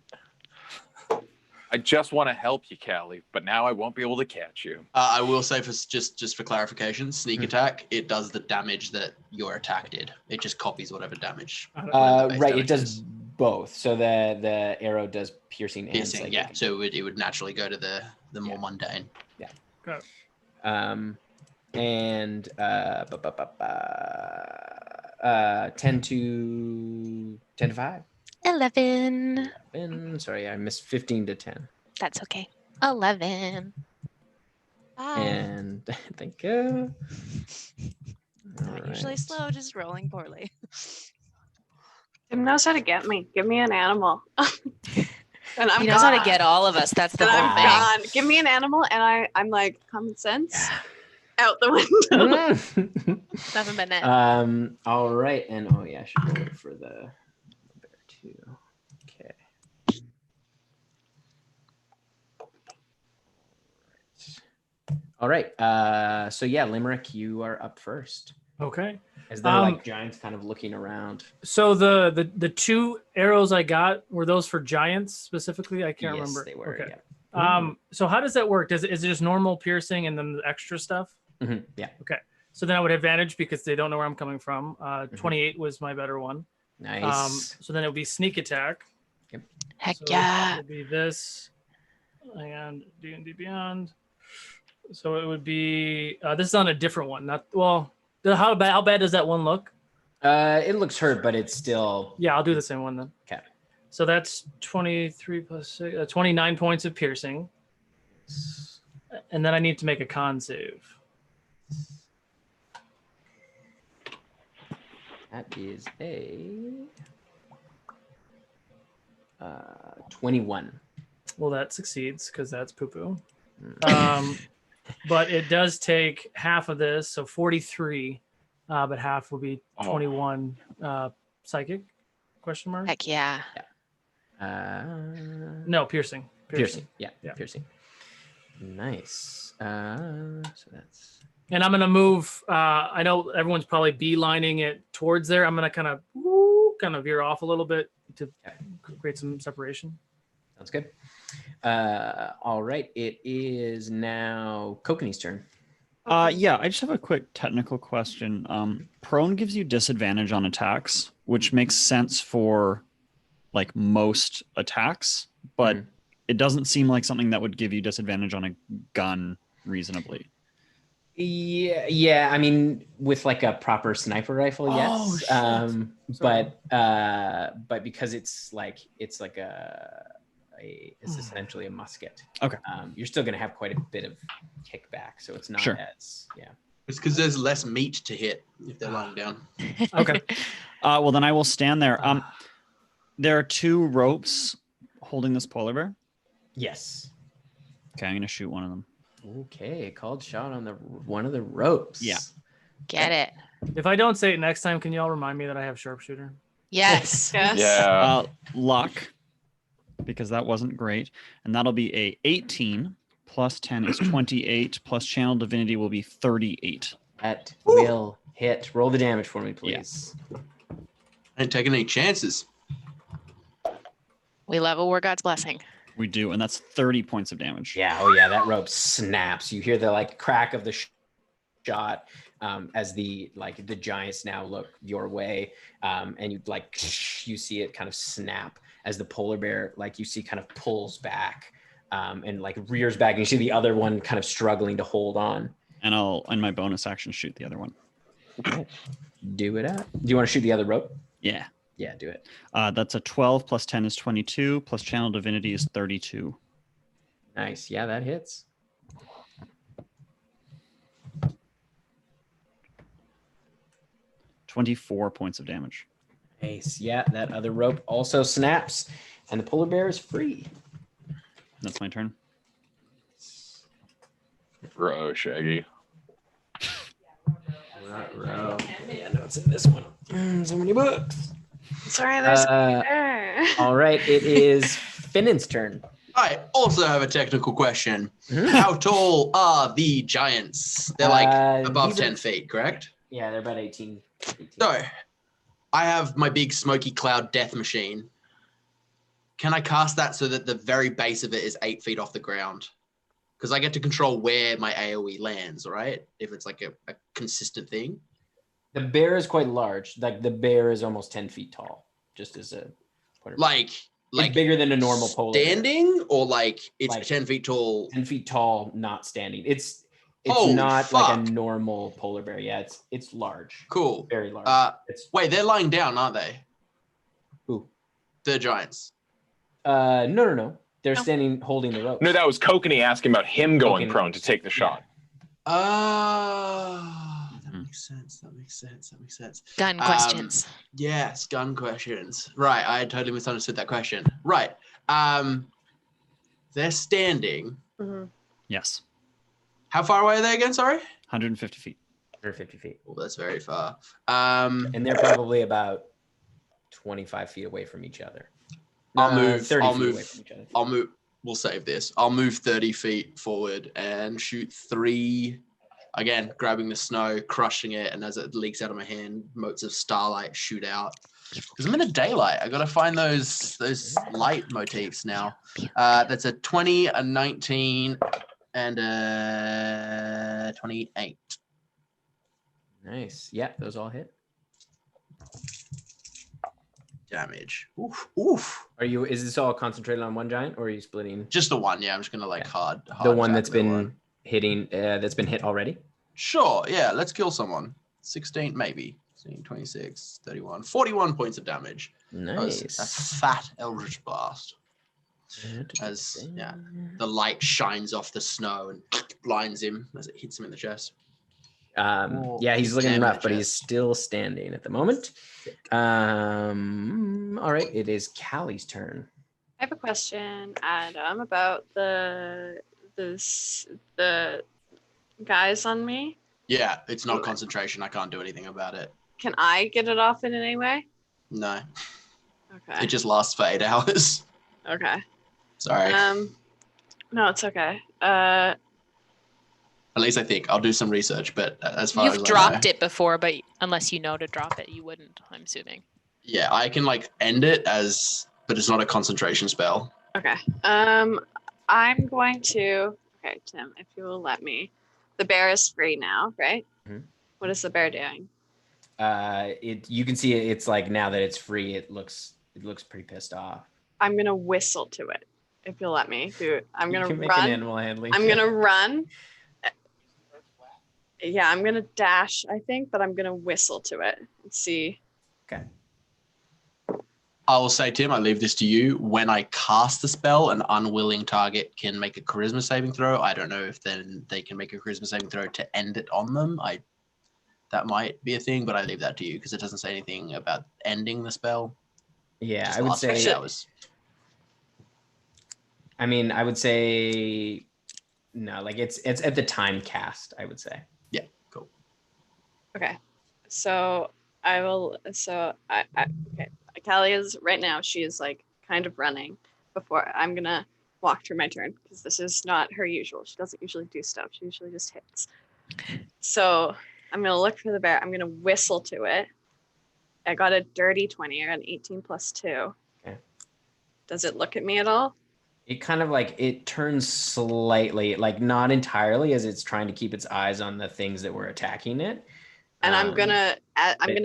I just want to help you, Callie, but now I won't be able to catch you. I will say for just for clarification, sneak attack, it does the damage that your attack did. It just copies whatever damage. whatever the base Right, it damage does is. both. So the arrow does piercing and Piercing, psychic. yeah. So it would naturally go to the more mundane. Got it. And 10 to 5. 11. Sorry, I missed 15 to 10. That's okay. 11. And thank you. Not usually slow, just rolling poorly. Tim knows how to get me. Give me an animal. And I'm He knows how to gone. get all of us. That's the And whole I'm thing. gone. Give me an animal, and I'm like common sense out the window. Haven't been it. All right, and oh yeah, I should roll it for the bear too. Okay. All right. So yeah, Limerick, you are up first. Okay. As they're like giants kind of looking around. So the 2 arrows I got, were those for giants specifically? I can't Yes, remember. they were. Okay. Yeah. So how does that work? Is it just normal piercing and then the extra stuff? Mhm, yeah. Okay. So then I would have advantage because they don't know where I'm coming from. 28 was my better one. Nice. So then it would be sneak attack. Heck So yeah. It would be this and D&D Beyond. So it would be this is on a different one. Not well. How bad does that one look? It looks hurt, but it's still. Yeah, I'll do the same one then. Okay. So that's 23 plus 6, 29 points of piercing. And then I need to make a con save. That is a 21. Well, that succeeds because that's poo-poo. But it does take half of this, so 43, but half will be 21 psychic. Question mark? Heck yeah. No, piercing. Piercing. Yeah, Yeah. piercing. Nice. So that's And I'm gonna move. I know everyone's probably beelining it towards there. I'm gonna kind of veer off a little bit to create some separation. sounds good. All right, it is now Kokanee's turn. Yeah, I just have a quick technical question. Prone gives you disadvantage on attacks, which makes sense for like most attacks, but it doesn't seem like something that would give you disadvantage on a gun reasonably. Yeah. I mean, with like a proper sniper rifle, yes. Oh, shit. But because it's essentially a musket. Okay. You're still gonna have quite a bit of kickback, so it's not as It's because there's less meat to hit if they're lying down. Okay. Well, then I will stand there. There are 2 ropes holding this polar bear. Yes. Okay, I'm gonna shoot one of them. Okay, called shot on one of the ropes. Yeah. Get it. If I don't say it next time, can y'all remind me that I have sharpshooter? Yes. Yes. Yeah. Luck, because that wasn't great, and that'll be a 18 plus 10 is 28 plus channel divinity will be 38. That will hit. Roll the damage for me, please. I ain't taking any chances. We love a War God's blessing. We do, and that's 30 points of damage. Yeah. Oh yeah, that rope snaps. You hear the like crack of the shot as the giants now look your way, and you see it kind of snap as the polar bear you see kind of pulls back and like rears back, and you see the other one kind of struggling to hold on. And I'll, in my bonus action, shoot the other one. Okay. Do it up. Do you want to shoot the other rope? Yeah. Yeah, do it. That's a 12 plus 10 is 22 plus channel divinity is 32. Nice. Yeah, that hits. $24 points of damage. Nice. Yeah, that other rope also snaps, and the polar bear is free. That's my turn. Bro, Shaggy. Row. Yeah, no, it's in this one. So many books. Sorry, there's there. All right, it is Finnan's turn. I also have a technical question. Mhm. How tall are the giants? They're like above these are- 10 feet, correct? Yeah, they're about 18. So, I have my big smoky cloud death machine. Can I cast that so that the very base of it is 8 feet off the ground? Because I get to control where my AoE lands, right? If it's like a consistent thing. The bear is quite large. Like the bear is almost 10 feet tall. Just as a point of Like bigger than a normal polar bear. standing, or like it's Like 10 feet tall. 10 feet tall, not standing. It's Holy not fuck. like a normal polar bear. Yeah, it's large. Cool. Very large. It's Wait, they're lying down, aren't they? Who? The giants. No. They're standing holding the rope. No, that was Kokanee asking about him going Kokanee. prone to take the shot. That makes sense. That makes sense. Gun questions. Yes, gun questions. Right, I totally misunderstood that question. Right. They're standing. Mhm. Yes. How far away are they again? Sorry. 150 feet. 150 feet. Well, that's very far. And they're probably about 25 feet away from each other. I'll move. 30 I'll feet move. away from each other. I'll move. We'll save this. I'll move 30 feet forward and shoot 3. Again, grabbing the snow, crushing it, and as it leaks out of my hand, motes of starlight shoot out. Because I'm in the daylight. I gotta find those light motifs now. That's a 20, a 19, and a 28. Nice. Yeah, those all hit. Damage. Oof. Is this all concentrated on one giant, or are you splitting Just the one. Yeah, I'm just gonna hard the one attack that's that been one. hitting? That's been hit already. Sure. Yeah. Let's kill someone. 16, maybe. 16, 26, 31, 41 points of damage. That was a Nice. fat eldritch blast. As the light shines off the snow and blinds him as it hits him in the chest. Yeah, he's looking Damn rough, it, but Jess. he's still standing at the moment. All right, it is Callie's turn. I have a question, Adam, about the guys on me. Yeah, it's not concentration. I can't do anything about it. Can I get it off in any way? No. Okay. It just lasts for 8 hours. Okay. Sorry. No, it's okay. At least I think. I'll do some research, but as far as You've I dropped know, it before, but unless you know to drop it, you wouldn't, I'm assuming. yeah, I can like end it but it's not a concentration spell. Okay. I'm going to. Okay, Tim, if you will let me. The bear is free now, right? Mhm. What is the bear doing? You can see it's like now that it's free, it looks pretty pissed off. I'm gonna whistle to it. If you'll let me do it. I'm You gonna can make run. an animal handling. I'm gonna run. Yeah, I'm gonna dash, I think, but I'm gonna whistle to it and see. Okay. I will say, Tim, I leave this to you. When I cast the spell, an unwilling target can make a charisma saving throw. I don't know if then they can make a charisma saving throw to end it on them. That might be a thing, but I leave that to you because it doesn't say anything about ending the spell. Yeah, Just I would lasts for 8 say. hours. I mean, I would say no. Like it's at the time cast. I would say. Yeah. Cool. Okay. So I will. So I okay. Callie is right now. She is like kind of running. Before I'm gonna walk through my turn because this is not her usual. She doesn't usually do stuff. She usually just hits. So I'm gonna look for the bear. I'm gonna whistle to it. I got a dirty 20 or an 18 plus 2. Okay. Does it look at me at all? It kind of like it turns slightly, like not entirely, as it's trying to keep its eyes on the things that were attacking it. And I'm gonna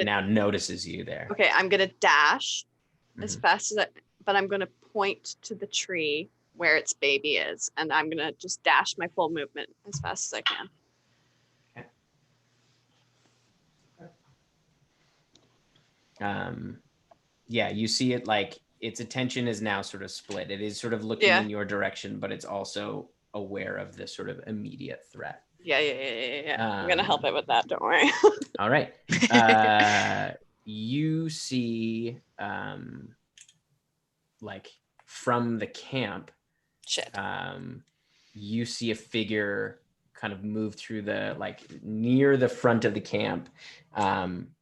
now notices you there. Okay, I'm gonna dash as Mhm. fast as but I'm gonna point to the tree where its baby is, and I'm gonna just dash my full movement as fast as I can. Yeah, you see it like its attention is now sort of split. It is sort of looking in your direction, but it's also aware of this sort of immediate threat. Yeah. I'm gonna help it with that. Don't worry. All right. You see, like from the camp, Shit. you see a figure kind of move through the like near the front of the camp,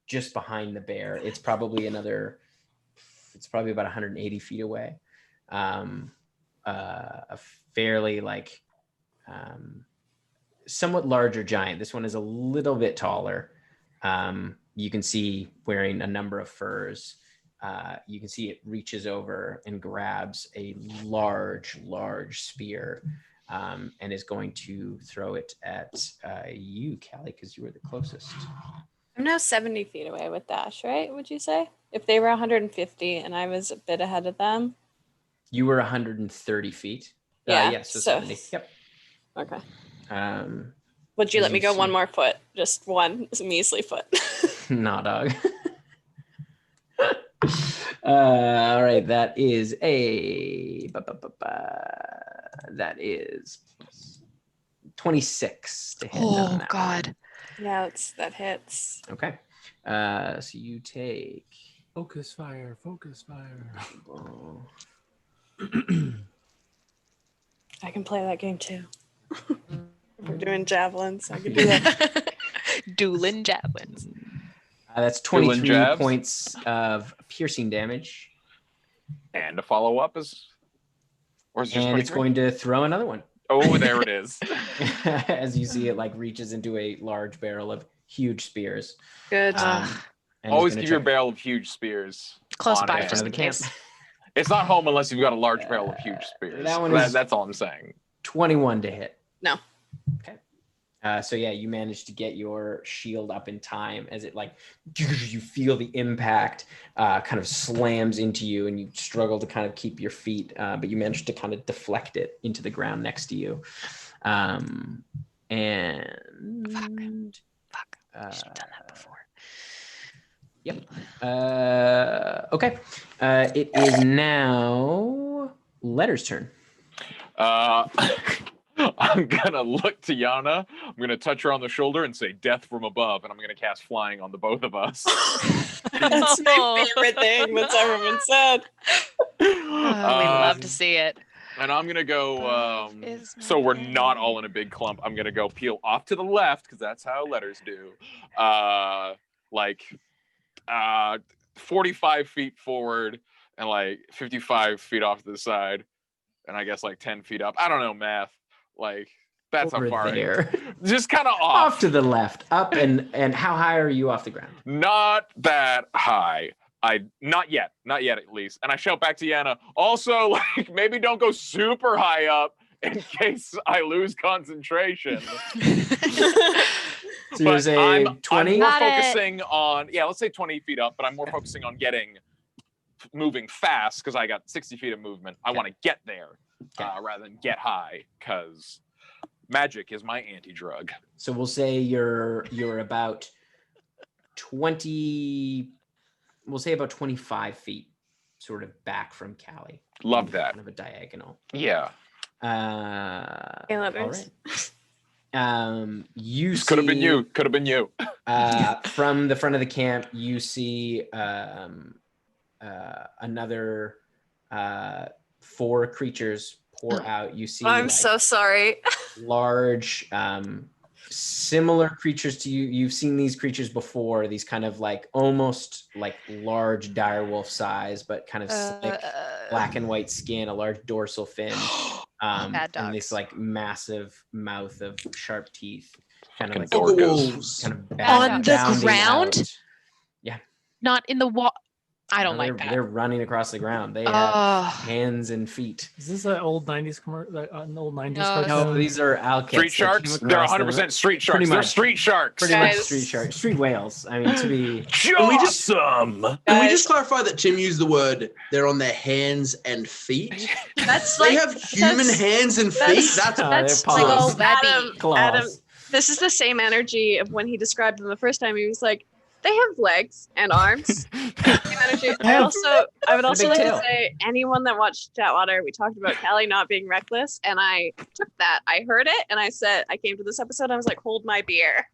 just behind the bear. It's probably about 180 feet away. A fairly like somewhat larger giant. This one is a little bit taller. You can see wearing a number of furs. You can see it reaches over and grabs a large spear, and is going to throw it at you, Callie, because you were the closest. I'm now 70 feet away with dash, right? Would you say? If they were 150 and I was a bit ahead of them. You were 130 feet. Yeah. So 70. Yep. Okay. Would you let me go one more foot? Just one measly foot. Nah, dog. All right, that is that is 26 to hit. Oh God. Yeah, that hits. Okay. So you take focus fire. I can play that game too. We're doing javelins. I can do that. Dueling javelins. That's 23 points of piercing damage. And a follow up is and it's going to throw another one. Oh, there it is. As you see it like reaches into a large barrel of huge spears. Good. Always keep your barrel of huge spears close by for the camp. It's not home unless you've got a large barrel of huge spears. That's all I'm saying. 21 to hit. No. Okay. So yeah, you managed to get your shield up in time as it like you feel the impact kind of slams into you, and you struggle to kind of keep your feet, but you managed to kind of deflect it into the ground next to you. And fuck. I should have done that before. Yep. Okay. It is now Letter's turn. I'm gonna look to Yana. I'm gonna touch her on the shoulder and say "Death from above," and I'm gonna cast Flying on the both of us. That's my favorite thing that's ever been said. Oh, we love to see it. And I'm gonna go. So we're not all in a big clump. I'm gonna go peel off to the left because that's how Letters do. 45 feet forward, and like 55 feet off to the side, and I guess like 10 feet up. I don't know math. Like that's Over how far there. just kind of Off to the left, up, and how high are you off the ground? Not that high. Not yet at least. And I shout back to Yana. Also, like maybe don't go super high up in case I lose concentration. So you're saying 20? I'm more Got it. focusing on let's say 20 feet up, but I'm more focusing on moving fast because I got 60 feet of movement. I want to get there rather than get high because magic is my anti-drug. So we'll say you're about 20. We'll say about 25 feet, sort of back from Callie. Love that. Kind of a diagonal. Yeah. All right. You This could have been you. Could have been you. From the front of the camp, you see another 4 creatures pour out. You see. I'm so sorry. Large, similar creatures to you. You've seen these creatures before. These kind of like almost like large direwolf size, but kind of slick, black and white skin, a large dorsal fin, and this like massive mouth of sharp teeth, kind of like kind of on the ground. Out. Yeah, not in the wall. I don't like that. They're running across the ground. They have hands and feet. Is this an old 90s commercial? An old 90s cartoon? No, these are alcats. Street sharks? They're 100% street sharks. Pretty They're much. street sharks. Pretty much street sharks. Street whales. I mean, to be... Can we just clarify that Tim used the word, they're on their hands and feet? That's They like have human hands and feet? That's paws. Adam, this is the same energy of when he described them the first time. He was like, they have legs and arms. Same energy. I would also like to say, anyone that watched Chatwater, we talked about Callie not being reckless, and I took that. I heard it, and I said, I came to this episode, and I was like, hold my beer.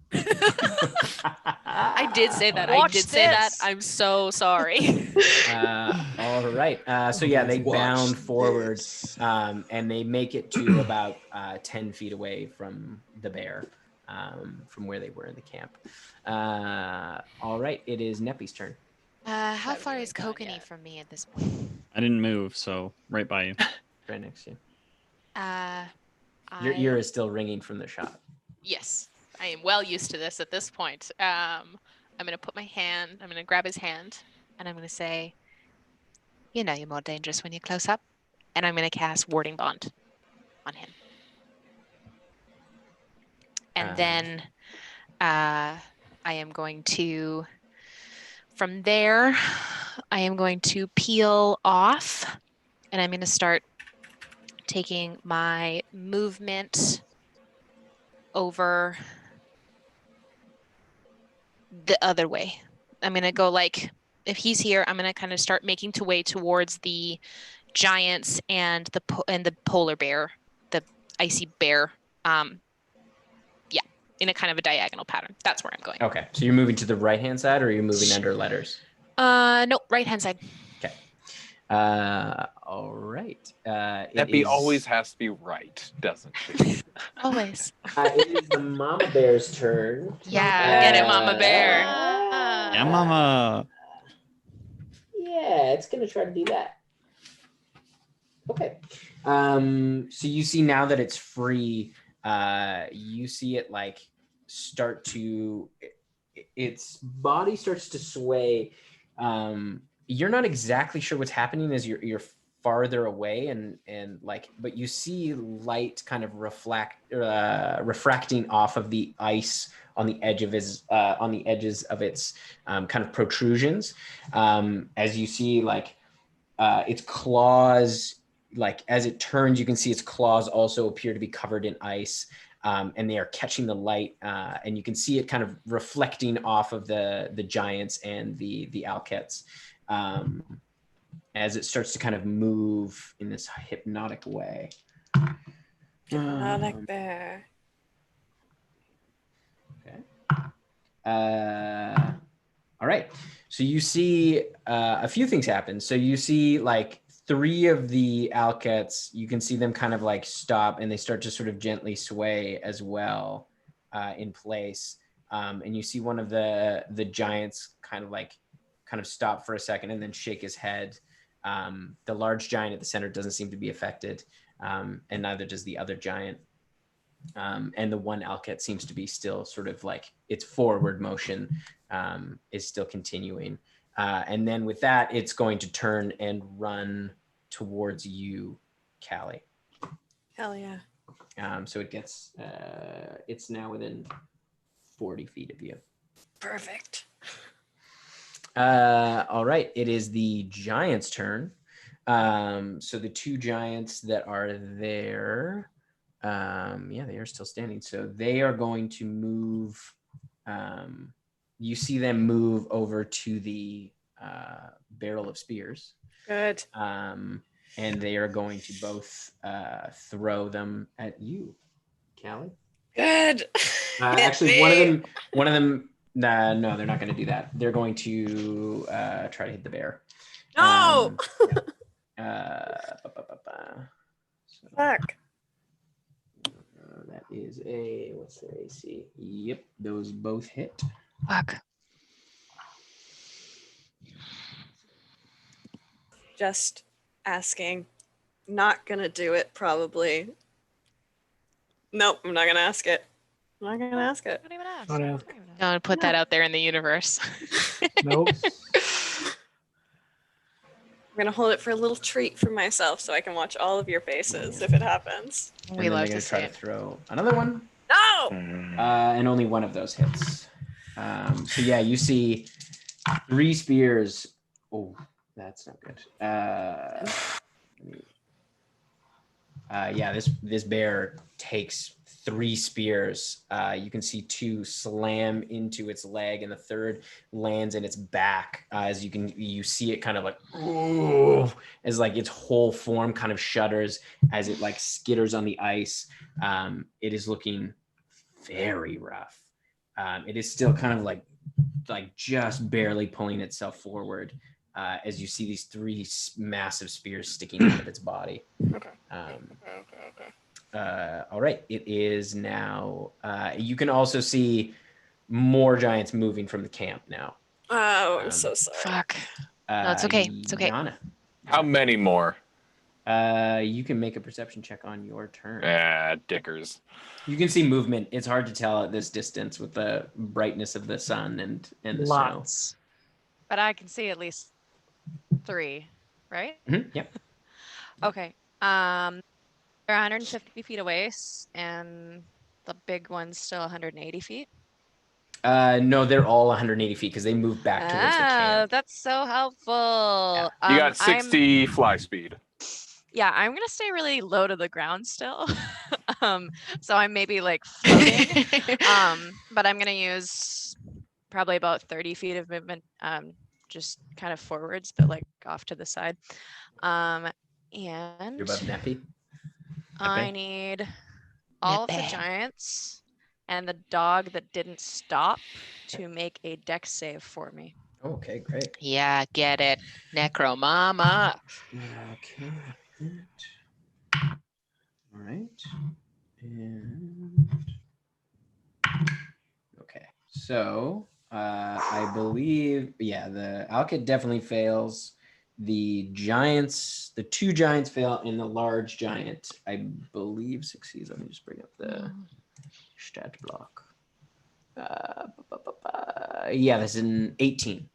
I did say that. Watch say that. this. I'm so sorry. All right. So yeah, they bound forward, and they make it to about 10 feet away from the bear, from where they were in the camp. All right, it is Neppy's turn. How far is Kokanee from me at this point? I didn't move, so right by you. Right next to you. Your ear is still ringing from the shot. Yes, I am well used to this at this point. I'm going to grab his hand, and I'm going to say, you know you're more dangerous when you're close up. And I'm going to cast Warding Bond on him. And then I am going to, from there, I am going to peel off, and I'm going to start taking my movement over the other way. I'm going to go like, if he's here, I'm going to kind of start making way towards the giants and the polar bear, the icy bear. In a kind of a diagonal pattern. That's where I'm going. Okay, so you're moving to the right-hand side, or are you moving under letters? No, right-hand side. Okay. All right. Neppy always has to be right, doesn't she? Always. It is the mama bear's turn. Yeah, get it, mama bear. Yeah, mama. Yeah, it's gonna try to do that. Okay. So you see now that it's free, you see it like start to, its body starts to sway. You're not exactly sure what's happening as you're farther away and like, but you see light kind of refracting off of the ice on the edge of his on the edges of its kind of protrusions, as you see like its claws, like as it turns, you can see its claws also appear to be covered in ice, and they are catching the light, and you can see it kind of reflecting off of the giants and the alkets, as it starts to kind of move in this hypnotic way. Hypnotic bear. Okay. All right. So you see a few things happen. So you see like 3 of the alkets, you can see them kind of like stop, and they start to sort of gently sway as well in place. And you see one of the giants kind of stop for a second and then shake his head. The large giant at the center doesn't seem to be affected, and neither does the other giant. And the one Alket seems to be still sort of like its forward motion is still continuing. And then with that, it's going to turn and run towards you, Callie. Hell yeah. So it gets, it's now within 40 feet of you. Perfect. All right, it is the giant's turn. So the two giants that are there, yeah, they are still standing. So they are going to move. You see them move over to the barrel of spears. Good. And they are going to both throw them at you, Callie. Good. Actually, one of them. No, they're not going to do that. They're going to try to hit the bear. No. So, Fuck. that is a, what's their AC? Yep, those both hit. Fuck. Just asking. Not gonna do it, probably. Nope, I'm not gonna ask it. I'm not gonna ask it. Don't even ask. Don't ask. Don't even ask. Don't put that out there in the universe. Nope. I'm gonna hold it for a little treat for myself so I can watch all of your faces if it happens. And We then love they're to going to try see to it. throw another one. No! And only one of those hits. So yeah, you see 3 spears. Oh, that's not good. Yeah, this bear takes 3 spears. You can see 2 slam into its leg, and the third lands in its back. As you see it kind of like, ooh, as like its whole form kind of shudders as it like skitters on the ice. It is looking very rough. It is still kind of like just barely pulling itself forward. As you see these 3 massive spears sticking out of its body. Okay. All right, it is now. You can also see more giants moving from the camp now. Oh, I'm so sorry. Fuck. No, it's okay. It's okay. Yana, How many more? you can make a perception check on your turn. Dickers. You can see movement. It's hard to tell at this distance with the brightness of the sun and the snow. Lots. But I can see at least 3, right? Yep. Okay. They're 150 feet away, and the big one's still 180 feet. No, they're all 180 feet because they move back towards the camp. That's so helpful. You got 60 fly speed. I'm gonna stay really low to the ground still. So I'm maybe like floating. But I'm gonna use probably about 30 feet of movement, just kind of forwards, but like off to the side. And You're above Neppy. I need all of the Neppe. giants and the dog that didn't stop to make a dex save for me. Okay, great. Yeah, get it. Necro Mama. Okay. All right. And okay. So I believe, yeah, the Alkid definitely fails. The two giants fail, and the large giant, I believe, succeeds. Let me just bring up the stat block. Yeah, that's an 18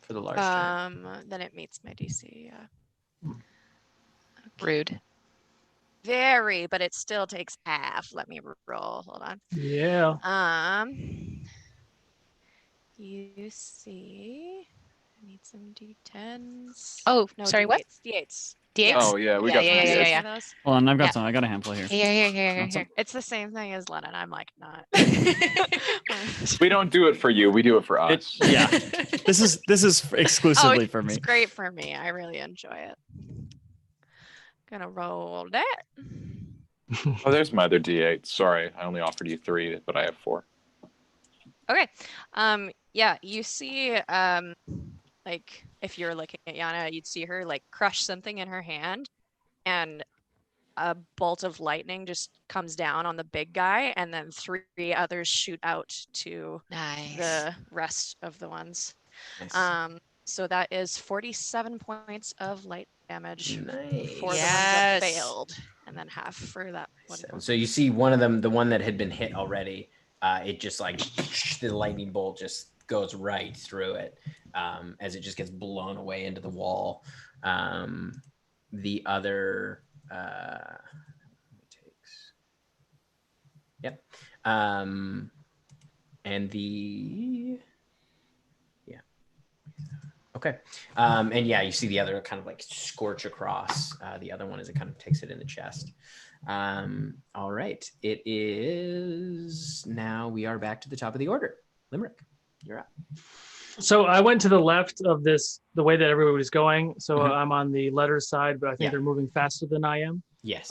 for the large giant. Then it meets my DC. Yeah. Rude. Very, but it still takes half. Let me roll. Hold on. Yeah. You see, I need some D10s. Oh, No, sorry, what? D8s. D8s? Oh yeah, we got some yeah, D8s. yeah. Those? Hold on, I've got Yeah. some. I got a handful here. Here. Want some? It's the same thing as Lennon. I'm like, not. We don't do it for you. We do it for us. Yeah, this is exclusively for me. It's great for me. I really enjoy it. Gonna roll that. Oh, there's my other D8. Sorry, I only offered you 3, but I have 4. Okay. Yeah, you see, like if you're looking at Yana, you'd see her like crush something in her hand, and a bolt of lightning just comes down on the big guy, and then 3 others shoot out to Nice. the rest of the ones. Nice. So that is 47 points of light damage for Nice. the ones that failed, and then half for that one. So you see one of them, the one that had been hit already, it just like the lightning bolt just goes right through it as it just gets blown away into the wall. The other takes, yep. And the okay. And yeah, you see the other kind of like scorch across the other one as it kind of takes it in the chest. All right. It is now we are back to the top of the order. Limerick, you're up. So I went to the left of this, the way that everybody's going. So I'm on the letter side, but I think they're moving faster than I am. Yes.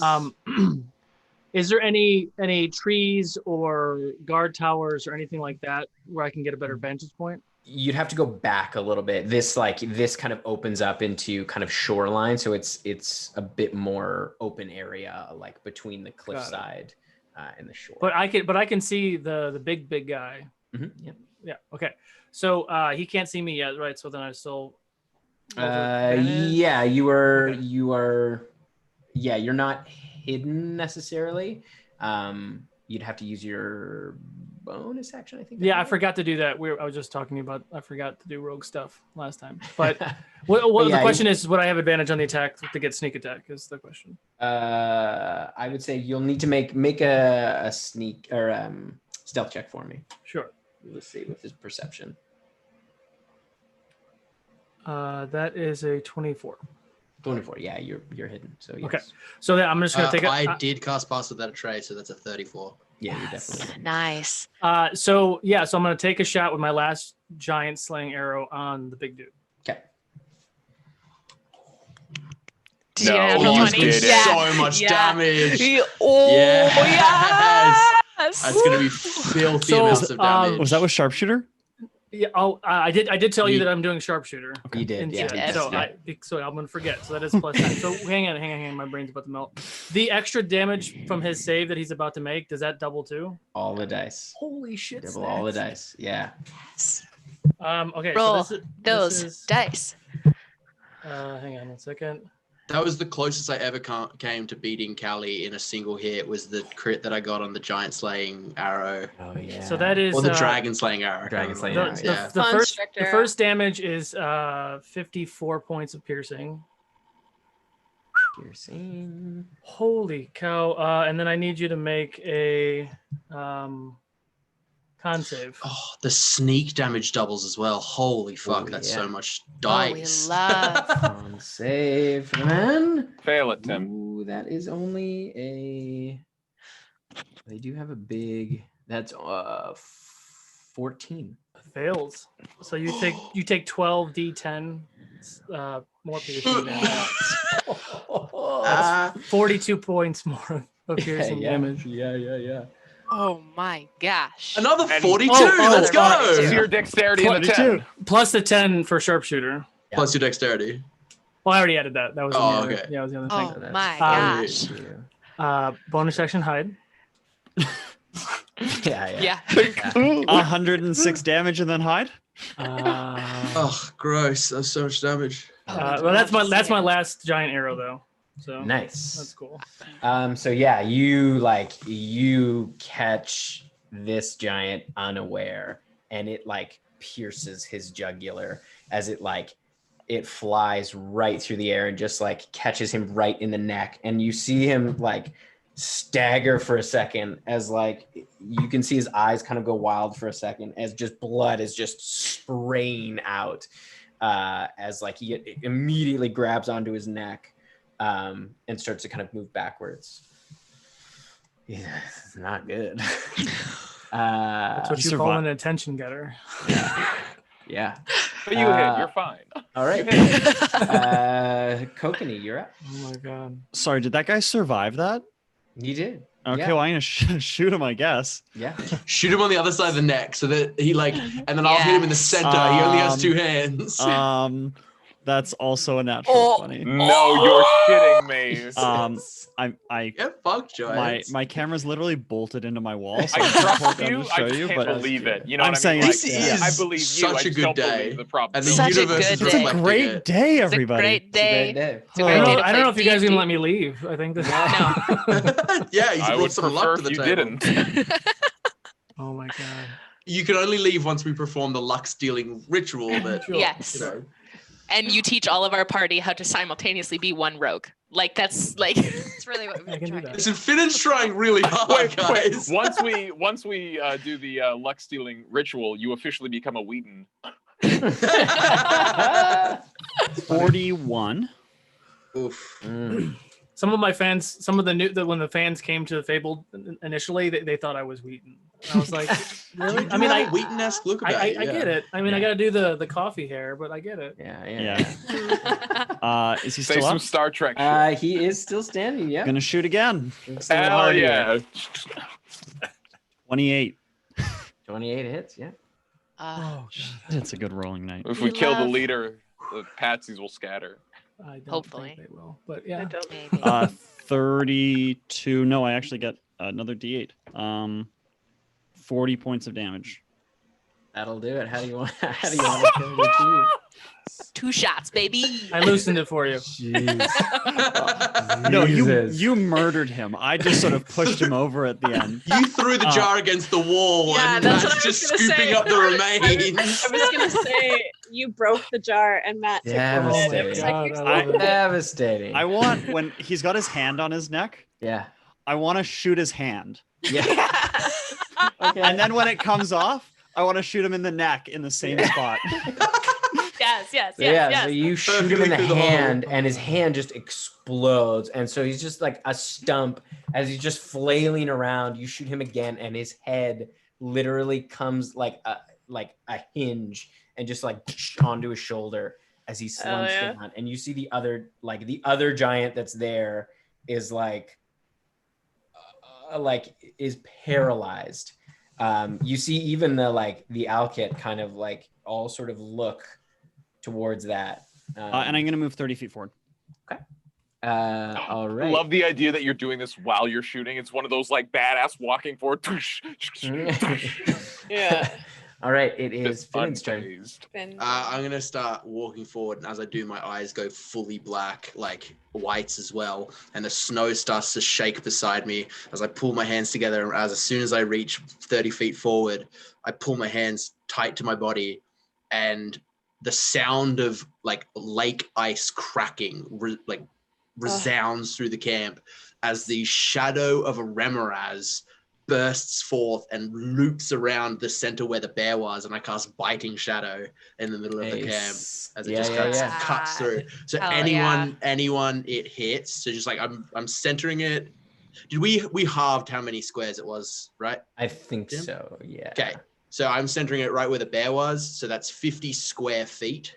Is there any trees or guard towers or anything like that where I can get a better vantage point? You'd have to go back a little bit. This kind of opens up into kind of shoreline, so it's a bit more open area, like between the cliffside and the shore. But I can see the big guy. Mm-hmm. Yeah. Okay. So he can't see me yet, right? So then I still. Yeah, you are. Yeah, you're not hidden necessarily. You'd have to use your bonus action, I think. Yeah, I forgot to do that. I was just talking about. I forgot to do rogue stuff last time. But the question is, would I have advantage on the attack to get sneak attack? Is the question. I would say you'll need to make a sneak or stealth check for me. Sure. Let's see with his perception. That is a 24. 24. Yeah, you're hidden. So yes. Okay. So then I'm just gonna take it. I did cast Pass Without a Trace, so that's a 34. Yeah, you're definitely. Nice. So I'm gonna take a shot with my last giant slaying arrow on the big dude. Okay. So much damage. Yes. That's gonna be filthy amounts of damage. Was that with sharpshooter? Yeah. Oh, I did tell you that I'm doing sharpshooter. You did. Instead. Yeah. So I'm gonna forget. So that is plus 9. So hang on. My brain's about to melt. The extra damage from his save that he's about to make, does that double too? All the dice. Holy shit! Double all the dice. Yeah. Yes. Okay. Roll so those dice. Hang on 1 second. That was the closest I ever came to beating Callie in a single hit. Was the crit that I got on the giant slaying arrow? Oh yeah. So that is or the dragon slaying arrow. Dragon slaying arrow. arrow. The first damage is 54 points of piercing. Piercing. Holy cow! And then I need you to make a con save. Oh, the sneak damage doubles as well. Holy fuck, that's so much dice. Oh, we love. Con save, man. Fail it, Tim. Ooh, that is only a. They do have a big. That's 14. Fails. So you take 12 d10 more piercing damage. 42 points more of piercing damage. Yeah. Oh my gosh. Another 42. Oh, Let's go. It's your dexterity and the 10. Plus the 10 for sharpshooter. Plus your dexterity. Well, I already added that. That was the other, okay. Yeah, that was the other Oh thing. my gosh. Bonus Bonus action hide. Yeah. 106 damage and then hide. Oh, gross. That's so much damage. Well, that's my last giant arrow though. So Nice. That's cool. So yeah, you catch this giant unaware, and it pierces his jugular as it flies right through the air and just catches him right in the neck, and you see him stagger for a second as you can see his eyes kind of go wild for a second as just blood is just spraying out as he immediately grabs onto his neck. And starts to kind of move backwards. Yeah, it's not good. That's what you call an attention getter. Yeah. But you hit. You're fine. All right. Kokanee, you're up. Oh my god. Sorry, did that guy survive that? He did. Okay, Yeah. well, I'm gonna shoot him, I guess. Yeah. Shoot him on the other side of the neck so that he and then I'll hit him in the center. He only has two hands. That's also a natural Oh. 20. No, you're shitting me. I Get fucked, Giants. my camera's literally bolted into my wall, so I I can't pull it trust down you. to show I just you. can't But believe it. You know I'm what I saying mean? Like, this is I believe you. such I a just good don't day, believe the and the probability. Such a universe good is day. it's a reflecting great it. day, It's a everybody. great It's a great day. day. It's a I great don't day know. to I don't know play if you guys are D&D. gonna let me leave. I think this. Yeah, you I brought would some prefer luck to if the you table. didn't. Oh my god. You can only leave once we perform the luck stealing ritual that Yes. you know. And you teach all of our party how to simultaneously be one rogue. Like that's like That's really what I we've can do been trying that. to Listen, Finn's trying really hard, Wait. guys. Once we do the luck stealing ritual, you officially become a Wheaton. 41. Oof. Some of my fans, some of when the fans came to Fabled initially, they thought I was Wheaton. And I was like, really? You I mean, have a Wheaton-esque look about I you, get it. I mean, I Yeah. got to do the coffee hair, but I get it. Yeah. Is he Say still some up? Star Trek shit. He is still standing. Yeah. Gonna shoot again. Looks a little Hell hardier. yeah. 28. 28 hits. Yeah. It's a good rolling night. If we We kill the love- leader, the patsies will scatter. I don't Hopefully. think they will, but yeah. I don't. Maybe. 32. No, I actually get another D8. 40 points of damage. That'll do it. How do you want to kill the team? 2 shots, baby. I loosened it for you. Jeez. No, Jesus. you murdered him. I just sort of pushed him over at the end. You threw the jar against the wall, Yeah, and that's Matt's what I was just gonna scooping say. up the remains. I was gonna say you broke the jar and Matt took the lid. Devastating. It was like, God, you're I love it. Devastating. I want, when he's got his hand on his neck, Yeah. I want to shoot his hand. Yeah. Okay. And then when it comes off, I want to shoot him in the neck in the same spot. Yes. So yeah, so you shoot him in the Perfectly through the hole. hand, and his hand just explodes, and so he's just like a stump as he's just flailing around. You shoot him again, and his head literally comes like a hinge and just like onto his shoulder as he slumps yeah. down. And you see the other giant that's there is is paralyzed. You see even the Alkit kind of like all sort of look towards that. And I'm going to move 30 feet forward. All I right. love the idea that you're doing this while you're shooting. It's one of those like badass walking forward. yeah. All right. It is Just Finn's turn. unfazed. I'm gonna start walking forward, and as I do, my eyes go fully black, like whites as well, and the snow starts to shake beside me as I pull my hands together. And as soon as I reach 30 feet forward, I pull my hands tight to my body, and the sound of like lake ice cracking resounds through the camp as the shadow of a Remoraz bursts forth and loops around the center where the bear was, and I cast Biting Shadow in the middle of the camp Nice. as it Yeah, just yeah, cuts through. So Hell anyone it hits. So just like I'm centering it. Did we halved how many squares it was, right? I think Jim? so. Yeah. Okay. So I'm centering it right where the bear was. So that's 50 square feet.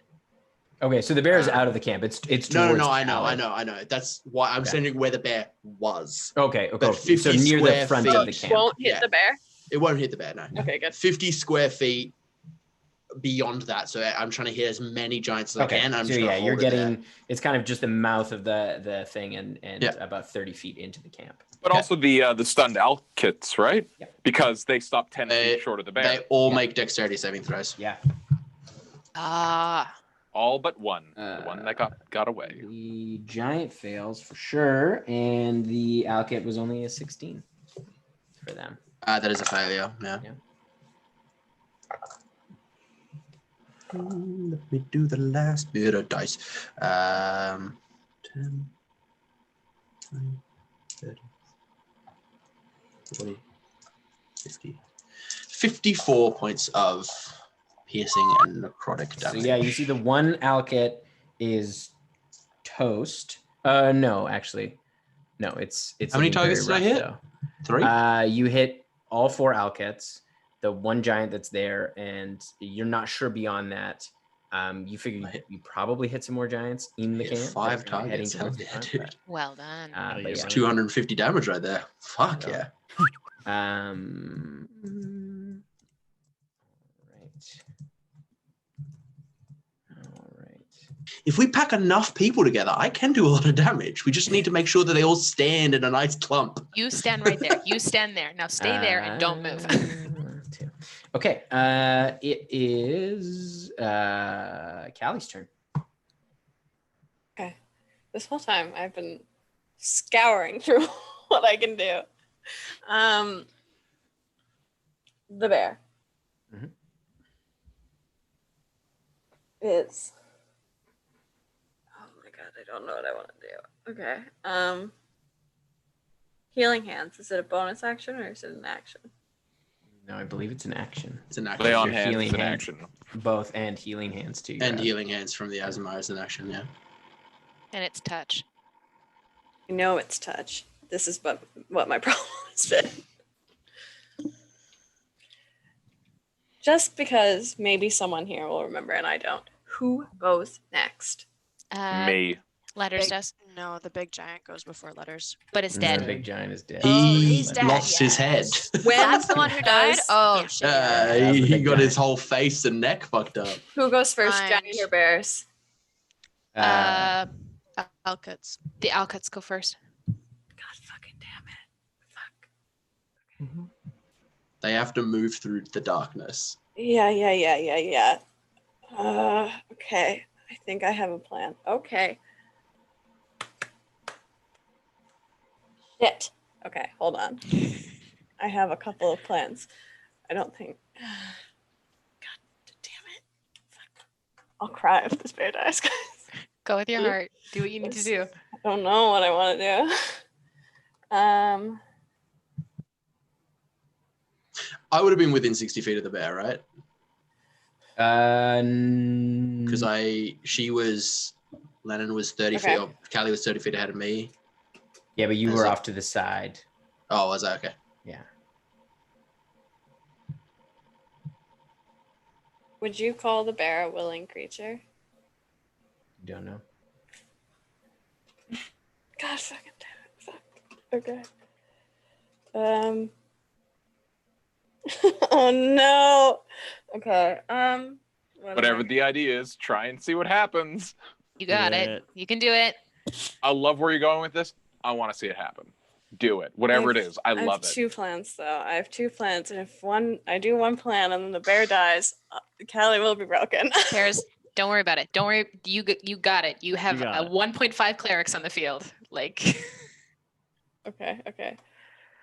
Okay. So the bear is out of the camp. It's No, towards I Callie. know. That's why I'm Okay. centering where the bear was. Okay. But 50 So near the square front feet of the camp. Won't hit Yeah. the bear. It won't hit the bear, no. Okay, good. 50 square feet beyond that. So I'm trying to hit as many giants as I Okay. can. I'm So just gonna yeah, you're hold it there. getting. It's kind of just the mouth of the thing, and Yeah. about 30 feet into the camp. But Okay. also the stunned Alkits, right? Yeah. Because they stop 10 They- feet short of the bear. They all Yeah. make dexterity saving throws. Yeah. All but one. The one that got away. The giant fails for sure, and the Alkit was only a 16 for them. That is a failure. Yeah. Yeah. Let me do the last bit of dice. 10, 20, 30, 40, 50. 54 points of piercing and necrotic So damage. yeah, you see the one Alkit is toast. No, actually, no. It's How many looking very targets did I rough, hit? though. 3? You hit all 4 Alkits, the one giant that's there, and you're not sure beyond that. You figure you probably hit some more giants in the Hit camp. 5 that's kinda heading targets. Hell towards the yeah, front, dude. Well done. but That's yeah. 250 damage right there. Fuck yeah. Right. All right. If we pack enough people together, I can do a lot of damage. We just need to make sure that they all stand in a nice clump. You stand right there. You stand there. Now stay there and don't move. 2. Okay. It is Callie's turn. Okay. This whole time I've been scouring through what I can do. The bear is. Oh my god, I don't know what I want to do. Okay. Healing hands. Is it a bonus action or is it an action? No, I believe it's an action. It's an action. Lay on Your hands healing is an hand. action. Both and healing hands too. And healing hands from the Azimar is an action, yeah. And it's touch. I know it's touch. This is what my problem has been. Just because maybe someone here will remember and I don't. Who goes next? Me. Letters Big- does, No, the big giant goes before letters. but it's The dead. big giant is dead. He dead, lost his head. When That's the one who died? does- Oh, Yeah. shit. yeah. that was the He big got his giant. whole face and neck fucked up. Who goes first, Fine. giant or bears? Alcuts. The Alcuts go first. God fucking damn it. Fuck. They have to move through the darkness. Yeah. Okay. I think I have a plan. Okay. Shit. Okay, hold on. I have a couple of plans. I don't think. God damn it. Fuck. I'll cry if this bear dies, guys. Go with your heart. Do what you need to do. I don't know what I want to do. I would have been within 60 feet of the bear, right? Because Lennon was 30 Okay. feet, or Callie was 30 feet ahead of me. Yeah, but you Is were it- off to the side. Oh, was I? Okay. Yeah. Would you call the bear a willing creature? You don't know. God fucking damn it. Fuck. Okay. Oh no. Okay. Whatever the idea is, try and see what happens. You got it. You can do it. I love where you're going with this. I want to see it happen. Do it. Whatever it is. I love have it. 2 plans though. I have 2 plans, and if I do one plan and then the bear dies, Callie will be broken. Bears, don't worry about it. Don't worry. You got it. You have got a it. 1.5 clerics on the field. Like, Okay.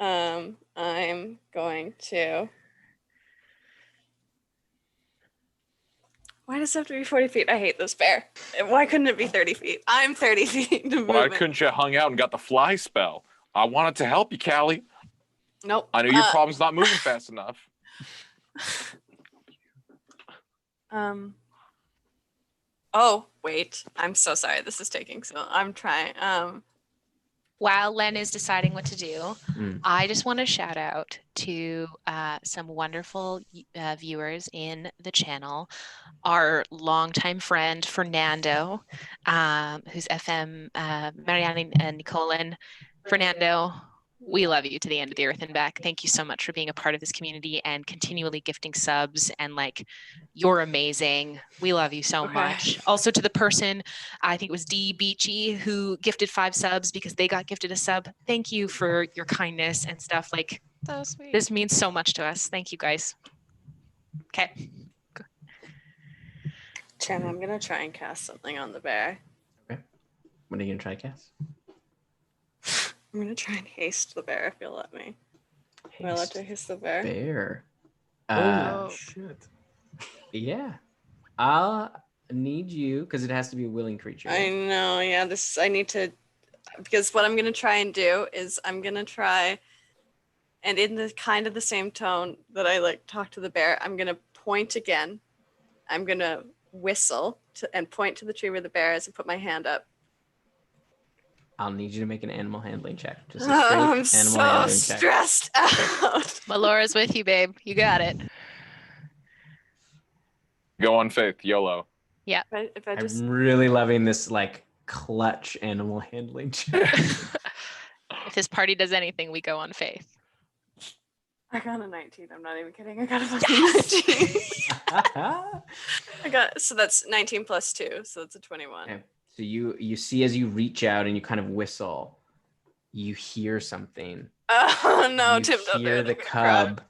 I'm going to. Why does it have to be 40 feet? I hate this bear. Why couldn't it be 30 feet? I'm 30 feet to Why movement. couldn't you hung out and got the fly spell? I wanted to help you, Callie. Nope. I know your problem's not moving fast enough. Oh, wait. I'm so sorry. This is taking so. I'm trying. while Len is deciding what to do, Mm. I just want to shout out to some wonderful viewers in the channel. Our longtime friend Fernando, who's FM Mariana and Nicolin. Fernando, we love you to the end of the earth and back. Thank you so much for being a part of this community and continually gifting subs, and like, you're amazing. We love you so Okay. much. Also to the person, I think it was D Beachy, who gifted 5 subs because they got gifted a sub. Thank you for your kindness and stuff. Like, So sweet. this means so much to us. Thank you guys. Okay. Chan, I'm gonna try and cast something on the bear. What are you gonna try to cast? I'm gonna try and haste the bear if you'll let me. Am I allowed Haste to haste the bear? bear. Oh. Shit. Yeah. I'll need you because it has to be a willing creature. I know, yeah. I need to, because what I'm gonna try and do is I'm gonna try, and in the kind of the same tone that I like talk to the bear, I'm gonna point again. I'm gonna whistle and point to the tree where the bear is and put my hand up. I'll need you to make an animal handling check. Just a Oh, straight I'm animal so handling check. stressed out. Melora's with you, babe. You got it. Go on faith, YOLO. If I just I'm really loving this like clutch animal handling check. If this party does anything, we go on faith. I got a 19. I'm not even kidding. I got a fucking 19. So that's 19 plus 2, so that's a 21. Okay. So you see as you reach out and you kind of whistle, you hear something. Oh no, you Tim, don't do hear it. the I'm gonna cry. cub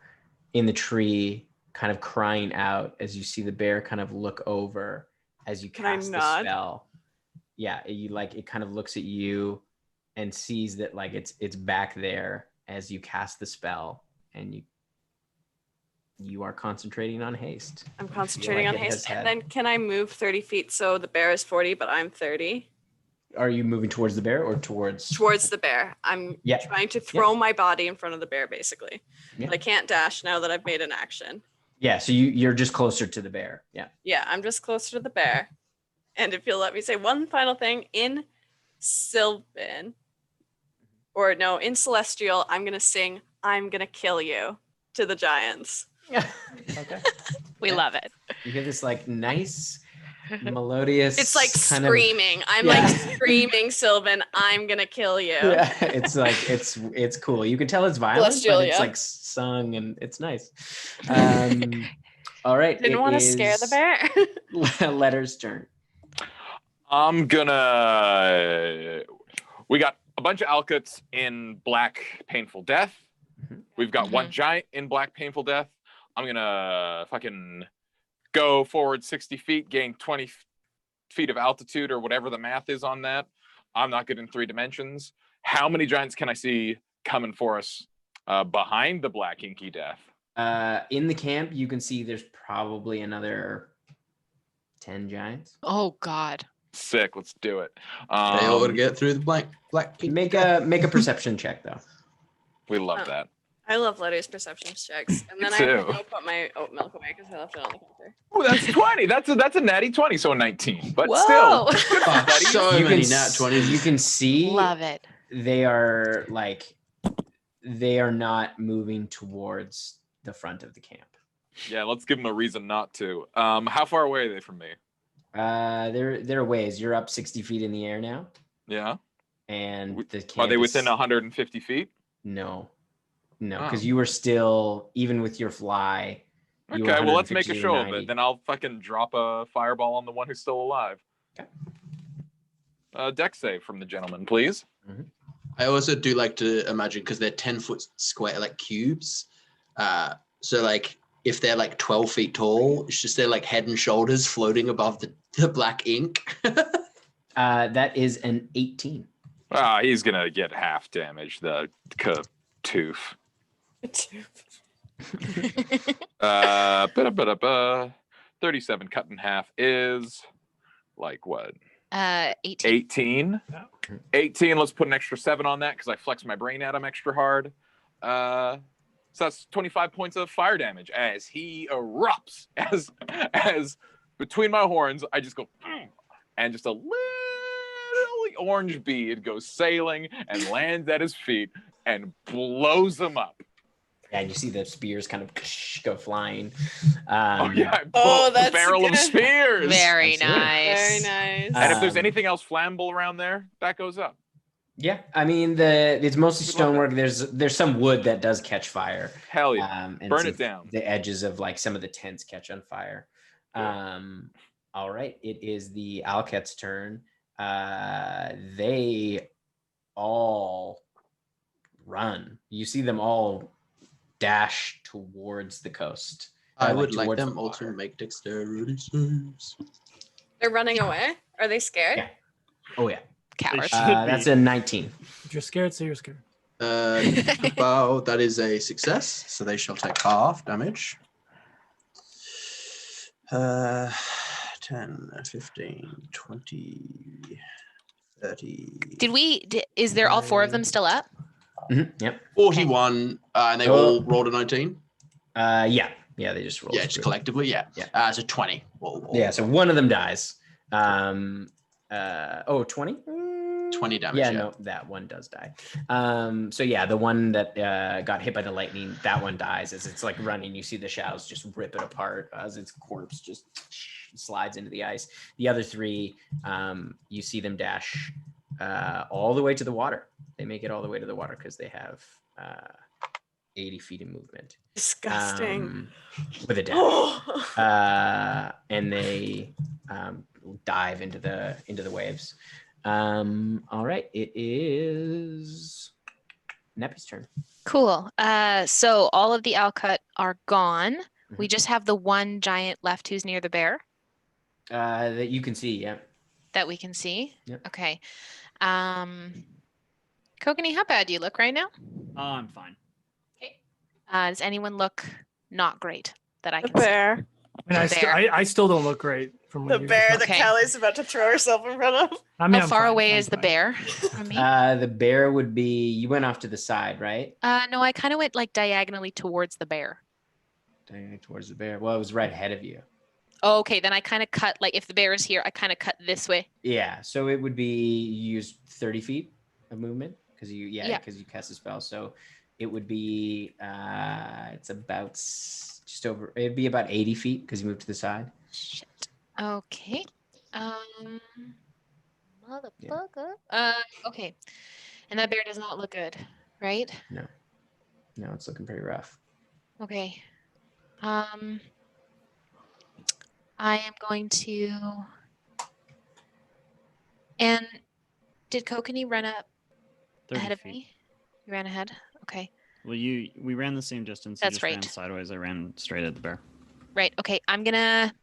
in the tree kind of crying out as you see the bear kind of look over as you Can I cast the nod? spell. Yeah, it kind of looks at you and sees that like it's back there as you cast the spell, and you are concentrating on haste. I'm concentrating on it has haste. had- And then can I move 30 feet so the bear is 40, but I'm 30? Are you moving towards the bear or towards Towards the bear. I'm Yeah. trying to throw my body in front of the bear, basically. Yeah. But I can't dash now that I've made an action. Yeah, so you're just closer to the bear. Yeah. Yeah, I'm just closer to the bear. And if you'll let me say one final thing, in Sylvan, or no, in Celestial, I'm going to sing, I'm going to kill you to the giants. Okay. We love it. You hear this like nice melodious It's like kind of- screaming. I'm Yeah. like screaming, Sylvan, I'm going to kill you. Yeah, it's like it's cool. You can tell it's violent, Celestial, but it's yeah. like sung and it's nice. All right. Didn't want to scare the bear. Letter's turn. I'm gonna. We got a bunch of Alcuts in Black Painful Death. We've got one giant in Black Painful Death. I'm gonna fucking go forward 60 feet, gain 20 feet of altitude or whatever the math is on that. I'm not good in 3 dimensions. How many giants can I see coming for us behind the Black Inky Death? In the camp, you can see there's probably another 10 giants. Oh God. Sick. Let's do it. They all to get through the black. Make a perception check though. We love Oh. that. I love Letty's perception checks. And then I too. have to go put my oat milk away because I left it on the counter. Oh, that's 20. That's a natty 20, so a 19. But Whoa. still, Oh, so You many can nat 20s. You can see Love it. they are not moving towards the front of the camp. yeah, let's give them a reason not to. How far away are they from me? They're a ways. You're up 60 feet in the air now, Yeah. and the camp Are they is- within 150 feet? No, Oh. because you were still, even with your fly. you were Okay, well, let's make a 150 to show of 90. it. Then I'll fucking drop a fireball on the one who's still alive. Okay. Dex save from the gentleman, please. I also do like to imagine because they're 10-foot square, like cubes. So like if they're like 12 feet tall, it's just their like head and shoulders floating above the black ink. That is an 18. He's gonna get half damage. The tooth. 37 cut in half is like what? 18. 18. 18. Let's put an extra 7 on that because I flexed my brain at him extra hard. So that's 25 points of fire damage as he erupts. As between my horns, I just go, and just a little orange bead goes sailing and lands at his feet and blows him up. Yeah, you see the spears kind of go flying. Oh yeah! Oh, that's the barrel of good. spears. Very Absolutely. nice. Very nice. And if there's Um, anything else flammable around there, that goes up. Yeah, I mean it's mostly Good luck. stonework. There's some wood that does catch fire. Hell yeah! And Burn some- it down. The edges of like some of the tents catch on fire. All right, it is the Alket's turn. They all run. You see them all dash towards the coast. I Or, would like towards them the all to water. make dexterity saves. They're running away? Are they scared? Yeah. Oh yeah. Cowards. That's a 19. If you're scared, say you're scared. Well, that is a success, so they shall take half damage. 10, 15, 20, 30. Is there all 4 of them still up? Yep. 41, and they Oh. all rolled a 19. Yeah, they just rolled. Yeah, just collectively, yeah. Yeah. So 20. Yeah, so one of them dies. 20? 20 damage. Yeah, no, that one does die. So yeah, the one that got hit by the lightning, that one dies. As it's like running, you see the shadows just rip it apart as its corpse just slides into the ice. The other 3, you see them dash all the way to the water. They make it all the way to the water because they have 80 feet in movement. Disgusting. With a dash. And they dive into the waves. All right, it is Neppy's turn. Cool. So all of the Alcut are gone. We just have the one giant left who's near the bear That you can see, yeah. that we can see. Yep. Okay. Kokanee, how bad do you look right now? Oh, I'm fine. Okay. Does anyone look not great that I The can see? bear. I mean, The bear. I still don't look great from The what you bear just that Okay. Callie's about to throw herself in front of. I mean, How I'm far fine, away I'm is the fine. bear from me? The bear would be, you went off to the side, right? No, I kind of went like diagonally towards the bear. Diagonally towards the bear. Well, it was right ahead of you. Oh, okay, then I kind of cut, like if the bear is here, I kind of cut this way. Yeah, so it would be, you used 30 feet of movement because you Yeah. cast a spell. So it would be, it's about just over, it'd be about 80 feet because you moved to the side. Shit. Okay. Motherfucker. Okay. And that bear does not look good, right? No, it's looking pretty rough. Okay. I am going to. And did Kokanee run up 30 ahead of feet. me? You ran ahead? Okay. Well, we ran the same distance. You That's just ran right. sideways. I ran straight at the bear. Right. Okay. I'm gonna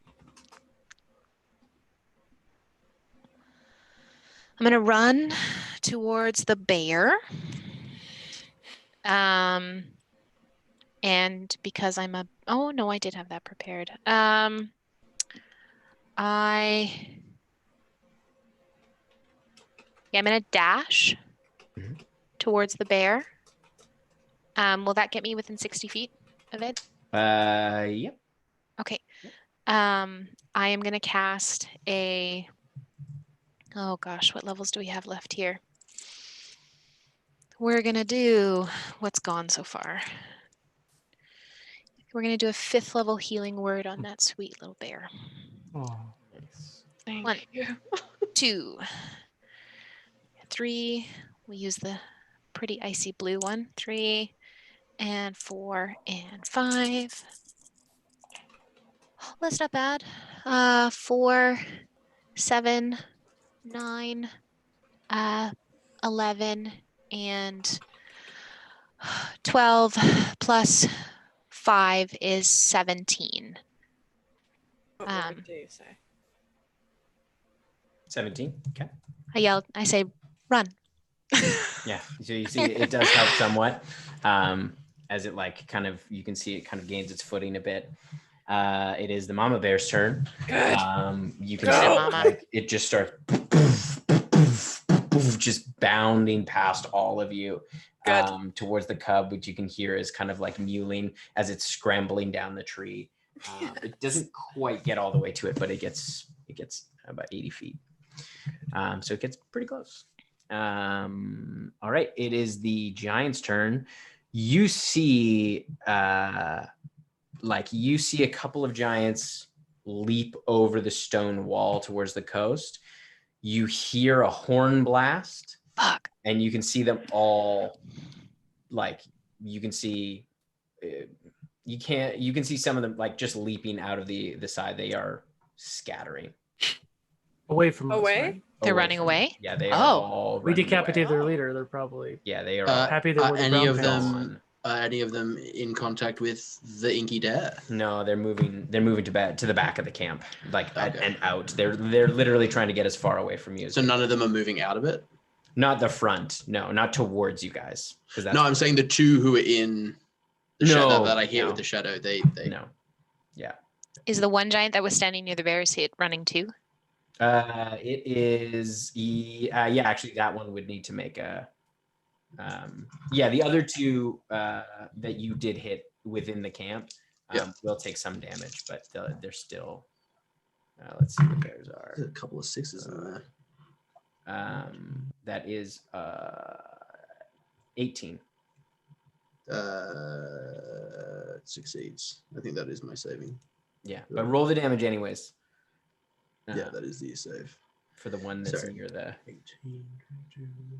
run towards the bear. And because I'm oh no, I did have that prepared. I'm gonna dash towards the bear. Will that get me within 60 feet of it? Yep. Okay. I am gonna cast a. Oh gosh, what levels do we have left here? We're gonna do what's gone so far. We're gonna do a 5th level healing word on that sweet little bear. Oh. Thank 1, you. 2, 3. We use the pretty icy blue one. 3 and 4 and 5. Oh, that's not bad. 4, 7, 9, 11, and 12 plus 5 is 17. What word do you say? 17. Okay. I say, run. Yeah. So you see, it does help somewhat. As it like kind of, you can see it kind of gains its footing a bit. It is the mama bear's turn. Good. You can Go. see Mama. like, it just starts just bounding past all of you towards the cub, which you can hear is kind of like mewling as it's scrambling down the tree. It doesn't quite get all the way to it, but it gets about 80 feet. So it gets pretty close. All right, it is the giant's turn. You see a couple of giants leap over the stone wall towards the coast. You hear a horn blast. Fuck. And you can see them all, like, you can see some of them like just leaping out of the side. They are scattering. Away from us, Away? right? They're running away? Yeah, they Oh. are all We running decapitated away. their leader. They're probably Yeah, they are happy they were the any brown of pants. them any of them in contact with the Inky Dare? No, they're moving to the back of the camp, like Okay. and out. They're literally trying to get as far away from you. So none of them are moving out of it? Not the front. No, not towards you guys. Because No, I'm saying the two who are in the shadow that I hit with the shadow. They no. Yeah. Is the one giant that was standing near the bears hit running too? It is actually that one would need to make a the other two that you did hit within the camp will take some damage, but they're still let's see what theirs are. There's a couple of 6s in there. That is 18. Succeeds. I think that is my saving. Yeah, but roll the damage anyways. Yeah, that is the save. For the one that's Sorry. near the 18, 22,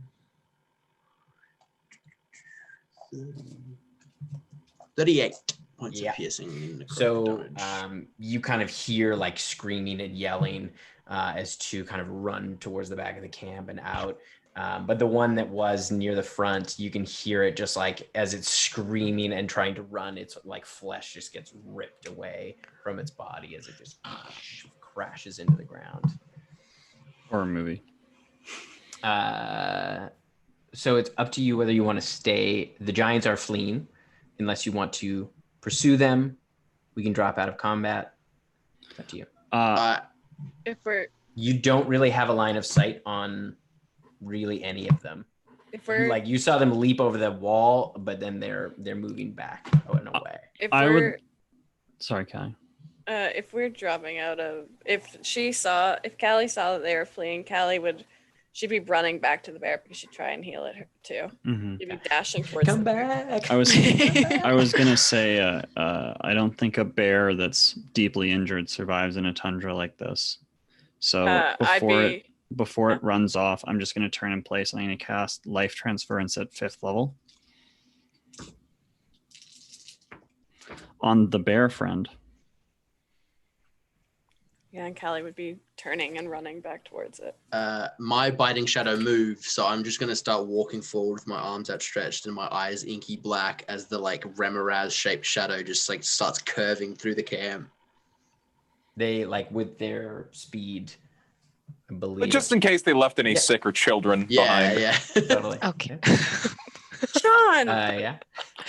30, 38 points Yeah. of piercing. Necrotic So damage. you kind of hear like screaming and yelling as two kind of run towards the back of the camp and out. But the one that was near the front, you can hear it just like as it's screaming and trying to run, it's like flesh just gets ripped away from its body as it just crashes into the ground. Horror movie. So it's up to you whether you want to stay. The giants are fleeing unless you want to pursue them. We can drop out of combat. It's up to you. If we're You don't really have a line of sight on really any of them. if we're Like you saw them leap over the wall, but then they're moving back and away. if I we're would. Sorry, Kai. if we're dropping out of if Callie saw that they were fleeing, she'd be running back to the bear because she'd try and heal it too. Mm-hmm. She'd be dashing towards Come the bear. back. I was gonna say I don't think a bear that's deeply injured survives in a tundra like this. So before it runs off, I'm just gonna turn in place. I'm gonna cast Life Transference at 5th level on the bear friend. Yeah, and Callie would be turning and running back towards it. My biting shadow moves, so I'm just gonna start walking forward with my arms outstretched and my eyes inky black as the like Remoraz shaped shadow just like starts curving through the camp. They like with their speed, I believe. But just in case they left any sick or children behind. Yeah. Totally. Okay. Sean! Yeah.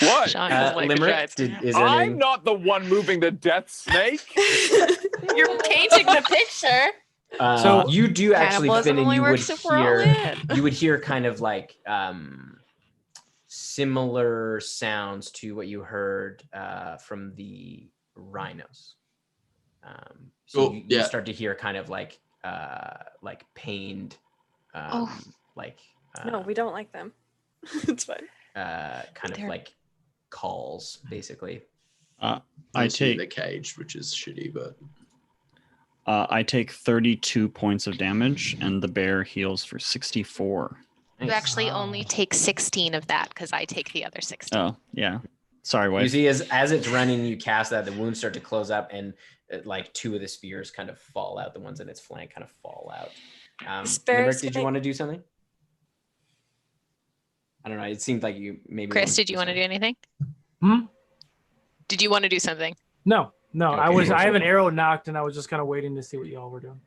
What? Sean doesn't like the Limerick, giants. is there I'm anything- not the one moving the death snake. You're painting the picture. So you do actually, Cannibalism Finn, and only you would works if we're all hear in. you would hear kind of like similar sounds to what you heard from the rhinos. So you start to hear kind of like pained, like No, we don't like them. It's fine. kind of like calls, basically. I take take the cage, which is shitty, but I take 32 points of damage, and the bear heals for 64. You actually only take 16 of that because I take the other 16. Oh yeah, sorry, You wife. see, as it's running, you cast that, the wounds start to close up, and like two of the spears kind of fall out. The ones in its flank kind of fall out. Limerick, did you want to do something? I don't know. It seemed like you maybe. Chris, did you want to do anything? Did you want to do something? No. Okay. I have an arrow knocked, and I was just kind of waiting to see what y'all were doing.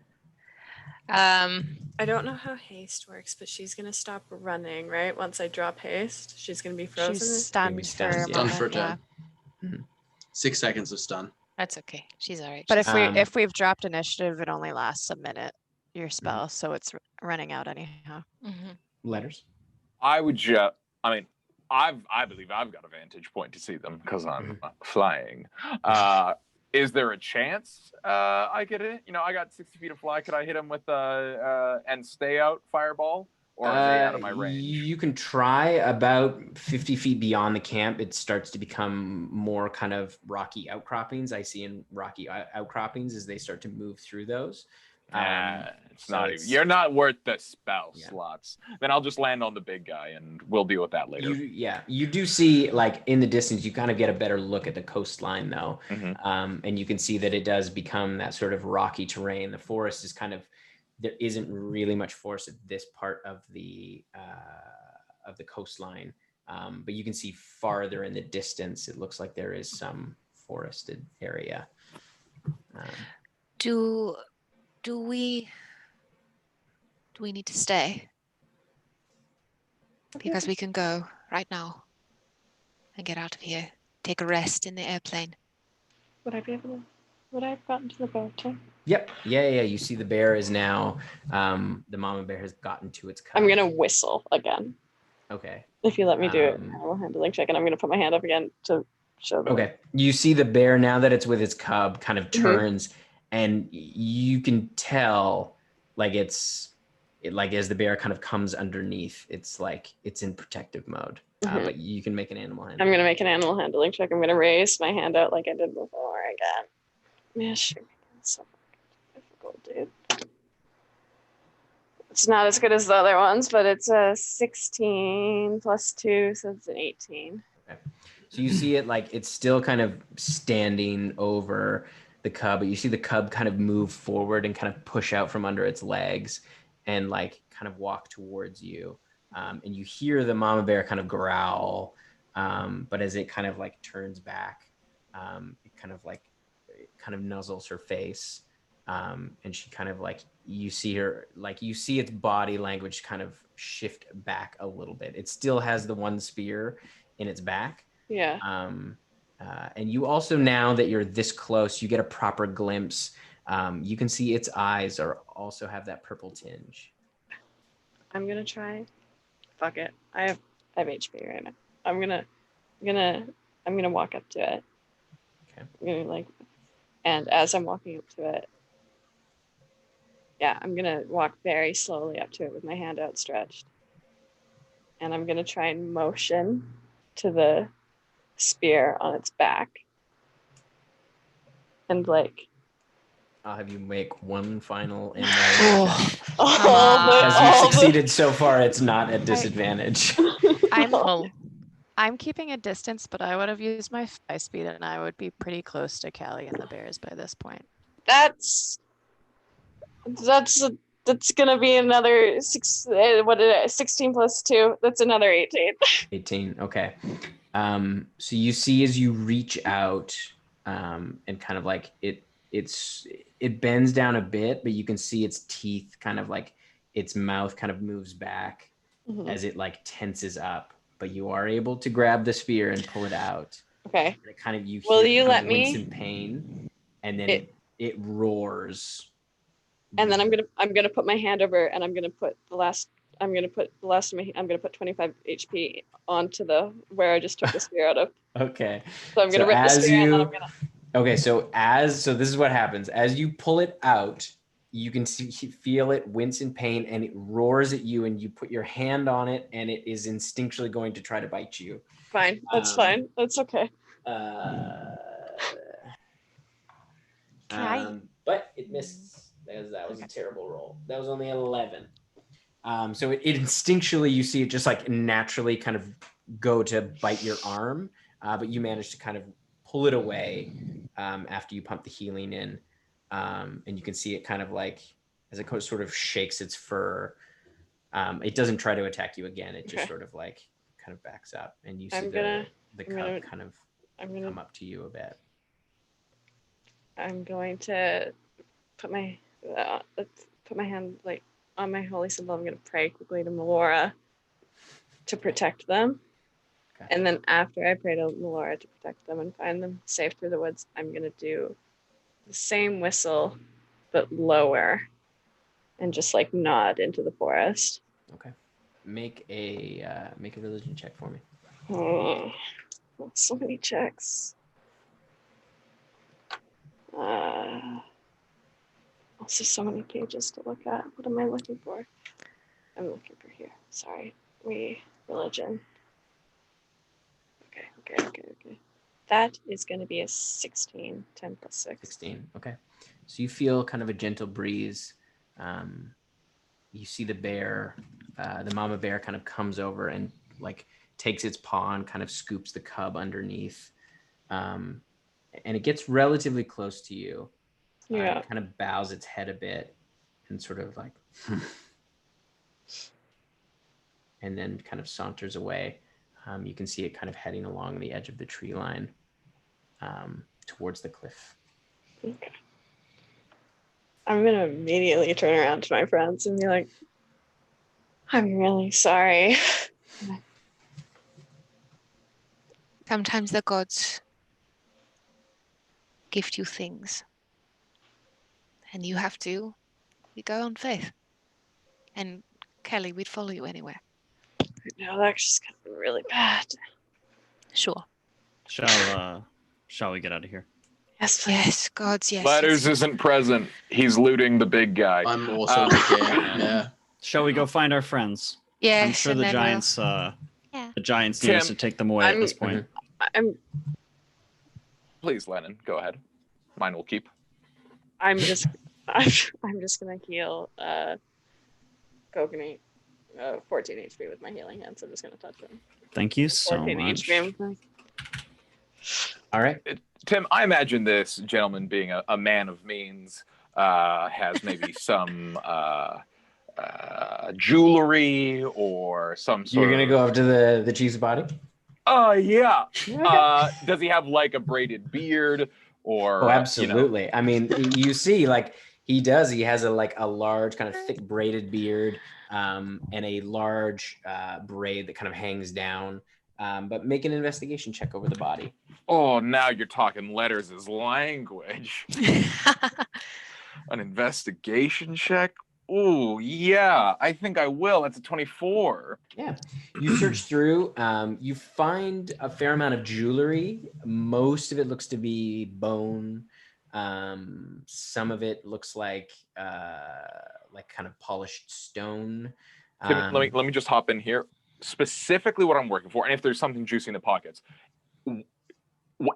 I don't know how haste works, but she's gonna stop running, right? Once I drop haste, she's gonna be frozen. She's stunned for a stunned moment, for a yeah. turn. 6 seconds of stun. That's okay. She's all right. But She's- if we've dropped initiative, it only lasts a minute. Your spell, so it's running out anyhow. Mhm. Letters. I would just. I mean, I believe I've got a vantage point to see them because I'm flying. Is there a chance I could hit? You know, I got 60 feet of fly. Could I hit him with and stay out fireball, or are they out of my range? You can try about 50 feet beyond the camp. It starts to become more kind of rocky outcroppings. I see in rocky outcroppings as they start to move through those. It's not even, you're not worth the spell slots. Then I'll just land on the big guy and we'll deal with that later. You do see, like, in the distance, you kind of get a better look at the coastline, though. And you can see that it does become that sort of rocky terrain. The forest is kind of, there isn't really much forest at this part of the coastline. But you can see farther in the distance, it looks like there is some forested area. Do we need to stay? Because we can go right now and get out of here. Take a rest in the airplane. Would I have gotten to the bear too? Yep. Yeah. You see the bear is now, the mama bear has gotten to its cub. I'm gonna whistle again. Okay. If you let me do it, I will handling check, and I'm gonna put my hand up again to show them. Okay. You see the bear, now that it's with its cub, kind of turns, and you can tell, like, as the bear kind of comes underneath, it's like it's in protective mode. But you can make an animal handling. I'm gonna make an animal handling check. I'm gonna raise my hand out like I did before again. Yeah, sure. It's so difficult, dude. It's not as good as the other ones, but it's a 16 plus 2, so it's an 18. Okay. So you see it like it's still kind of standing over the cub, but you see the cub kind of move forward and kind of push out from under its legs and like kind of walk towards you. And you hear the mama bear kind of growl, but as it kind of like turns back, it kind of nuzzles her face. And she kind of like, you see its body language kind of shift back a little bit. It still has the one spear in its back. Yeah. And you also, now that you're this close, you get a proper glimpse. You can see its eyes also have that purple tinge. I'm gonna try. Fuck it. I have HP right now. I'm gonna walk up to it. Okay. I'm gonna and as I'm walking up to it, yeah, I'm gonna walk very slowly up to it with my hand outstretched. And I'm gonna try and motion to the spear on its back. And I'll have you make one final Oh, as you've succeeded so far, it's not at disadvantage. I'm keeping a distance, but I would have used my fly speed, and I would be pretty close to Callie and the bears by this point. That's gonna be another 16 plus 2. That's another 18. 18. Okay. So you see as you reach out, and kind of like it bends down a bit, but you can see its teeth kind of like its mouth kind of moves back as it like tenses up. But you are able to grab the spear and pull it out. Okay. And it kind of Will you let wince me? in pain, and then it roars. And then I'm gonna put my hand over, and I'm gonna put 25 HP onto where I just took the spear out of. Okay. So I'm gonna rip the spear, and then I'm gonna. Okay, so this is what happens. As you pull it out, you can feel it wince in pain, and it roars at you, and you put your hand on it, and it is instinctually going to try to bite you. Fine. That's fine. That's okay. But it missed, because that was a terrible roll. That was only 11. So it instinctually, you see it just like naturally kind of go to bite your arm, but you manage to kind of pull it away after you pump the healing in. And you can see it kind of like, as it sort of shakes its fur, it doesn't try to attack you again. It just sort of like kind of backs up, and you see the cub kind of come up to you a bit. I'm going to put my hand like on my holy symbol. I'm going to pray quickly to Melora to protect them. Okay. And then after I pray to Melora to protect them and find them safe through the woods, I'm going to do the same whistle, but lower, and just like nod into the forest. Okay. Make a religion check for me. Oh, so many checks. Also, so many pages to look at. What am I looking for? I'm looking for here. Sorry. Religion. Okay. That is going to be a 16. 10 plus 6. 16. Okay. So you feel kind of a gentle breeze. You see the bear, the mama bear kind of comes over and like takes its paw and kind of scoops the cub underneath. And it gets relatively close to you. Yeah. It kind of bows its head a bit and sort of like, and then kind of saunters away. You can see it kind of heading along the edge of the tree line towards the cliff. Okay. I'm going to immediately turn around to my friends and be like, I'm really sorry. Sometimes the gods gift you things, and you have to go on faith. And Kelly, we'd follow you anywhere. No, that's just gonna be really bad. Sure. Shall we get out of here? Yes, please. Yes, gods, yes. Ladders isn't present. He's looting the big guy. I'm also looking. Yeah. Shall we go find our friends? Yes. I'm sure and the then giants. Yeah. The giants need us to take them away at this point. Please, Lennon, go ahead. Mine will keep. I'm just gonna heal Kokanee 14 HP with my healing hand, so I'm just gonna touch him. Thank you so 14 much. HP. All right. Tim, I imagine this gentleman, being a man of means, has maybe some jewelry or some sort You're gonna go up to the chief's body? Yeah. Okay. Does he have like a braided beard or? Oh, absolutely. I mean, you see, like he does. He has a large, kind of thick braided beard, and a large braid that kind of hangs down. But make an investigation check over the body. Oh, now you're talking letters as language. An investigation check? Oh, yeah. I think I will. That's a 24. Yeah. You search through. You find a fair amount of jewelry. Most of it looks to be bone. Some of it looks like kind of polished stone. Tim, let me just hop in here. Specifically what I'm working for, and if there's something juicy in the pockets,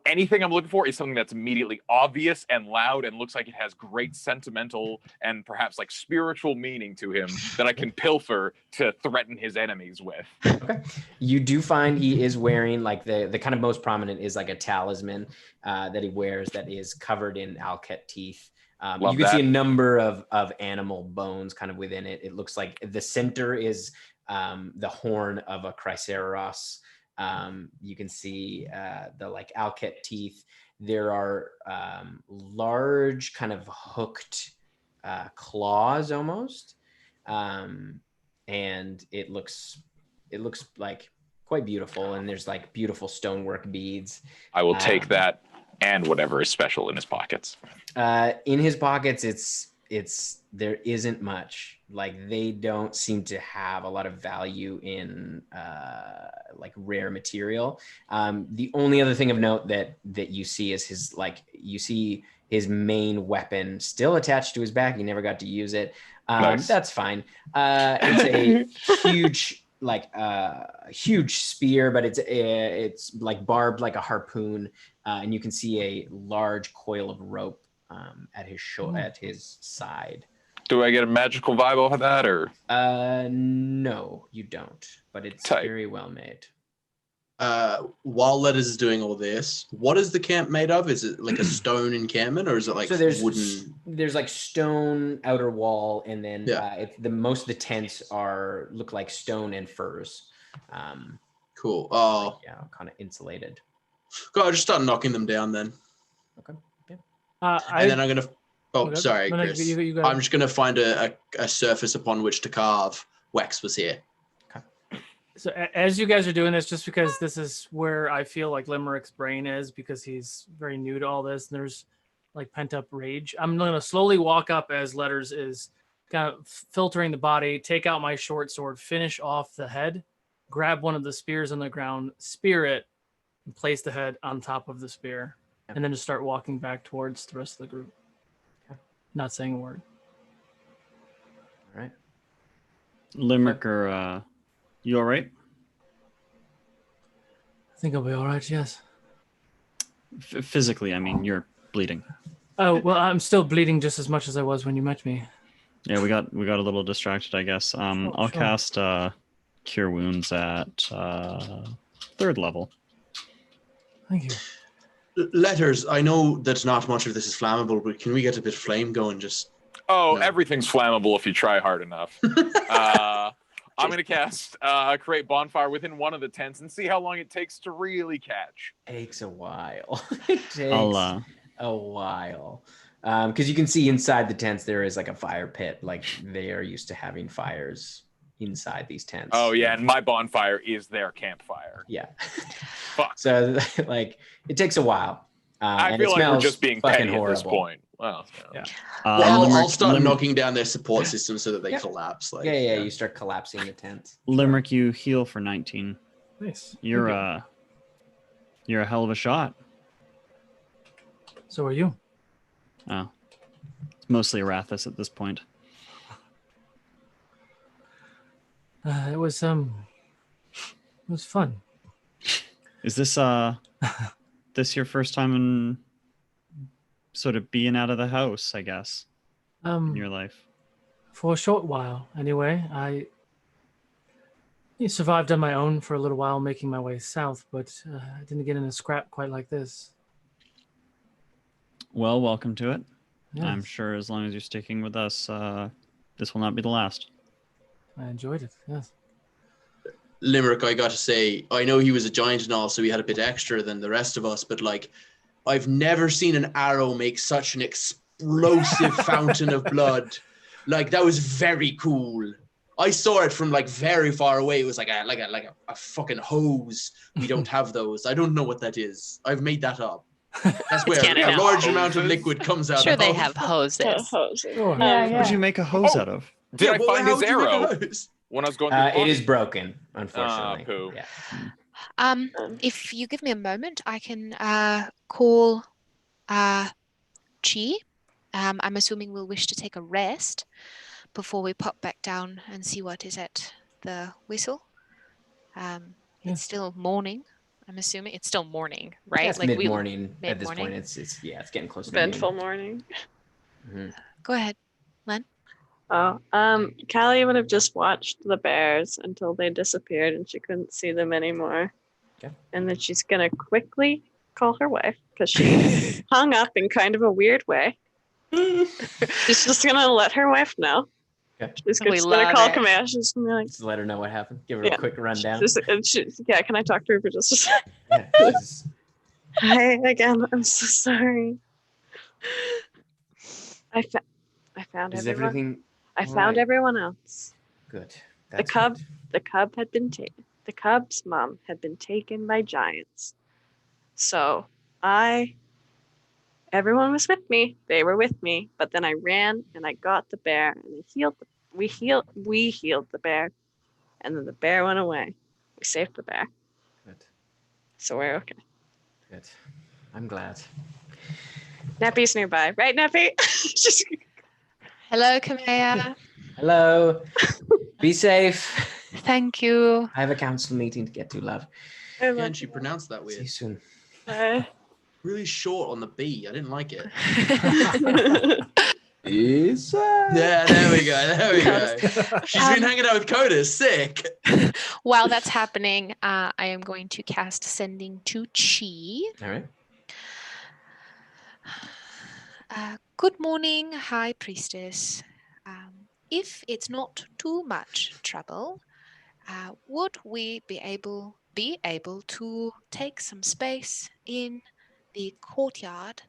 anything I'm looking for is something that's immediately obvious and loud and looks like it has great sentimental and perhaps like spiritual meaning to him that I can pilfer to threaten his enemies with. Okay. You do find he is wearing like the kind of most prominent is like a talisman that he wears that is covered in alket teeth. You can see a number of animal bones kind of within it. It looks like the center is the horn of a chrysaeros. You can see the like alket teeth. There are large kind of hooked claws almost, and it looks like quite beautiful. And there's like beautiful stonework beads. I will take that and whatever is special in his pockets. In his pockets, it's there isn't much. Like they don't seem to have a lot of value in like rare material. The only other thing of note that you see is his main weapon still attached to his back. He never got to use it. Nice. That's fine. It's a huge spear, but it's like barbed like a harpoon, and you can see a large coil of rope at his side. Do I get a magical vibe off of that, or? No, you don't. But it's very well made. While Letters is doing all this, what is the camp made of? Is it like a stone encampment, or is it like wooden? There's like stone outer wall, and then most of the tents look like stone and furs. Cool. Oh, kind of insulated. God, I'll just start knocking them down then. Okay. Yeah. And then I'm gonna. Oh, Okay. sorry, No, Chris. you go I'm just gonna find a surface upon which to carve. Wax was here. So as you guys are doing this, just because this is where I feel like Limerick's brain is, because he's very new to all this, and there's like pent up rage. I'm going to slowly walk up as Letters is kind of filtering the body, take out my short sword, finish off the head, grab one of the spears on the ground, spear it, and place the head on top of the spear, and then just start walking back towards the rest of the group. Okay. Not saying a word. All right. Limerick, you all right? I think I'll be all right, yes. Physically, I mean, you're bleeding. Oh, well, I'm still bleeding just as much as I was when you met me. Yeah, we got a little distracted, I guess. I'll cast Cure Wounds at 3rd level. Thank you. Letters, I know that not much of this is flammable, but can we get a bit of flame going? Everything's flammable if you try hard enough. I'm going to cast create bonfire within one of the tents and see how long it takes to really catch. Takes a while. It takes a while. Because you can see inside the tents there is like a fire pit. Like they are used to having fires inside these tents. Oh yeah, and my bonfire is their campfire. Yeah. Fuck. So like it takes a while. I feel like we're just being petty at this point. Well, yeah. I'll start knocking down their support system so that they collapse. Like, you start collapsing the tent. Limerick, you heal for 19. Nice. You're a hell of a shot. So are you. Oh, it's mostly Arathis at this point. It was fun. Is this this your first time in sort of being out of the house, I guess, in your life? For a short while, anyway. I survived on my own for a little while, making my way south, but I didn't get in a scrap quite like this. Well, welcome to it. Yes. I'm sure as long as you're sticking with us, this will not be the last. I enjoyed it. Yes. Limerick, I got to say, I know he was a giant and all, so he had a bit extra than the rest of us, but like, I've never seen an arrow make such an explosive fountain of blood. Like, that was very cool. I saw it from like very far away. It was like a fucking hose. We don't have those. I don't know what that is. I've made that up. That's where canon a now. large amount of liquid comes out. Sure, of. they have hoses. Sure. What'd you make a hose out of? Did I find his how'd you make a arrow hose? when I was going through the It is closet? broken, unfortunately. Poo. Yeah. If you give me a moment, I can call Chi. I'm assuming we'll wish to take a rest before we pop back down and see what is at the whistle. It's still morning. I'm assuming it's still morning, right? Yeah, it's Like mid-morning at this mid-morning. point. It's getting close to Eventful noon. morning. Mhm. Go ahead, Len. Oh, Callie would have just watched the bears until they disappeared and she couldn't see them anymore. Okay. And then she's gonna quickly call her wife because she hung up in kind of a weird way. She's just gonna let her wife know. Okay. She's We just gonna love call it. Kamea. She's gonna be like, Just let her know what happened. Give her Yeah. a quick rundown. yeah, can I talk to her for just a second? Yeah, she's- Hi again. I'm so sorry. I found is everyone. everything I all found right? everyone else. Good? The That's cub, good. the cub had been taken. The cub's mom had been taken by giants. So everyone was with me. They were with me. But then I ran and I got the bear and we healed the bear, and then the bear went away. We saved the bear, Good. so we're okay. Good. I'm glad. Neppy's nearby, right, Neppy? Just Hello, Kamea. Hello. Be safe. Thank you. I have a council meeting to get to, love. Again, she pronounced that See you weird. soon. Really short on the B. I didn't like it. Is Yeah, there we go. There we go. She's been hanging out with Coda. Sick. While that's happening, I am going to cast Sending to Chi. All right. Good morning, High Priestess. If it's not too much trouble, would we be able to take some space in the courtyard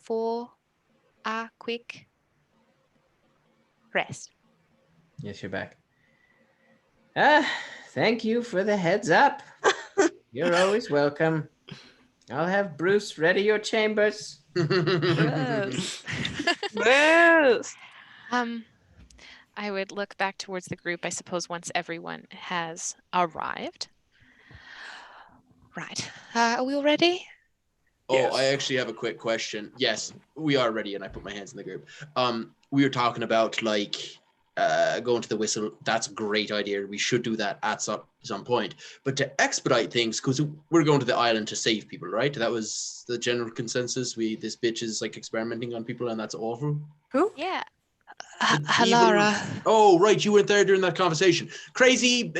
for a quick rest? Yes, you're back. Thank you for the heads up. You're always welcome. I'll have Bruce ready your chambers. Gross. Yes. I would look back towards the group, I suppose, once everyone has arrived. Right. Are we all ready? Oh, Yes. I actually have a quick question. Yes, we are ready, and I put my hands in the group. We were talking about like going to the whistle. That's a great idea. We should do that at some point. But to expedite things, because we're going to the island to save people, right? That was the general consensus. This bitch is like experimenting on people, and that's awful. Who? Yeah. The Halara. Oh, right. You weren't there during that conversation. Crazy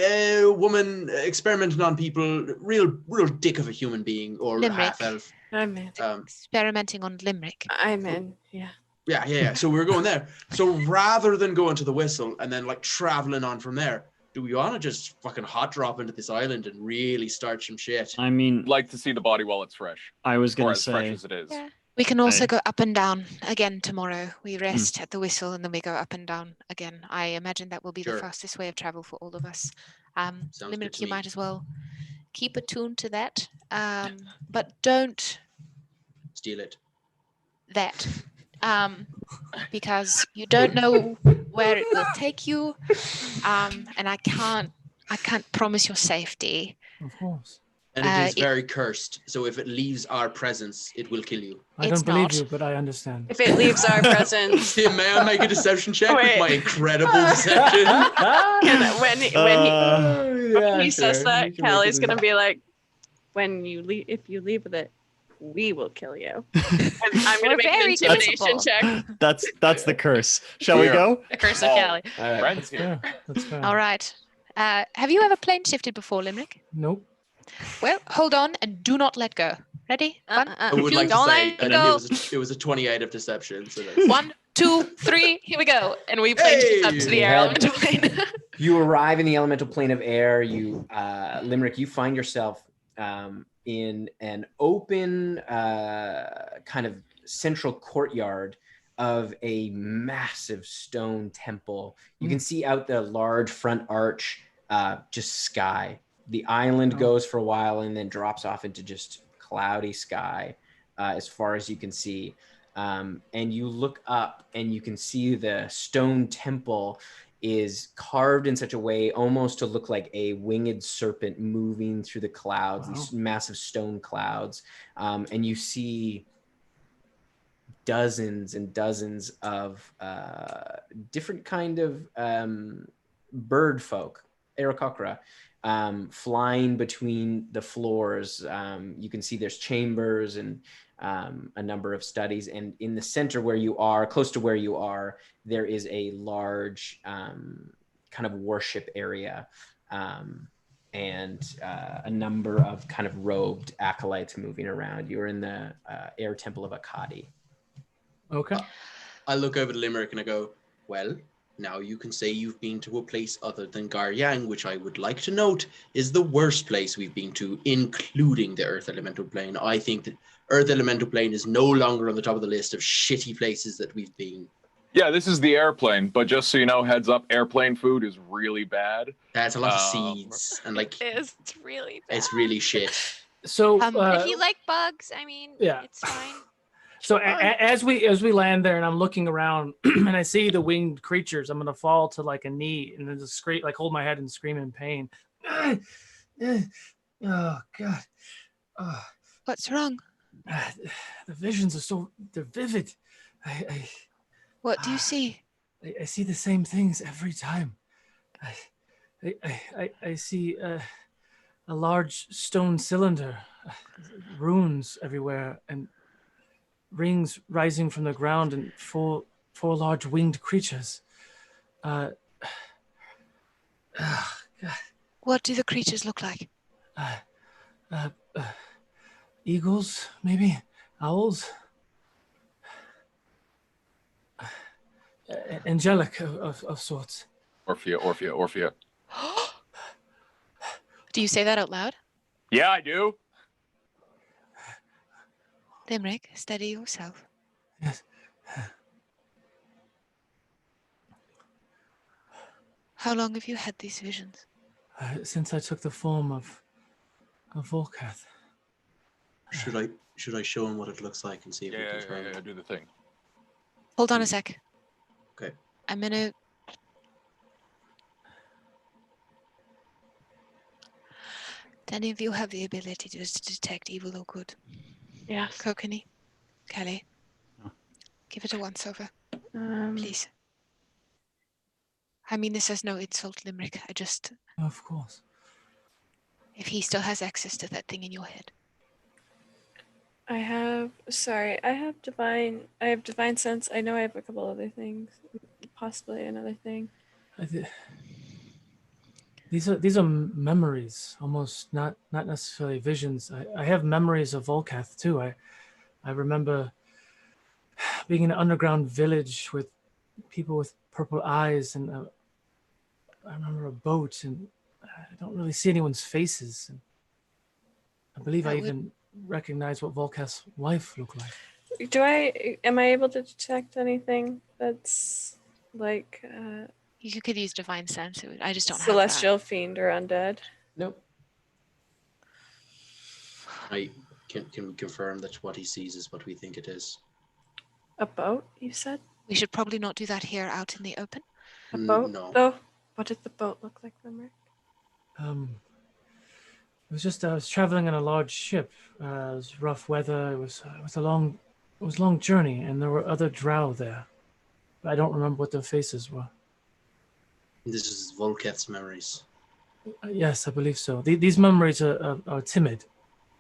woman experimenting on people. Real dick of a human being or Limerick. half elf. I'm in. Experimenting on Limerick. I'm in. Yeah. Yeah. So we were going there. So rather than going to the whistle and then like traveling on from there, do we want to just fucking hot drop into this island and really start some shit? I mean, Like to see the body while it's fresh, I was or gonna as fresh say, as it is. Yeah. We can also I- go up and down again tomorrow. We rest at the whistle and then we go up and down again. I imagine that will be Sure. the fastest way of travel for all of us. Sounds good Limerick, to you me. might as well keep attuned to that. But don't Steal it. that. Because you don't know where it will take you. And I can't promise your safety. Of course. And it is it- very cursed. So if it leaves our presence, it will kill you. I It's don't believe not. you, but I understand. If it leaves our presence, Tim, may I make a deception check with Wait. my incredible deception? when he says that, Callie's gonna be like, if you leave with it, we will kill you. And I'm gonna We're make an very intimidation capable. check. that's the curse. Shall we Yeah. go? The curse of Oh. Callie. All right. Friends That's here. fair. That's fair. All right. Have you ever plane shifted before, Limerick? Nope. Well, hold on and do not let go. Ready? Uh, One, I would two, like to don't say let go. it was a 28 of deception. So that's... 1, 2, 3. Here we go. And we plunge up to the You air head- elemental plane. You arrive in the elemental plane of air. Limerick, you find yourself in an open kind of central courtyard of a massive stone temple. You can see out the large front arch, just sky. The island goes for a while and then drops off into just cloudy sky as far as you can see. And you look up and you can see the stone temple is carved in such a way almost to look like a winged serpent moving through the clouds, these massive stone clouds. And you see dozens and dozens of different kind of bird folk, Aarakocra, flying between the floors. You can see there's chambers and a number of studies. And in the center where you are, close to where you are, there is a large kind of worship area. And a number of kind of robed acolytes moving around. You're in the air temple of Akkadi. Okay. I look over to Limerick and I go, well, now you can say you've been to a place other than Garyang, which I would like to note is the worst place we've been to, including the Earth Elemental Plane. I think that Earth Elemental Plane is no longer on the top of the list of shitty places that we've been. Yeah, this is the airplane, but just so you know, heads up, airplane food is really bad. That's a lot of seeds and like It's really bad. it's really shit. So If you like bugs, I mean, yeah. it's fine. So as we land there and I'm looking around and I see the winged creatures, I'm gonna fall to like a knee and then just scream, like hold my head and scream in pain. Oh God. What's wrong? The visions are they're vivid. What do you see? I see the same things every time. I see a large stone cylinder, runes everywhere, and rings rising from the ground, and four large winged creatures. God. What do the creatures look like? Eagles, maybe owls. Angelic of sorts. Orphea. Do you say that out loud? Yeah, I do. Limerick, steady yourself. Yes. How long have you had these visions? Since I took the form of Volkath. Should I show him what it looks like and see if we confirm? Yeah, do the thing. Hold on a sec. Okay. I'm gonna. Do any of you have the ability to detect evil or good? Yes. Kokani? Kelly? Give it a once over, please. I mean this as no insult, Limerick. I just... Of course. If he still has access to that thing in your head. I have divine sense. I know I have a couple other things, possibly another thing. These are memories, almost not necessarily visions. I have memories of Volkath too. I remember being in an underground village with people with purple eyes, and I remember a boat, and I don't really see anyone's faces. And I believe I even recognize what Volkath's wife looked like. Am I able to detect anything that's like You could use divine sense. I just don't celestial have fiend or undead? Nope. I can confirm that what he sees is what we think it is. A boat, you said? We should probably not do that here out in the open. A boat? No. Oh, what did the boat look like, Limerick? It was just I was traveling in a large ship. It was rough weather. It was a long journey, and there were other drow there. But I don't remember what their faces were. This is Volkath's memories. Yes, I believe so. These memories are timid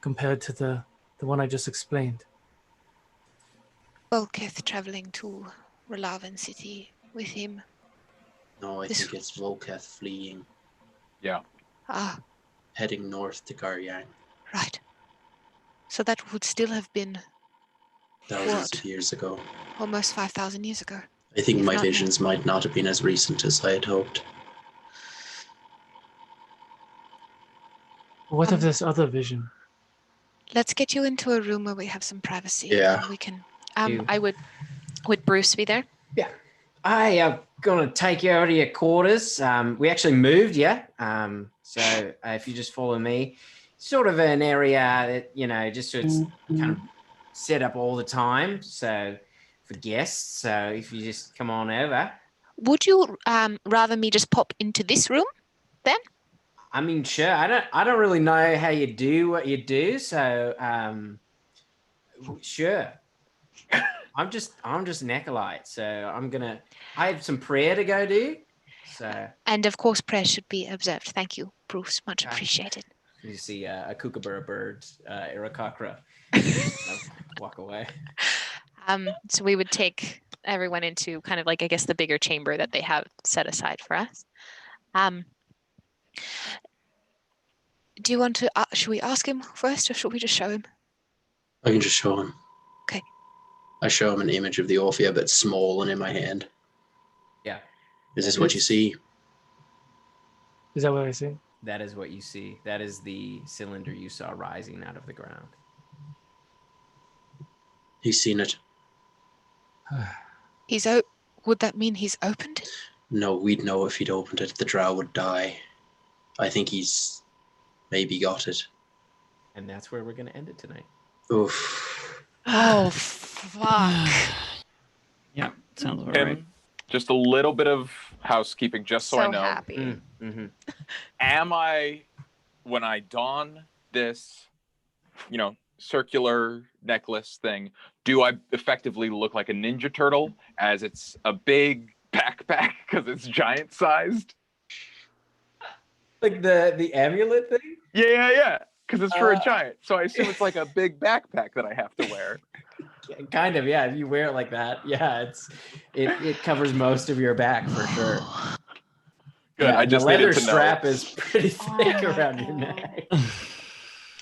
compared to the one I just explained. Volketh traveling to Relavan City with him. No, I think it's Volkath fleeing. Yeah. Ah, Heading north to Garyang. right. So that would still have been Thousands of years ago. almost 5,000 years ago. I think If my not more. visions might not have been as recent as I had hoped. What of this other vision? Let's get you into a room where we have some privacy. Yeah. And we can. You- Would Bruce be there? I am gonna take you over to your quarters. We actually moved, yeah. So if you just follow me, sort of an area that just so it's kind of set up all the time. So for guests, so if you just come on over. Would you rather me just pop into this room? I mean, sure. I don't really know how you do what you do, so sure. I'm just an acolyte, so I have some prayer to go do. So And of course, prayer should be observed. Thank you, Bruce. Much Okay. appreciated. you see a kookaburra bird, Irakakra, walk away. So we would take everyone into kind of like, I guess, the bigger chamber that they have set aside for us. Do you want to? Should we ask him first, or should we just show him? I can just show him. Okay. I show him an image of the Orphea, but small and in my hand. Yeah. Is this what you see? Is that what I see? That is what you see. That is the cylinder you saw rising out of the ground. He's seen it. Would that mean he's opened it? No, we'd know if he'd opened it. The drow would die. I think he's maybe got it. And that's where we're going to end it tonight. Oof. Oh, fuck. Yeah, sounds about Tim, right. just a little bit of housekeeping, just so I know. Happy. Mm-hmm. Am I, when I don this, circular necklace thing, do I effectively look like a Ninja Turtle as it's a big backpack because it's giant sized? Like the amulet thing? Yeah. Because it's for a giant. So I assume it's like a big backpack that I have to wear. Kind of, yeah. If you wear it like that, yeah, it covers most of your back for sure. Good. Yeah, I just the leather needed to know. strap is pretty thick around your neck.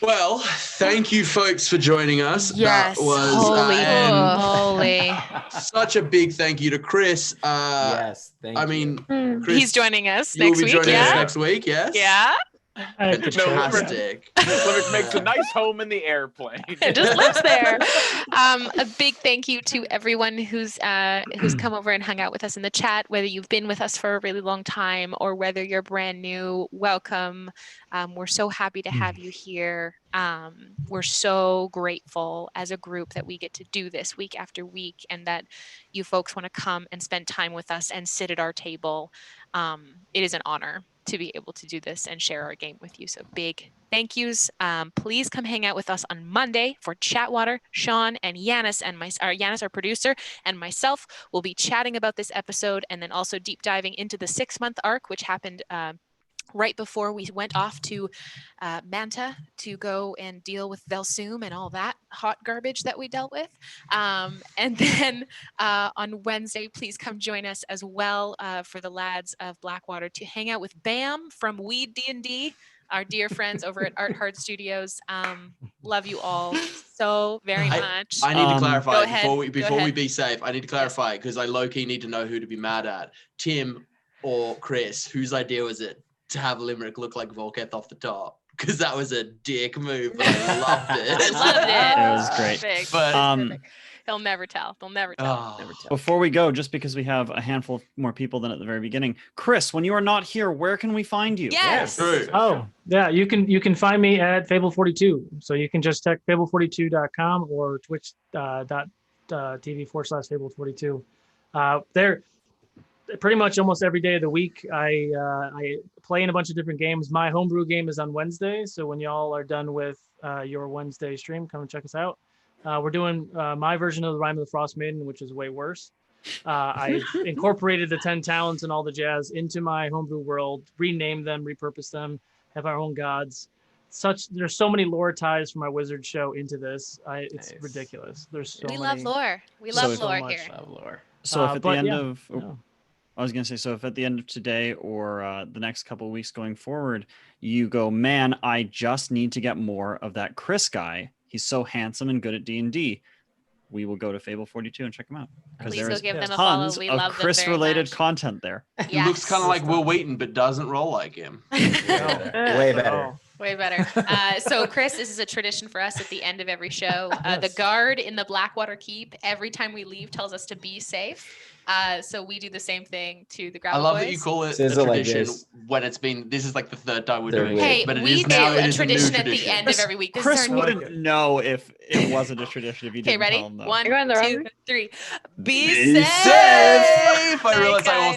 Well, thank you, folks, for joining us. Yes. That was Holy and moly. such a big thank you to Chris. Yes, thank you. Chris, He's joining us you'll next be week. joining us Yeah. next week. Yes. Yeah. Fantastic. Limerick makes a nice home in the airplane. It just lives there. A big thank you to everyone who's come over and hung out with us in the chat, whether you've been with us for a really long time or whether you're brand new. Welcome. We're so happy to have you here. We're so grateful as a group that we get to do this week after week and that you folks want to come and spend time with us and sit at our table. It is an honor to be able to do this and share our game with you. So big thank yous. Please come hang out with us on Monday for Chatwater. Sean and Yanis and Yanis, our producer, and myself will be chatting about this episode and then also deep diving into the 6-month arc, which happened right before we went off to Manta to go and deal with Velsum and all that hot garbage that we dealt with. And then on Wednesday, please come join us as well for the lads of Blackwater to hang out with Bam from Weed D&D, our dear friends over at Art Hard Studios. Love you all so very much. I need to Go clarify ahead. before we be safe. I need to clarify because I low-key need to know who to be mad at. Tim or Chris, whose idea was it to have Limerick look like Volketh off the top? Because that was a dick move, but I loved it. I loved it. It was great. Perfect. But Perfect. He'll never tell. They'll never tell. Oh. Never tell. Before we go, just because we have a handful more people than at the very beginning, Chris, when you are not here, where can we find you? Yes. True. Oh, yeah, you can find me at Fable42. So you can just check fable42.com or twitch.tv/Fable42. There, pretty much almost every day of the week, I play in a bunch of different games. My homebrew game is on Wednesday, so when y'all are done with your Wednesday stream, come and check us out. We're doing my version of the Rime of the Frost Maiden, which is way worse. I've incorporated the 10 talents and all the jazz into my homebrew world, renamed them, repurposed them, have our own gods. There's so many lore ties from my wizard show into this. It's Nice. ridiculous. There's so We many. love lore. We So love lore much. here. Love lore. So if at the But end yeah, of, no. I was going to say, so if at the end of today or the next couple of weeks going forward, you go, man, I just need to get more of that Chris guy. he's so handsome and good at D&D. We will go to Fable 42 and check him out because Please there go is give them a follow. tons We of love them Chris-related very much. content there. He looks kind of Yes. like Will Wheaton, but doesn't roll like him. Way better. Way better. So, Chris, this is a tradition for us at the end of every show. The guard in the Blackwater Keep, every time we leave, tells us to be safe. So we do the same thing to the I Gravel love Boys. that you call it a Says it like tradition this. when it's been. This is like the third time we're Third doing week. Hey, it, but it we is do now. It a is a new tradition at the tradition. end of every week. This Chris is our new. wouldn't know if it wasn't a tradition if you Okay, didn't ready? tell him. Though. 1, You're going the wrong 2, way. 3. Be Be safe. safe. I Night, realized I guys. also